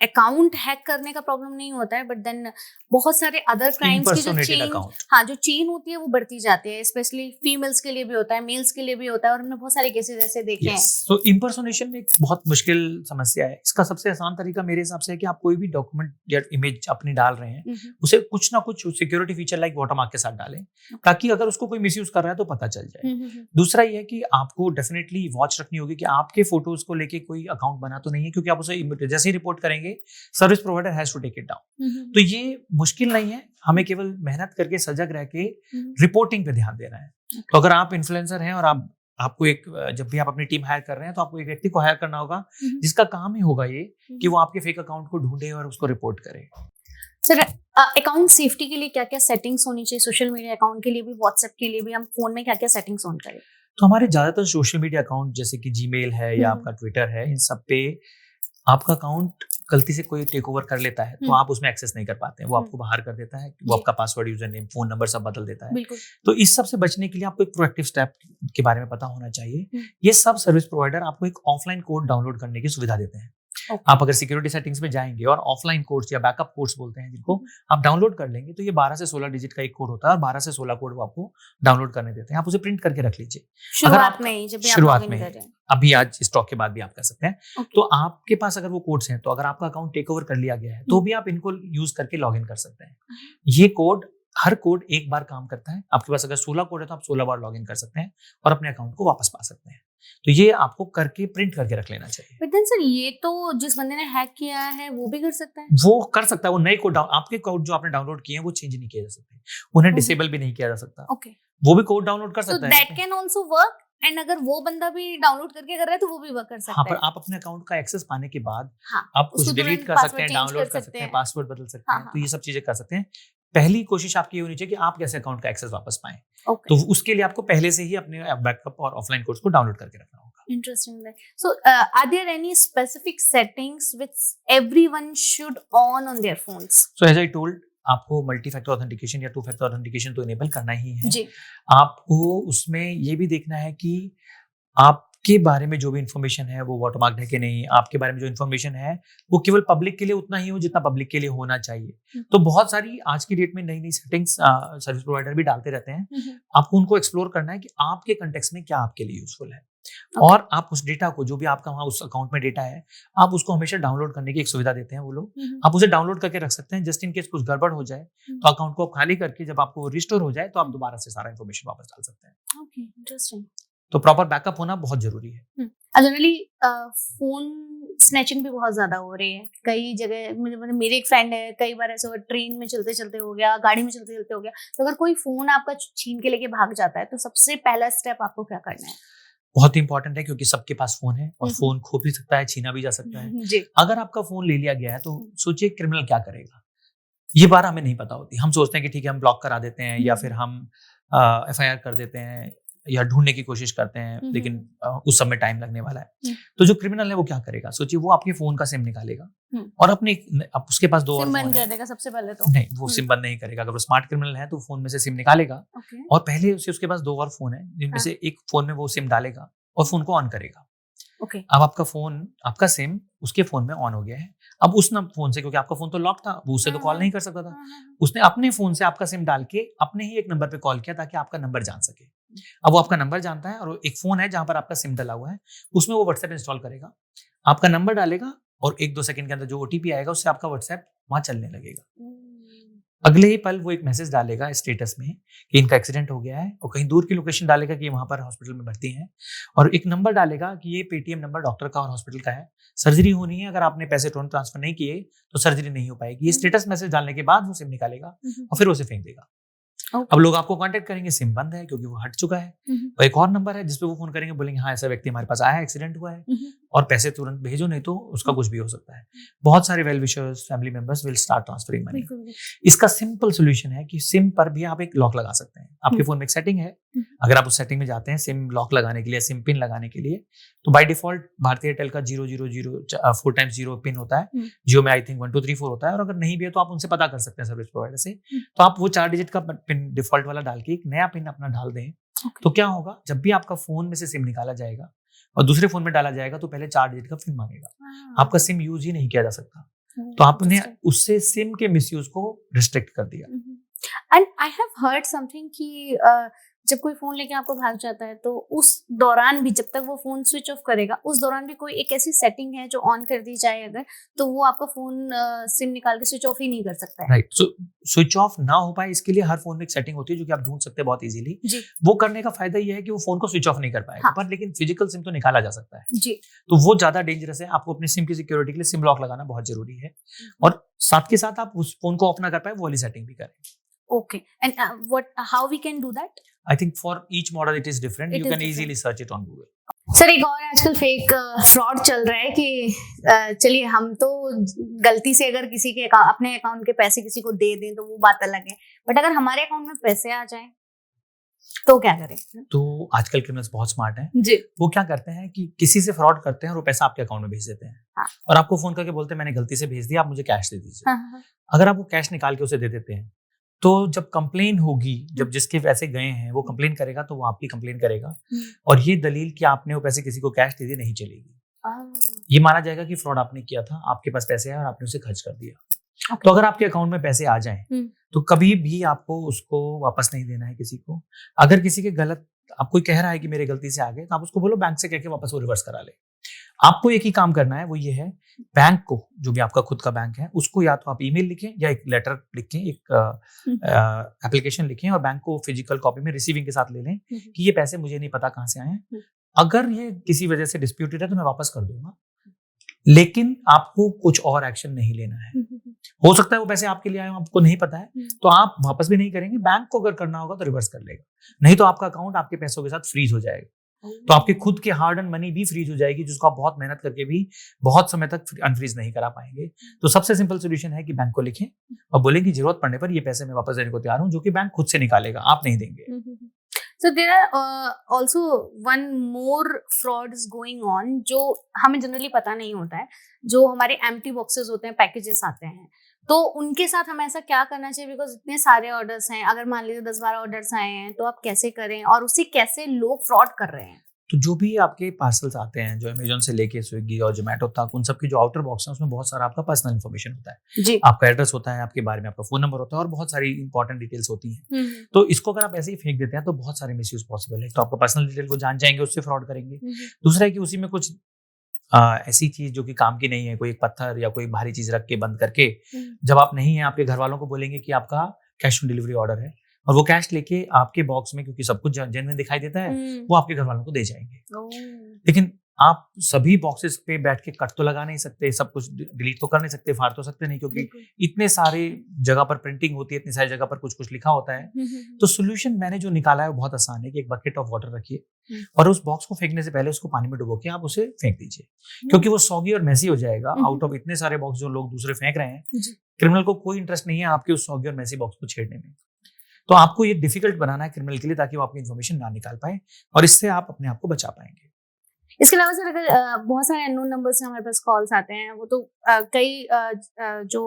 अकाउंट हैक करने का प्रॉब्लम नहीं होता है, बट देन बहुत सारे अदर क्राइम्स की जो चेन जो चेन होती है वो बढ़ती जाती है। स्पेशली फीमेल्स के लिए भी होता है, मेल्स के लिए भी होता है, और हमने बहुत सारे केसेस ऐसे देखे हैं। तो इम्पर्सोनेशन एक बहुत मुश्किल समस्या है। इसका सबसे आसान तरीका मेरे हिसाब से है कि आप कोई भी डॉक्यूमेंट या इमेज अपनी डाल रहे हैं उसे कुछ ना कुछ सिक्योरिटी फीचर लाइक वाटरमार्क के साथ डालें ताकि अगर उसको कोई मिसयूज कर रहा है तो पता चल जाए। दूसरा ये है कि आपको डेफिनेटली वॉच रखनी होगी कि आपके फोटोज को लेके कोई अकाउंट बना तो नहीं है, क्योंकि आप उसे जैसे ही रिपोर्ट करेंगे service provider has to take it down. तो ये मुश्किल नहीं है, हमें केवल मेहनत करके सजग रह के रिपोर्टिंग पे ध्यान देना है। तो अगर आप इन्फ्लुएंसर हैं और आपको एक जब भी आप अपनी टीम हायर कर रहे हैं तो आपको एक व्यक्ति को हायर करना होगा जिसका काम ही होगा ये कि वो आपके फेक अकाउंट को ढूंढे और उसको रिपोर्ट करे। सर, अकाउंट सेफ्टी के लिए क्या क्या सेटिंग्स होनी चाहिए? सोशल मीडिया अकाउंट के लिए भी, व्हाट्सएप के लिए भी, हम फोन में क्या क्या सेटिंग्स ऑन करें? तो हमारे ज्यादातर सोशल मीडिया अकाउंट जैसे कि जीमेल है या आपका ट्विटर है, इन सब पे आपका अकाउंट गलती से कोई टेक ओवर कर लेता है तो आप उसमें एक्सेस नहीं कर पाते हैं, वो आपको बाहर कर देता है, वो आपका password, user name, phone number सब बदल देता है। तो इस सब से बचने के लिए आपको एक प्रोएक्टिव स्टेप के बारे में पता होना चाहिए। ये सब सर्विस प्रोवाइडर आपको एक ऑफलाइन कोड डाउनलोड करने की सुविधा देते हैं। आप अगर सिक्योरिटी सेटिंग्स में जाएंगे और ऑफलाइन कोड्स या बैकअप कोड्स बोलते हैं जिनको आप डाउनलोड कर लेंगे, तो ये 12 से 16 डिजिट का एक कोड होता है और 12 से 16 कोड वो आपको डाउनलोड करने देते हैं। आप उसे प्रिंट करके रख लीजिए। शुरुआत में अभी आज स्टॉक के बाद भी आप कर सकते हैं। तो आपके पास अगर वो कोड्स हैं तो अगर आपका अकाउंट टेक ओवर कर लिया गया है तो भी आप इनको यूज करके लॉग इन कर सकते हैं। ये कोड, हर कोड एक बार काम करता है। आपके पास अगर 16 कोड है तो आप 16 बार लॉग इन कर सकते हैं और अपने अकाउंट को वापस पा सकते हैं। तो ये आपको करके प्रिंट करके रख लेना चाहिए। बट देन सर, ये तो जिस बंदे ने हैक किया है वो भी कर सकता है? वो कर सकता है। वो नए कोड, आपके कोड जो आपने डाउनलोड किए हैं वो चेंज नहीं किए जा सकते, उन्हें डिसेबल भी नहीं किया जा सकता। वो भी कोड डाउनलोड कर सकता है। That can also work. And अगर वो बंदा भी डाउनलोड करके कर रहा है तो वो भी वर्क कर सकता है। पर आप अपने अकाउंट का एक्सेस पाने के बाद आप कुछ डिलीट कर सकते हैं, डाउनलोड कर सकते हैं, पासवर्ड बदल सकते हैं। तो ये सब चीजें कर सकते हैं। पहली कोशिश आपकी होनी चाहिए कि आप कैसे अकाउंट का एक्सेस वापस पाएं। तो उसके लिए आपको पहले से ही अपने बैकअप और ऑफलाइन कोड्स को डाउनलोड करके रखना होगा। Interesting. So, are there any specific settings which everyone should on their phones? So, as I told, आपको मल्टी फैक्टर ऑथेंटिकेशन या टू फैक्टर ऑथेंटिकेशन तो इनेबल करना ही है जी। आपको उसमें ये भी देखना है कि आपके बारे में जो भी इंफॉर्मेशन है वो वाटरमार्क्ड है कि नहीं। आपके बारे में जो इंफॉर्मेशन है वो केवल पब्लिक के लिए उतना ही हो जितना पब्लिक के लिए होना चाहिए। तो बहुत सारी आज की डेट में नई नई सेटिंग्स सर्विस प्रोवाइडर भी डालते रहते हैं। आपको उनको एक्सप्लोर करना है कि आपके कंटेक्स्ट में क्या आपके लिए यूजफुल है। और आप उस डेटा को, जो भी आपका वहाँ उस अकाउंट में डेटा है, आप उसको हमेशा डाउनलोड करने की एक सुविधा देते हैं वो लोग। आप उसे डाउनलोड करके रख सकते हैं जस्ट इन केस कुछ गड़बड़ हो जाए तो अकाउंट को आप खाली करके जब आपको रिस्टोर हो जाए तो आप दोबारा से सारा इन्फॉर्मेशन वापस डाल सकते हैं। Okay, interesting. तो प्रॉपर बैकअप होना बहुत जरूरी है। जनरली फोन स्नैचिंग भी बहुत ज्यादा हो रही है कई जगह। मेरे एक फ्रेंड है, कई बार ऐसा ट्रेन में चलते चलते हो गया, गाड़ी में चलते चलते हो गया। तो अगर कोई फोन आपका छीन के लेके भाग जाता है तो सबसे पहला स्टेप आपको क्या करना है? बहुत इंपॉर्टेंट है क्योंकि सबके पास फोन है और फोन खो भी सकता है, छीना भी जा सकता है जी। अगर आपका फोन ले लिया गया है तो सोचिए क्रिमिनल क्या करेगा। ये बात हमें नहीं पता होती। हम सोचते हैं कि ठीक है हम ब्लॉक करा देते हैं या फिर हम FIR कर देते हैं या ढूंढने की कोशिश करते हैं, लेकिन उस सब में टाइम लगने वाला है। तो जो क्रिमिनल है वो क्या करेगा? सोचिए वो आपके फोन का सिम निकालेगा और उसके पास 2 और बंद कर देगा सबसे पहले तो। नहीं, वो सिम बंद नहीं करेगा। अगर वो स्मार्ट क्रिमिनल है तो फोन में से सिम निकालेगा और पहले उसके पास 2 और फोन है जिनमें से एक फोन में वो सिम डालेगा और फोन को ऑन करेगा। ओके। अब आपका फोन, आपका सिम उसके फोन में ऑन हो गया है। अब उस ना फोन से, क्योंकि आपका फोन तो लॉक था, वो उससे तो कॉल नहीं कर सकता था, उसने अपने फोन से आपका सिम डाल के अपने ही एक नंबर पे कॉल किया ताकि आपका नंबर जान सके। अब वो आपका नंबर जानता है और एक फोन है जहां पर आपका सिम डला हुआ है, उसमें वो व्हाट्सएप इंस्टॉल करेगा, आपका नंबर डालेगा और 1-2 सेकंड के अंदर जो ओटीपी आएगा उससे आपका व्हाट्सएप वहां चलने लगेगा। अगले ही पल वो एक मैसेज डालेगा स्टेटस में कि इनका एक्सीडेंट हो गया है, और कहीं दूर की लोकेशन डालेगा कि वहां पर हॉस्पिटल में भर्ती हैं, और एक नंबर डालेगा कि ये पेटीएम नंबर डॉक्टर का और हॉस्पिटल का है, सर्जरी होनी है, अगर आपने पैसे तुरंत ट्रांसफर नहीं किए तो सर्जरी नहीं हो पाएगी। ये स्टेटस मैसेज डालने के बाद वो सिम निकालेगा और फिर उसे फेंक देगा। अब लोग आपको कांटेक्ट करेंगे, सिम बंद है क्योंकि वो हट चुका है। और एक और नंबर है जिसपे वो फोन करेंगे, बोलेंगे हाँ ऐसा व्यक्ति हमारे पास आया है, एक्सीडेंट हुआ है, और पैसे तुरंत भेजो नहीं तो उसका कुछ भी हो सकता है। बहुत सारे well wishers, family members will start transferring money. इसका सिंपल सोल्यूशन है कि सिम पर भी आप एक लॉक लगा सकते हैं। आपके फोन में एक सेटिंग है, अगर आप उस सेटिंग में जाते हैं सिम लॉक लगाने के लिए, सिम पिन लगाने के लिए, तो बाय डिफॉल्ट भारतीय एयरटेल का 000 4 टाइम्स 0 पिन होता है, जियो में आई थिंक 1 2 3 4 होता है, और अगर नहीं भी है तो आप उनसे पता कर सकते हैं सर्विस प्रोवाइडर से। तो आप वो 4 डिजिट का पिन डिफॉल्ट वाला डाल के एक नया पिन अपना डाल दें, तो क्या होगा, जब भी आपका फोन में से सिम निकाला जाएगा और दूसरे फोन में डाला जाएगा तो पहले 4 डिजिट का पिन मांगेगा, आपका सिम यूज ही नहीं किया जा सकता। तो आपने उससे सिम के मिसयूज को रिस्ट्रिक्ट कर दिया। And I have heard something कि जब कोई फोन लेके आपको भाग जाता है तो उस दौरान भी, जब तक वो फोन स्विच ऑफ करेगा, उस दौरान भी कोई एक ऐसी सेटिंग है जो ऑन कर दी जाए अगर, तो वो आपका फोन सिम निकाल के स्विच ऑफ ही नहीं कर सकता है। राइट। सो स्विच ऑफ ना हो पाए इसके लिए हर फोन में एक सेटिंग होती है जो कि आप ढूंढ सकते हैं बहुत इजीली। वो करने का फायदा ये है कि वो फोन को स्विच ऑफ नहीं कर पाएगा, पर लेकिन फिजिकल सिम तो निकाला जा सकता है जी। तो वो ज्यादा डेंजरस है। आपको अपने सिम की सिक्योरिटी के लिए सिम लॉक लगाना बहुत जरूरी है, और साथ के साथ आप उस फोन को ऑफ ना कर पाए वो वाली सेटिंग भी करें। Okay, and how we can do that? I think for each model it is different. You can easily search it on Google. Sir एक और आजकल फेक फ्रॉड चल रहा है कि चलिए हम तो गलती से अगर किसी के अपने अकाउंट के पैसे किसी को दे दें तो वो बात अलग है, बट अगर हमारे अकाउंट में पैसे आ जाएं तो क्या करें? तो आजकल क्रिमिनल्स बहुत स्मार्ट हैं जी। वो क्या करते हैं कि किसी से फ्रॉड करते हैं और वो पैसा आपके अकाउंट में भेज देते हैं। हाँ। और आपको फोन करके बोलते हैं मैंने गलती से भेज दिया, आप मुझे कैश दे दीजिए। हाँ। अगर आप वो कैश निकाल के उसे दे देते हैं तो जब कंप्लेन होगी, जब जिसके पैसे गए हैं वो कंप्लेन करेगा तो वो आपकी कंप्लेन करेगा, और ये दलील कि आपने वो पैसे किसी को कैश दे दिए नहीं चलेगी। ये माना जाएगा कि फ्रॉड आपने किया था, आपके पास पैसे आए और आपने उसे खर्च कर दिया। तो अगर आपके अकाउंट में पैसे आ जाएं तो कभी भी आपको उसको वापस नहीं देना है किसी को। अगर किसी के गलत, आप कोई कह रहा है कि मेरे गलती से आ गए, तो आप उसको बोलो बैंक से कह के वापस वो रिवर्स करा ले। आपको एक ही काम करना है, वो ये है, बैंक को, जो भी आपका खुद का बैंक है, उसको या तो आप ईमेल लिखें या एक लेटर लिखें, एक एप्लीकेशन लिखें और बैंक को फिजिकल कॉपी में रिसीविंग के साथ ले लें कि ये पैसे मुझे नहीं पता कहाँ से आए हैं, अगर ये किसी वजह से डिस्प्यूटेड है तो मैं वापस कर दूंगा, लेकिन आपको कुछ और एक्शन नहीं लेना है। हो सकता है वो पैसे आपके लिए आए, आपको नहीं पता है, तो आप वापस भी नहीं करेंगे। बैंक को अगर करना होगा तो रिवर्स कर लेगा, नहीं तो आपका अकाउंट आपके पैसों के साथ फ्रीज हो जाएगा। तो आपके खुद के हार्ड एंड मनी भी फ्रीज हो जाएगी, जिसको आप बहुत मेहनत करके भी बहुत समय तक अनफ्रीज नहीं करा पाएंगे। तो सबसे सिंपल सोल्यूशन है कि बैंक को लिखें और बोलें कि जरूरत पड़ने पर ये पैसे मैं वापस देने को तैयार हूं, जो कि बैंक खुद से निकालेगा, आप नहीं देंगे। So there are also one more frauds going on जो हमें जनरली पता नहीं होता है, जो हमारे empty boxes होते हैं, पैकेजेस आते हैं, तो उनके साथ हमें ऐसा क्या करना चाहिए? बिकॉज इतने सारे ऑर्डर्स हैं, अगर मान लीजिए 10-12 ऑर्डर्स आए हैं तो आप कैसे करें और उसे कैसे लोग फ्रॉड कर रहे हैं? तो जो भी आपके पार्सल्स आते हैं, जो अमेजोन से लेके स्विगी और जोमेटो तक, उन सब की जो आउटर बॉक्स है उसमें बहुत सारा आपका पर्सनल इन्फॉर्मेशन होता है जी। आपका एड्रेस होता है, आपके बारे में आपका फोन नंबर होता है और बहुत सारी इंपॉर्टेंट डिटेल्स होती हैं। तो इसको अगर आप ऐसे ही फेंक देते हैं तो बहुत सारे मिसयूज पॉसिबल है। तो आपका पर्सनल डिटेल वो जान जाएंगे, उससे फ्रॉड करेंगे। दूसरा है कि उसी में कुछ ऐसी चीज जो कि काम की नहीं है, कोई एक पत्थर या कोई भारी चीज रख के बंद करके, जब आप नहीं है आपके घर वालों को बोलेंगे कि आपका कैश ऑन डिलीवरी ऑर्डर है, और वो कैश लेके आपके बॉक्स में, क्योंकि सब कुछ जेन्युइन दिखाई देता है, वो आपके घर वालों को दे जाएंगे। लेकिन आप सभी बॉक्सेस पे बैठ के कट तो लगा नहीं सकते, सब कुछ डिलीट तो कर नहीं सकते, फाड़ तो सकते नहीं, क्योंकि इतने सारे जगह पर प्रिंटिंग होती है, इतनी सारी जगह पर कुछ कुछ लिखा होता है। तो सोल्यूशन मैंने जो निकाला है वो बहुत आसान है कि एक बकेट ऑफ वाटर रखिए और उस बॉक्स को फेंकने से पहले उसको पानी में डुबो के आप उसे फेंक दीजिए, क्योंकि वो सॉगी और मैसी हो जाएगा। आउट ऑफ इतने सारे बॉक्स जो लोग दूसरे फेंक रहे हैं, क्रिमिनल को कोई इंटरेस्ट नहीं है आपके उस सॉगी और मैसी बॉक्स को छेड़ने में। तो आपको ये डिफिकल्ट बनाना है क्रिमिनल के लिए, ताकि वो आपकी इन्फॉर्मेशन ना निकाल पाए, और इससे आप अपने आप को बचा पाएंगे। इसके अलावा सर, अगर बहुत सारे अननोन नंबर से हमारे पास कॉल्स आते हैं, वो तो कई जो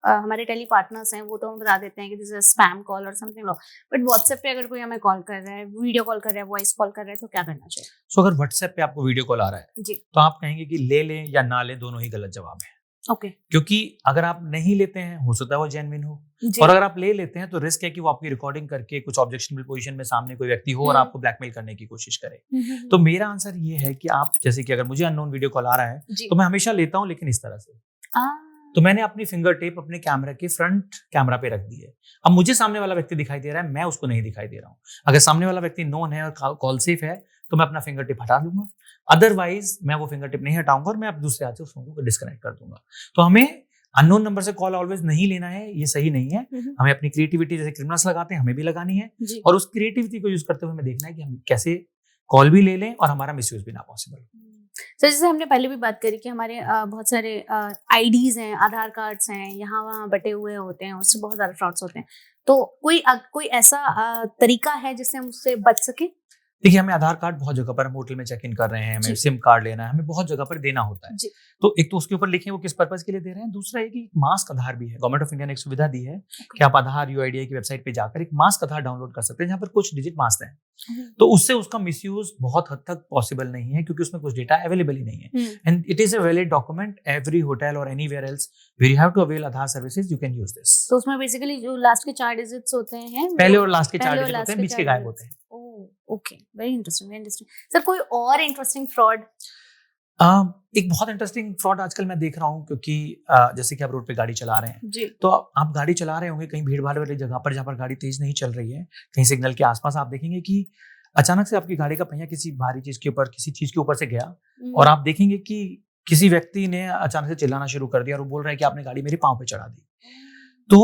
हमारे टेली पार्टनर्स हैं वो तो हम बता देते हैं कि दिस इज स्पैम कॉल और समथिंग लो, बट व्हाट्सएप पे अगर कोई हमें कॉल कर रहा है, वीडियो कॉल कर रहा है, वॉइस कॉल कर रहा है, तो क्या करना चाहिए? सो अगर व्हाट्सएप पे आपको वीडियो कॉल आ रहा है जी, तो आप कहेंगे कि ले लें या ना लें, दोनों ही गलत जवाब है। ओके, क्योंकि अगर आप नहीं लेते हैं, हो सकता है वो जेन्युइन हो, जी, और अगर आप ले लेते हैं तो रिस्क है कि वो आपकी रिकॉर्डिंग करके कुछ ऑब्जेक्शनबल पोजीशन में सामने कोई व्यक्ति हो और आपको ब्लैकमेल करने की कोशिश करे। तो मेरा आंसर ये है कि आप, जैसे कि अगर मुझे अननोन वीडियो कॉल आ रहा है जी, तो मैं हमेशा लेता हूं, लेकिन इस तरह से। तो मैंने अपनी फिंगर टिप अपने कैमरा के फ्रंट कैमरा पे रख दी है। अब मुझे सामने वाला व्यक्ति दिखाई दे रहा है, मैं उसको नहीं दिखाई दे रहा हूँ। अगर सामने वाला व्यक्ति नोन है और कॉल सेफ है तो मैं अपना फिंगर टिप हटा लूंगा, अदरवाइज मैं वो फिंगर टिप नहीं हटाऊंगा और मैं अब दूसरे हाथ से उस फोन को डिस्कनेक्ट कर दूंगा। तो हमें अननोन नंबर से कॉल ऑलवेज नहीं लेना है, ये सही नहीं है। हमें अपनी क्रिएटिविटी, जैसे क्रिमिनल्स लगाते हैं, हमें भी लगानी है, जी। और उस क्रिएटिविटी को यूज करते हुए हमें देखना है कि हम कैसे कॉल भी ले लें और हमारा मिसयूज भी ना पॉसिबल। सर जैसे हमने पहले भी बात करी कि हमारे बहुत सारे आईडीज हैं, आधार कार्ड्स हैं, यहाँ वहाँ बटे हुए होते हैं, उससे बहुत ज़्यादा फ्रॉड्स होते हैं। तो कोई ऐसा तरीका है जिससे हम उससे बच सके? देखिए, हमें आधार कार्ड बहुत जगह पर, हम होटल में चेक इन कर रहे हैं, हमें सिम कार्ड लेना है, हमें बहुत जगह पर देना होता है। तो एक तो उसके ऊपर लिखें वो किस पर्पज के लिए दे रहे हैं। दूसरा है कि मास्क आधार भी है, गवर्नमेंट ऑफ इंडिया ने एक सुविधा दी है कि आप आधार UIDAI की वेबसाइट पे जाकर एक मास्क आधार डाउनलोड कर सकते हैं, जहाँ पर कुछ डिजिट मास्क हैं। तो उससे उसका मिसयूज बहुत हद तक पॉसिबल नहीं है, क्योंकि उसमें कुछ डेटा अवेलेबल ही नहीं है। And it is a valid document, every hotel और anywhere else where you have to avail Aadhaar services, you can use this. तो उसमें बेसिकली जो लास्ट के 4 डिजिट्स होते हैं, पहले और लास्ट के 4 डिजिट होते हैं, बीच के गायब होते हैं। Okay, very interesting, very interesting. Sir कोई और इंटरेस्टिंग फ्रॉड? एक बहुत इंटरेस्टिंग फ्रॉड आजकल मैं देख रहा हूँ, क्योंकि जैसे कि आप रोड पे गाड़ी चला रहे हैं जी, तो आप गाड़ी चला रहे होंगे कहीं भीड़ भाड़ वाली जगह पर, जहाँ पर गाड़ी तेज नहीं चल रही है, कहीं सिग्नल के आसपास, आप देखेंगे कि अचानक से आपकी गाड़ी का पहिया किसी भारी चीज के ऊपर, किसी चीज के ऊपर से गया, और आप देखेंगे कि किसी व्यक्ति ने अचानक से चिल्लाना शुरू कर दिया और वो बोल रहा है कि आपने गाड़ी मेरे पाँव पे चढ़ा दी। तो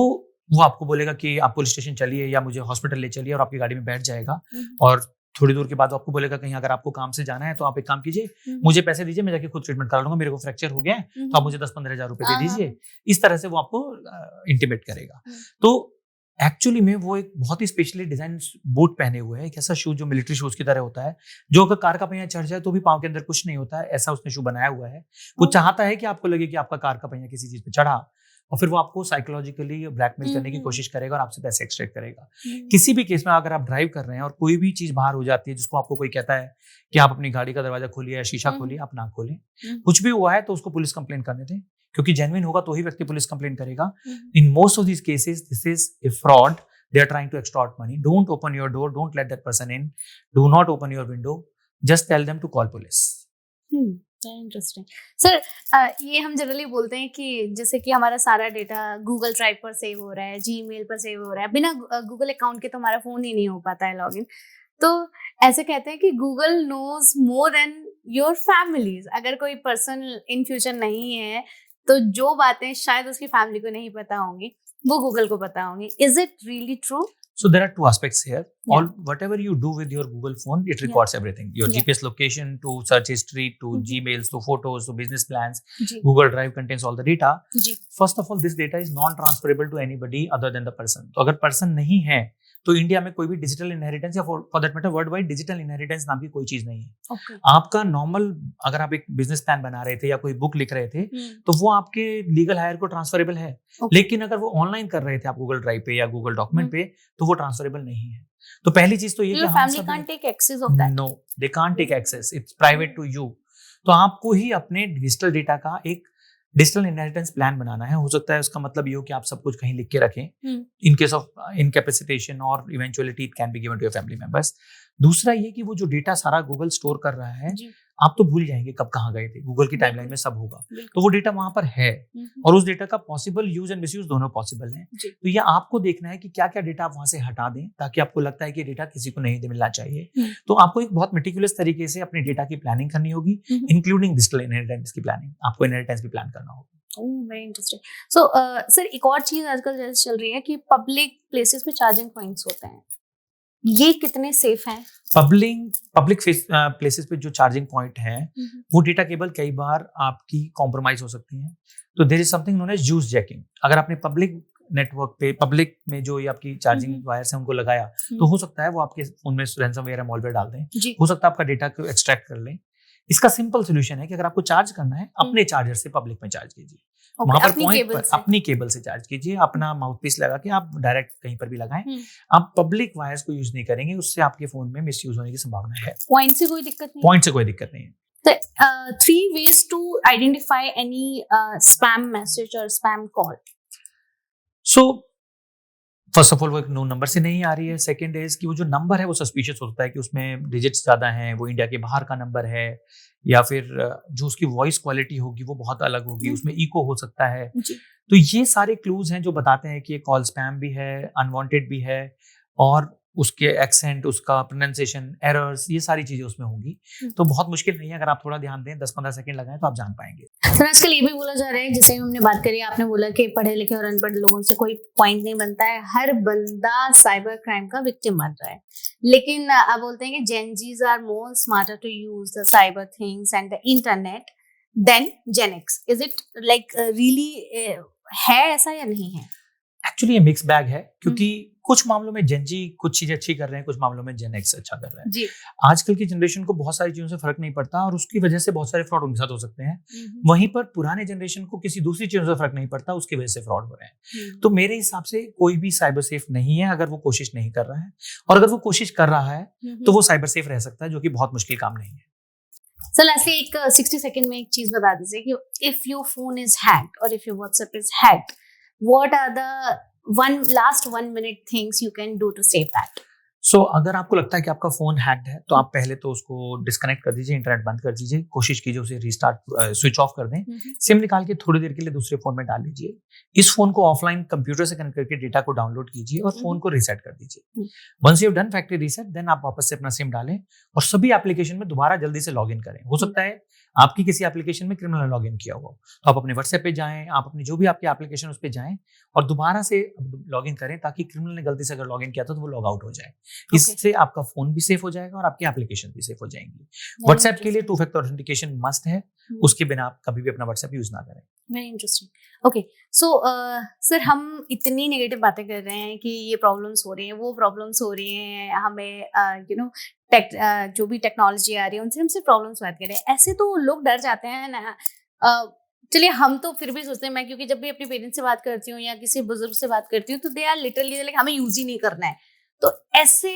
वो आपको बोलेगा कि आप पुलिस स्टेशन चलिए या मुझे हॉस्पिटल ले चलिए, और आपकी गाड़ी में बैठ जाएगा, और थोड़ी दूर के बाद आपको बोलेगा कहीं अगर आपको काम से जाना है तो आप एक काम कीजिए, मुझे पैसे दीजिए, मैं जाके खुद ट्रीटमेंट करा लूंगा, मेरे को फ्रैक्चर हो गया है तो आप मुझे 10-15 हज़ार रुपए दे दीजिए। इस तरह से वो आपको इंटीमेट करेगा। तो एक्चुअली में वो एक बहुत ही स्पेशली डिजाइन बूट पहने हुए है, एक ऐसा शूज जो मिलिट्री शूज की तरह होता है, जो अगर कार का पहिया चढ़ जाए तो भी पाँव के अंदर कुछ नहीं होता है, ऐसा उसने शू बनाया हुआ है। वो चाहता है कि आपको लगे कि आपका कार का पहिया किसी चीज पे चढ़ा, और फिर वो आपको साइकोलॉजिकली ब्लैकमेल करने की कोशिश करेगा और आपसे पैसे एक्सट्रैक्ट करेगा। किसी भी केस में अगर आप ड्राइव कर रहे हैं और कोई भी चीज बाहर हो जाती है, जिसको आपको कोई कहता है कि आप अपनी गाड़ी का दरवाजा खोलिए या शीशा खोलिए, आप ना खोलें। कुछ भी हुआ है तो उसको पुलिस कंप्लेन करने दें, क्योंकि जेन्युइन होगा तो ही व्यक्ति पुलिस कंप्लेन करेगा। In most of these cases this is a fraud, they are trying to extort money. Don't open your door, don't let that person in, do not open your window, just tell them to call police. Interesting sir. ये हम जनरली बोलते हैं कि जैसे कि हमारा सारा डेटा गूगल ड्राइव पर सेव हो रहा है, जीमेल पर सेव हो रहा है, बिना गूगल अकाउंट के तो हमारा फोन ही नहीं हो पाता है लॉगिन। तो ऐसे कहते हैं कि Google knows more than your families. अगर कोई पर्सन इन फ्यूचर नहीं है तो जो बातें शायद उसकी फैमिली को नहीं पता होंगी वो गूगल को पता होंगी। Is it really true? So there are two aspects here. All whatever you do with your Google phone, it records everything. Your GPS location, to search history, to Gmails, to photos, to business plans. Google Drive contains all the data. First of all, this data is non-transferable to anybody other than the person. तो अगर person नहीं है तो इंडिया में कोई भी डिजिटल इनहेरिटेंस या for that matter world wide digital inheritance नाम की कोई चीज नहीं है। आपका नॉर्मल, अगर आप एक बिजनेस प्लान बना रहे थे या कोई बुक लिख रहे थे तो वो आपके लीगल हायर को ट्रांसफरेबल है, लेकिन अगर वो ऑनलाइन कर रहे थे आप गूगल ड्राइव पे या गूगल डॉक्यूमेंट पे तो वो ट्रांसफरेबल नहीं है। तो पहली चीज तो ये कि family can't take access of that. No, they can't take access, it's private to you. तो आपको ही अपने डिजिटल डेटा का एक डिजिटल इनहेरिटेंस प्लान बनाना है। हो सकता है उसका मतलब ये हो कि आप सब कुछ कहीं लिख के रखें, इन केस ऑफ इनकैपेसिटेशन और eventuality it can be given to your family members. दूसरा ये कि वो जो डेटा सारा गूगल स्टोर कर रहा है, आप तो भूल जाएंगे कब कहाँ गए थे, गूगल की टाइमलाइन में सब होगा, तो वो डेटा वहां पर है और उस डेटा का पॉसिबल यूज एंड मिसयूज दोनों पॉसिबल है। तो ये आपको देखना है कि क्या क्या डेटा आप वहां से हटा दें, ताकि आपको लगता है कि डेटा किसी को नहीं मिलना चाहिए। तो आपको एक बहुत मेटिकुलस तरीके से अपने डेटा की प्लानिंग करनी होगी, इंक्लूडिंग डिजिटल इनहेरिटेंस की प्लानिंग। आपको इनहेरिटेंस भी प्लान करना होगा। Very interesting. सो सर एक और चीज आजकल जैसे चल रही है कि पब्लिक प्लेसेस पे चार्जिंग पॉइंट्स होते हैं, ये कितने सेफ हैं? पब्लिक प्लेसेस पे जो चार्जिंग पॉइंट है वो डेटा केबल कई बार आपकी कॉम्प्रोमाइज हो सकती है। तो there is something known as juice jacking. अगर आपने पब्लिक नेटवर्क पे, पब्लिक में जो ये आपकी चार्जिंग वायर्स हैं उनको लगाया, तो हो सकता है वो आपके फोन में रैंसमवेयर या मॉलवेयर डाल दें, हो सकता है आपका डेटा को एक्सट्रैक्ट कर लें। इसका सिंपल सोल्यूशन है कि अगर आपको चार्ज करना है अपने चार्जर से पब्लिक में चार्ज कीजिए। वहां पर अपनी पॉइंट केबल पर से। अपनी केबल से चार्ज कीजिए, अपना माउथ पीस लगा के आप डायरेक्ट कहीं पर भी लगाएं। आप पब्लिक वायर्स को यूज नहीं करेंगे, उससे आपके फोन में मिसयूज होने की संभावना है। पॉइंट से कोई दिक्कत नहीं? पॉइंट से कोई दिक्कत नहीं है। तो 3 ways to identify any spam message or spam call. So first of all वो एक नो नंबर से नहीं आ रही है। सेकंड इज कि वो जो नंबर है वो सस्पिशियस होता है कि उसमें डिजिट्स ज्यादा हैं, वो इंडिया के बाहर का नंबर है, या फिर जो उसकी वॉइस क्वालिटी होगी वो बहुत अलग होगी, उसमें इको हो सकता है। तो ये सारे क्लूज हैं जो बताते हैं कि ये कॉल स्पैम भी है, अनवांटेड भी है, और उसके एक्सेंट, उसका प्रोनाउंसिएशन एरर्स, ये सारी चीजें उसमें होंगी। तो बहुत मुश्किल नहीं है, अगर आप थोड़ा ध्यान दें, 10-15 सेकंड लगाएं तो आप जान पाएंगे। सर आजकल ये भी बोला जा रहा है, जैसे हमने बात करी, आपने बोला कि पढ़े लिखे और अनपढ़ लोगों से कोई पॉइंट नहीं बनता है, हर बंदा साइबर क्राइम का विक्टिम बन रहा है। लेकिन आप बोलते हैं कि Gen Zs are more smarter to use the cyber things and the internet than Gen X. Is it like really है ऐसा या नहीं है? एक्चुअली ये मिक्स बैग है, क्योंकि कुछ मामलों में जेन जी कुछ चीजें अच्छी कर रहे हैं, कुछ मामलों में जेन एक्स अच्छा कर रहे हैं जी। आजकल की जनरेशन को बहुत सारी चीजों से फर्क नहीं पड़ता, और उसकी वजह से बहुत सारे फ्रॉड उनके साथ हो सकते हैं। वहीं पर पुराने जनरेशन को किसी दूसरी चीजों से फर्क नहीं पड़ता, उसकी वजह से फ्रॉड हो रहे हैं। तो मेरे हिसाब से कोई भी साइबर सेफ नहीं है अगर वो कोशिश नहीं कर रहा है, और अगर वो कोशिश कर रहा है तो वो साइबर सेफ रह सकता है, जो कि बहुत मुश्किल काम नहीं है। सर लास्टली एक 60 सेकंड में एक चीज बता दीजिए कि if your phone is hacked और if your WhatsApp is hacked, what are the last 1 minute things you can do to save that? सो अगर आपको लगता है कि आपका फोन हैक्ड है, तो आप पहले तो उसको डिस्कनेक्ट कर दीजिए, इंटरनेट बंद कर दीजिए, कोशिश कीजिए उसे रीस्टार्ट, स्विच ऑफ कर दें, सिम निकाल के थोड़ी देर के लिए दूसरे फोन में डाल लीजिए। इस फोन को ऑफलाइन कंप्यूटर से कनेक्ट करके डेटा को डाउनलोड कीजिए और फोन को रीसेट कर दीजिए। Once you have done factory reset, then आप वापस से अपना सिम डालें और सभी एप्लीकेशन में दोबारा जल्दी से लॉग इन करें। हो सकता है आपकी किसी एप्लीकेशन में क्रिमिनल लॉग इन किया हुआ हो, तो आप अपने व्हाट्सएप पे जाएं, आप अपनी जो भी आपकी एप्लीकेशन उस पे जाएं और दोबारा से लॉग इन करें, ताकि क्रिमिनल ने गलती से अगर लॉग इन किया था तो वो लॉग आउट हो जाए। इससे आपका फोन भी सेफ हो जाएगा और आपकी एप्लीकेशन भी सेफ हो जाएंगी। व्हाट्सएप के लिए 2 फैक्टर ऑथेंटिकेशन मस्ट है, उसके बिना आप कभी भी अपना व्हाट्सएप यूज ना करें। Very interesting. Okay, so sir हम इतनी नेगेटिव बातें कर रहे हैं कि ये प्रॉब्लम्स हो रही हैं, वो प्रॉब्लम्स हो रही हैं, हमें यू नो जो भी टेक्नोलॉजी आ रही है उनसे हमसे प्रॉब्लम्स बात कर रहे हैं, ऐसे तो लोग डर जाते हैं ना। चलिए हम तो फिर भी सोचते हैं, मैं क्योंकि जब भी अपने पेरेंट्स से बात करती हूँ या किसी बुजुर्ग से बात करती हूँ तो दे आर लिटरली लाइक हमें यूज ही नहीं करना है। तो ऐसे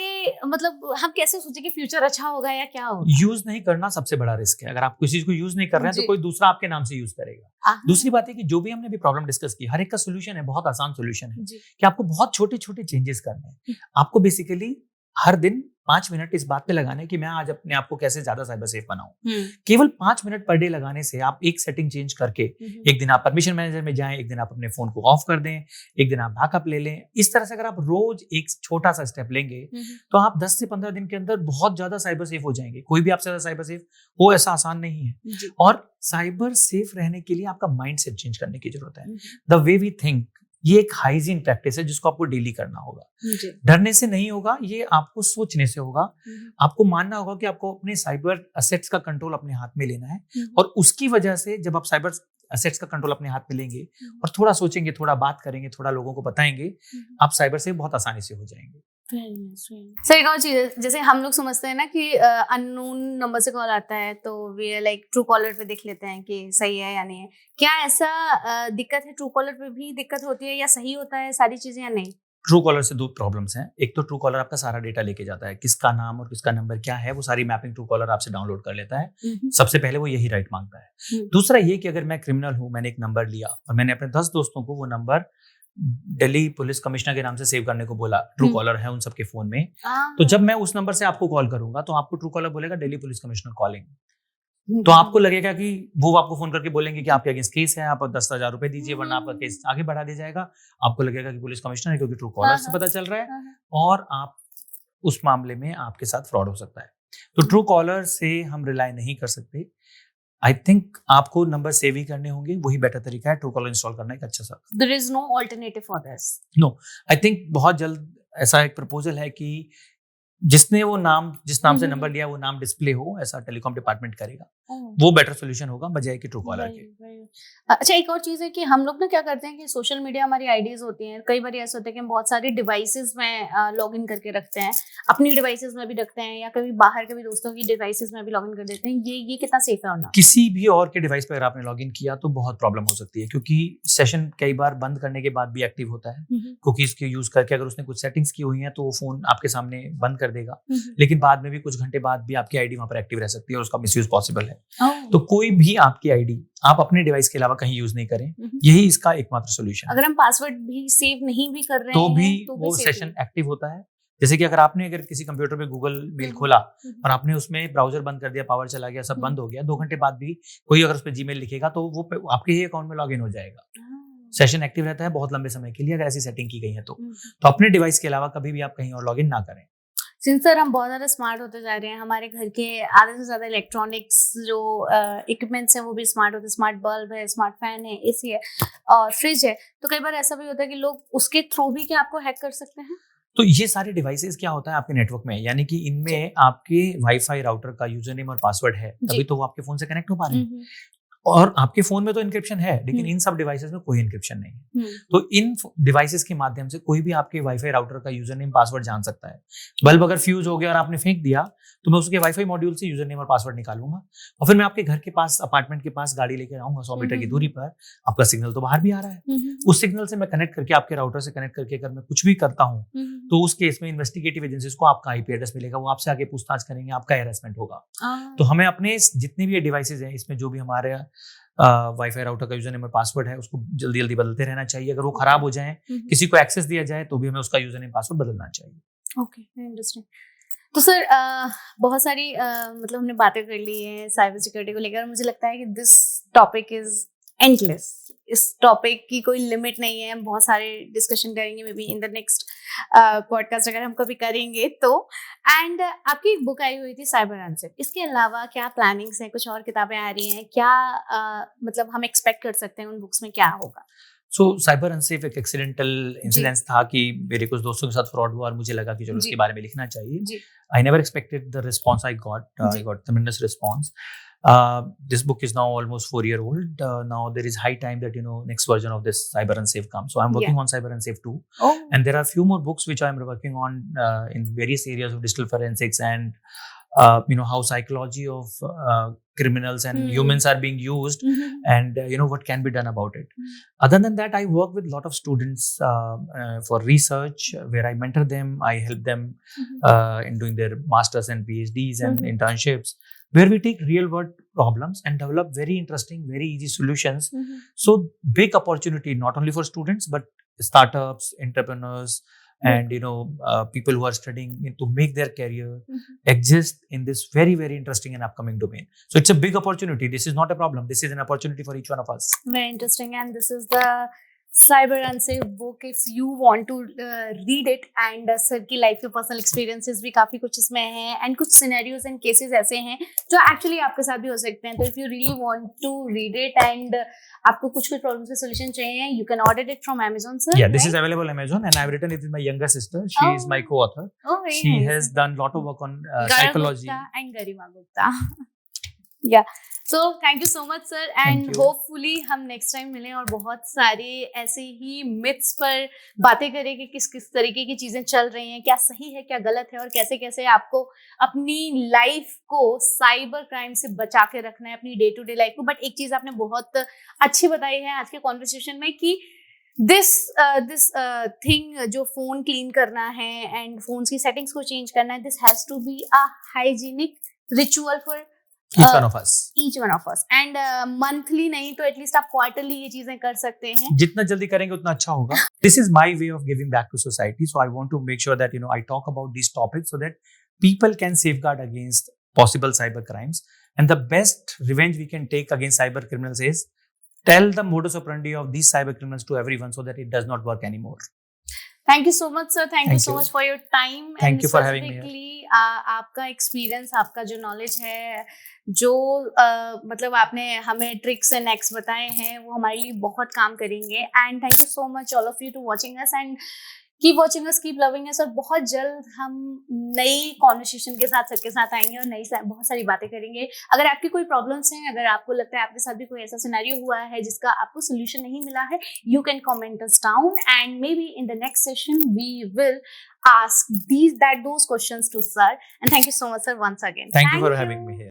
मतलब हम कैसे सोचें कि फ्यूचर अच्छा होगा या क्या होगा? यूज नहीं करना सबसे बड़ा रिस्क है। अगर आप किसी चीज को यूज नहीं कर रहे हैं तो कोई दूसरा आपके नाम से यूज करेगा। दूसरी बात है कि जो भी हमने भी प्रॉब्लम डिस्कस की, हर एक का सोल्यूशन है, बहुत आसान सोल्यूशन है कि आपको बहुत छोटे छोटे चेंजेस करने हैं। आपको बेसिकली हर दिन 5 मिनट इस बात पे लगाने कि मैं आज अपने आप को कैसे ज्यादा साइबर सेफ बनाऊं। केवल 5 मिनट पर डे लगाने से आप एक सेटिंग चेंज करके, एक दिन आप परमिशन मैनेजर में जाएं, एक दिन आप अपने फोन को ऑफ कर दें, एक दिन आप बैकअप ले लें। इस तरह से अगर आप रोज एक छोटा सा स्टेप लेंगे तो आप 10 से 15 दिन के अंदर बहुत ज्यादा साइबर सेफ हो जाएंगे। कोई भी आपसे ज्यादा साइबर सेफ हो ऐसा आसान नहीं है। और साइबर सेफ रहने के लिए आपका माइंड सेट चेंज करने की जरूरत है। द वे वी थिंक, ये एक हाइजीन प्रैक्टिस है जिसको आपको डेली करना होगा। डरने से नहीं होगा, ये आपको सोचने से होगा। आपको मानना होगा कि आपको अपने साइबर एसेट्स का कंट्रोल अपने हाथ में लेना है, और उसकी वजह से जब आप साइबर एसेट्स का कंट्रोल अपने हाथ में लेंगे और थोड़ा सोचेंगे, थोड़ा बात करेंगे, थोड़ा लोगों को बताएंगे, आप साइबर से बहुत आसानी से हो जाएंगे। सर एक और चीज, जैसे हम लोग समझते हैं ना कि अननोन नंबर से कॉल आता है तो we are like Truecaller पे देख लेते हैं कि सही है या नहीं है। क्या ऐसा दिक्कत है? ट्रू कॉलर पे भी दिक्कत होती है या सही होता है सारी चीजें या नहीं? ट्रू कॉलर से 2 प्रॉब्लम्स हैं। एक तो ट्रू कॉलर आपका सारा डेटा लेके जाता है, किसका नाम और किसका नंबर क्या है, वो सारी मैपिंग ट्रू कॉलर आपसे डाउनलोड कर लेता है। सबसे पहले वो यही राइट मांगता है। दूसरा ये कि अगर मैं क्रिमिनल हूं, मैंने एक नंबर लिया और मैंने अपने 10 दोस्तों को वो नंबर दिल्ली पुलिस कमिश्नर के नाम से सेव करने को बोला, ट्रू कॉलर है उन सबके फोन में, तो जब मैं उस नंबर से आपको कॉल करूंगा तो आपको ट्रू कॉलर बोलेगा दिल्ली पुलिस कमिश्नर कॉलिंग। तो आपको लगेगा कि वो आपको फोन करके बोलेंगे कि आपके अगेंस्ट केस है, आप 10,000 रुपए दीजिए वरना आपका केस आगे बढ़ा दिया जाएगा। आपको लगेगा कि पुलिस कमिश्नर है, क्योंकि ट्रू कॉलर से पता चल रहा है, और आप उस मामले में आपके साथ फ्रॉड हो सकता है। तो ट्रू कॉलर से हम रिलाई नहीं कर सकते। आई थिंक आपको नंबर सेव ही करने होंगे, वही बेटर तरीका है। ट्रू कॉलर इंस्टॉल करना एक अच्छा सा। There is no alternative for this. No, I think बहुत जल्द ऐसा एक प्रपोजल है कि जिसने वो नाम जिस नाम से हम्म। नंबर लिया वो नाम डिस्प्ले हो, ऐसा टेलीकॉम डिपार्टमेंट करेगा। ओह, वो बेटर सोल्यूशन होगा बजाय कि ट्रू कॉलर के। वही। अच्छा, एक और चीज़ है कि हम लोग ना क्या करते हैं कि सोशल मीडिया हमारी आईडीज़ होती हैं, कई बार ऐसा होता है कि हम बहुत सारे डिवाइसेस में लॉग इन करके रखते हैं, अपनी डिवाइसेस में भी रखते हैं या कभी बाहर के भी दोस्तों की डिवाइसेस में भी लॉग इन कर देते हैं। ये कितना सेफ है होना? किसी भी और के डिवाइस पर अगर आपने लॉगिन किया तो बहुत प्रॉब्लम हो सकती है, क्योंकि सेशन कई बार बंद करने के बाद भी एक्टिव होता है। कुकीज के यूज करके अगर उसने कुछ सेटिंग्स की हुई हैं तो वो फोन आपके सामने बंद कर देगा, लेकिन बाद में भी कुछ घंटे बाद भी आपकी आईडी वहां पर एक्टिव रह सकती है और उसका मिसयूज पॉसिबल है। तो कोई भी आपकी आईडी आप अपने डिवाइस के अलावा कहीं यूज नहीं करें, यही इसका एकमात्र सोल्यूशन है। अगर हम पासवर्ड भी सेव नहीं भी कर रहे तो हैं भी तो वो safe सेशन एक्टिव होता है। जैसे कि अगर आपने किसी कंप्यूटर पे गूगल मेल खोला और आपने उसमें ब्राउजर बंद कर दिया, पावर चला गया, सब बंद हो गया, 2 घंटे बाद भी कोई अगर उस पर जीमेल लिखेगा तो वो आपके ही अकाउंट में लॉग इन हो जाएगा। सेशन एक्टिव रहता है बहुत लंबे समय के लिए अगर ऐसी सेटिंग की गई है तो अपने डिवाइस के अलावा कभी भी आप कहीं और लॉग इन ना करें। सिंस सर हम बहुत ज़्यादा स्मार्ट होते जा रहे हैं, हमारे घर के आधे से ज़्यादा इलेक्ट्रॉनिक्स जो इक्विपमेंट्स हैं वो भी स्मार्ट होते हैं, स्मार्ट बल्ब है, स्मार्ट फैन है, एसी है और फ्रिज है, तो कई बार ऐसा भी होता है कि लोग उसके थ्रू भी क्या आपको हैक कर सकते हैं? तो ये सारे डिवाइसेस क्या होता है आपके नेटवर्क में, यानी कि इनमें आपके वाईफाई राउटर का यूजर नेम और पासवर्ड है, तभी तो वो आपके फोन से कनेक्ट हो पा रहे हैं। और आपके फोन में तो इनक्रिप्शन है, लेकिन इन सब डिवाइसेस में कोई इनक्रिप्शन नहीं है। तो इन डिवाइसेस के माध्यम से कोई भी आपके वाईफाई राउटर का यूजर नेम पासवर्ड जान सकता है। बल्ब अगर फ्यूज हो गया और आपने फेंक दिया तो मैं उसके वाईफाई मॉड्यूल से यूजर नेम और पासवर्ड निकालूंगा और फिर मैं आपके घर के पास, अपार्टमेंट के पास गाड़ी लेकर आऊंगा 100 मीटर की दूरी पर, आपका सिग्नल तो बाहर भी आ रहा है, उस सिग्नल से मैं कनेक्ट करके आपके राउटर से कनेक्ट करके अगर मैं कुछ भी करता हूँ तो उस केस में इन्वेस्टिगेटिव एजेंसीज को आपका आईपी एड्रेस मिलेगा, वो आपसे आगे पूछताछ करेंगे, आपका हैरेसमेंट होगा। तो हमें अपने जितने भी ये डिवाइसेज हैं इसमें जो भी हमारे वाईफाई राउटर का यूजर नेम और पासवर्ड है उसको जल्दी जल्दी बदलते रहना चाहिए। अगर वो खराब हो जाए, किसी को एक्सेस दिया जाए तो भी हमें उसका यूजर नेम पासवर्ड बदलना चाहिए। Okay, interesting. तो सर बहुत सारी मतलब हमने बातें कर ली हैं साइबर सिक्योरिटी को लेकर, मुझे लगता है कि दिस टॉपिक इज एंडलेस। इस टॉपिक की कोई लिमिट नहीं है, हम बहुत सारे डिस्कशन करेंगे may be in the next podcast अगर हम कभी करेंगे तो। एंड आपकी एक बुक आई हुई थी साइबर अनसेफ, इसके अलावा क्या प्लानिंग्स हैं, कुछ और किताबें आ रही हैं क्या? मतलब हम एक्सपेक्ट कर सकते हैं उन बुक्स में क्या होगा? सो साइबर अनसेफ एक एक्सीडेंटल इंसिडेंस था कि मेरे कुछ दोस्तों के साथ फ्रॉड हुआ और मुझे लगा कि चलो इसके बारे में लिखना चाहिए। I never expected the response I got tremendous response. This book is now almost 4 year old. Now there is high time that next version of this Cyber Unsafe comes. So I'm working on Cyber Unsafe too. And there are a few more books which I'm working on in various areas of digital forensics and how psychology of criminals and humans are being used and what can be done about it. Other than that, I work with a lot of students for research where I mentor them, I help them in doing their masters and PhDs and internships, where we take real world problems and develop very interesting, very easy solutions. So big opportunity not only for students but startups, entrepreneurs and people who are studying to make their career exist in this very, very interesting and upcoming domain. So it's a big opportunity. This is not a problem. This is an opportunity for each one of us. Very interesting. And this is the Cyber Unsafe book if you want to read it. And sir की लाइफ के पर्सनल एक्सपीरियंसेस भी काफ़ी कुछ इसमें हैं एंड कुछ सिनेरियोज एंड केसेस ऐसे हैं जो एक्चुअली आपके साथ भी हो सकते हैं। तो if you really want to read it and आपको कुछ प्रॉब्लम्स के सॉल्यूशन चाहिए, you can order it from Amazon, sir. Yeah, this is available on Amazon and I've written it with my younger sister. She is my co-author. She has done lot of work on psychology. And Garima Gupta. Yeah. So thank you so much, sir. And hopefully हम next time मिलें और बहुत सारे ऐसे ही myths पर बातें करें कि किस किस तरीके की चीजें चल रही हैं, क्या सही है, क्या गलत है और कैसे कैसे आपको अपनी लाइफ को साइबर क्राइम से बचा के रखना है, अपनी डे टू डे लाइफ को। बट एक चीज आपने बहुत अच्छी बताई है आज के कॉन्वर्सेशन में कि दिस थिंग जो फोन क्लीन करना है एंड फोन की सेटिंग्स को चेंज करना है, this has to be a hygienic ritual for each one of us and monthly नहीं तो एटलीस्ट आप क्वार्टरली ये चीजें कर सकते हैं। जितना जल्दी करेंगे उतना अच्छा होगा। This is my way of giving back to society, so I want to make sure that I talk about these topics so that people can safeguard against possible cyber crimes. And the best revenge we can take against cyber criminals is tell the modus operandi of these cyber criminals to everyone so that it does not work anymore. Thank you so much, sir. Thank you so much for your time. Thank you for having me here. आपका एक्सपीरियंस, आपका जो नॉलेज है, जो मतलब आपने हमें ट्रिक्स एंड एक्स बताए हैं वो हमारे लिए बहुत काम करेंगे। And thank you so much all of you to watching us. And keep watching us, keep loving us, और बहुत जल्द हम नई कॉन्वर्सेशन के साथ सबके साथ आएंगे और बहुत सारी बातें करेंगे। अगर आपकी कोई प्रॉब्लम्स हैं, अगर आपको लगता है आपके साथ भी कोई ऐसा सिनेरियो हुआ है जिसका आपको सोल्यूशन नहीं मिला है, you can comment us down and maybe in the next session we will ask those questions to sir, and thank you so much sir once again. Thank you for having me here.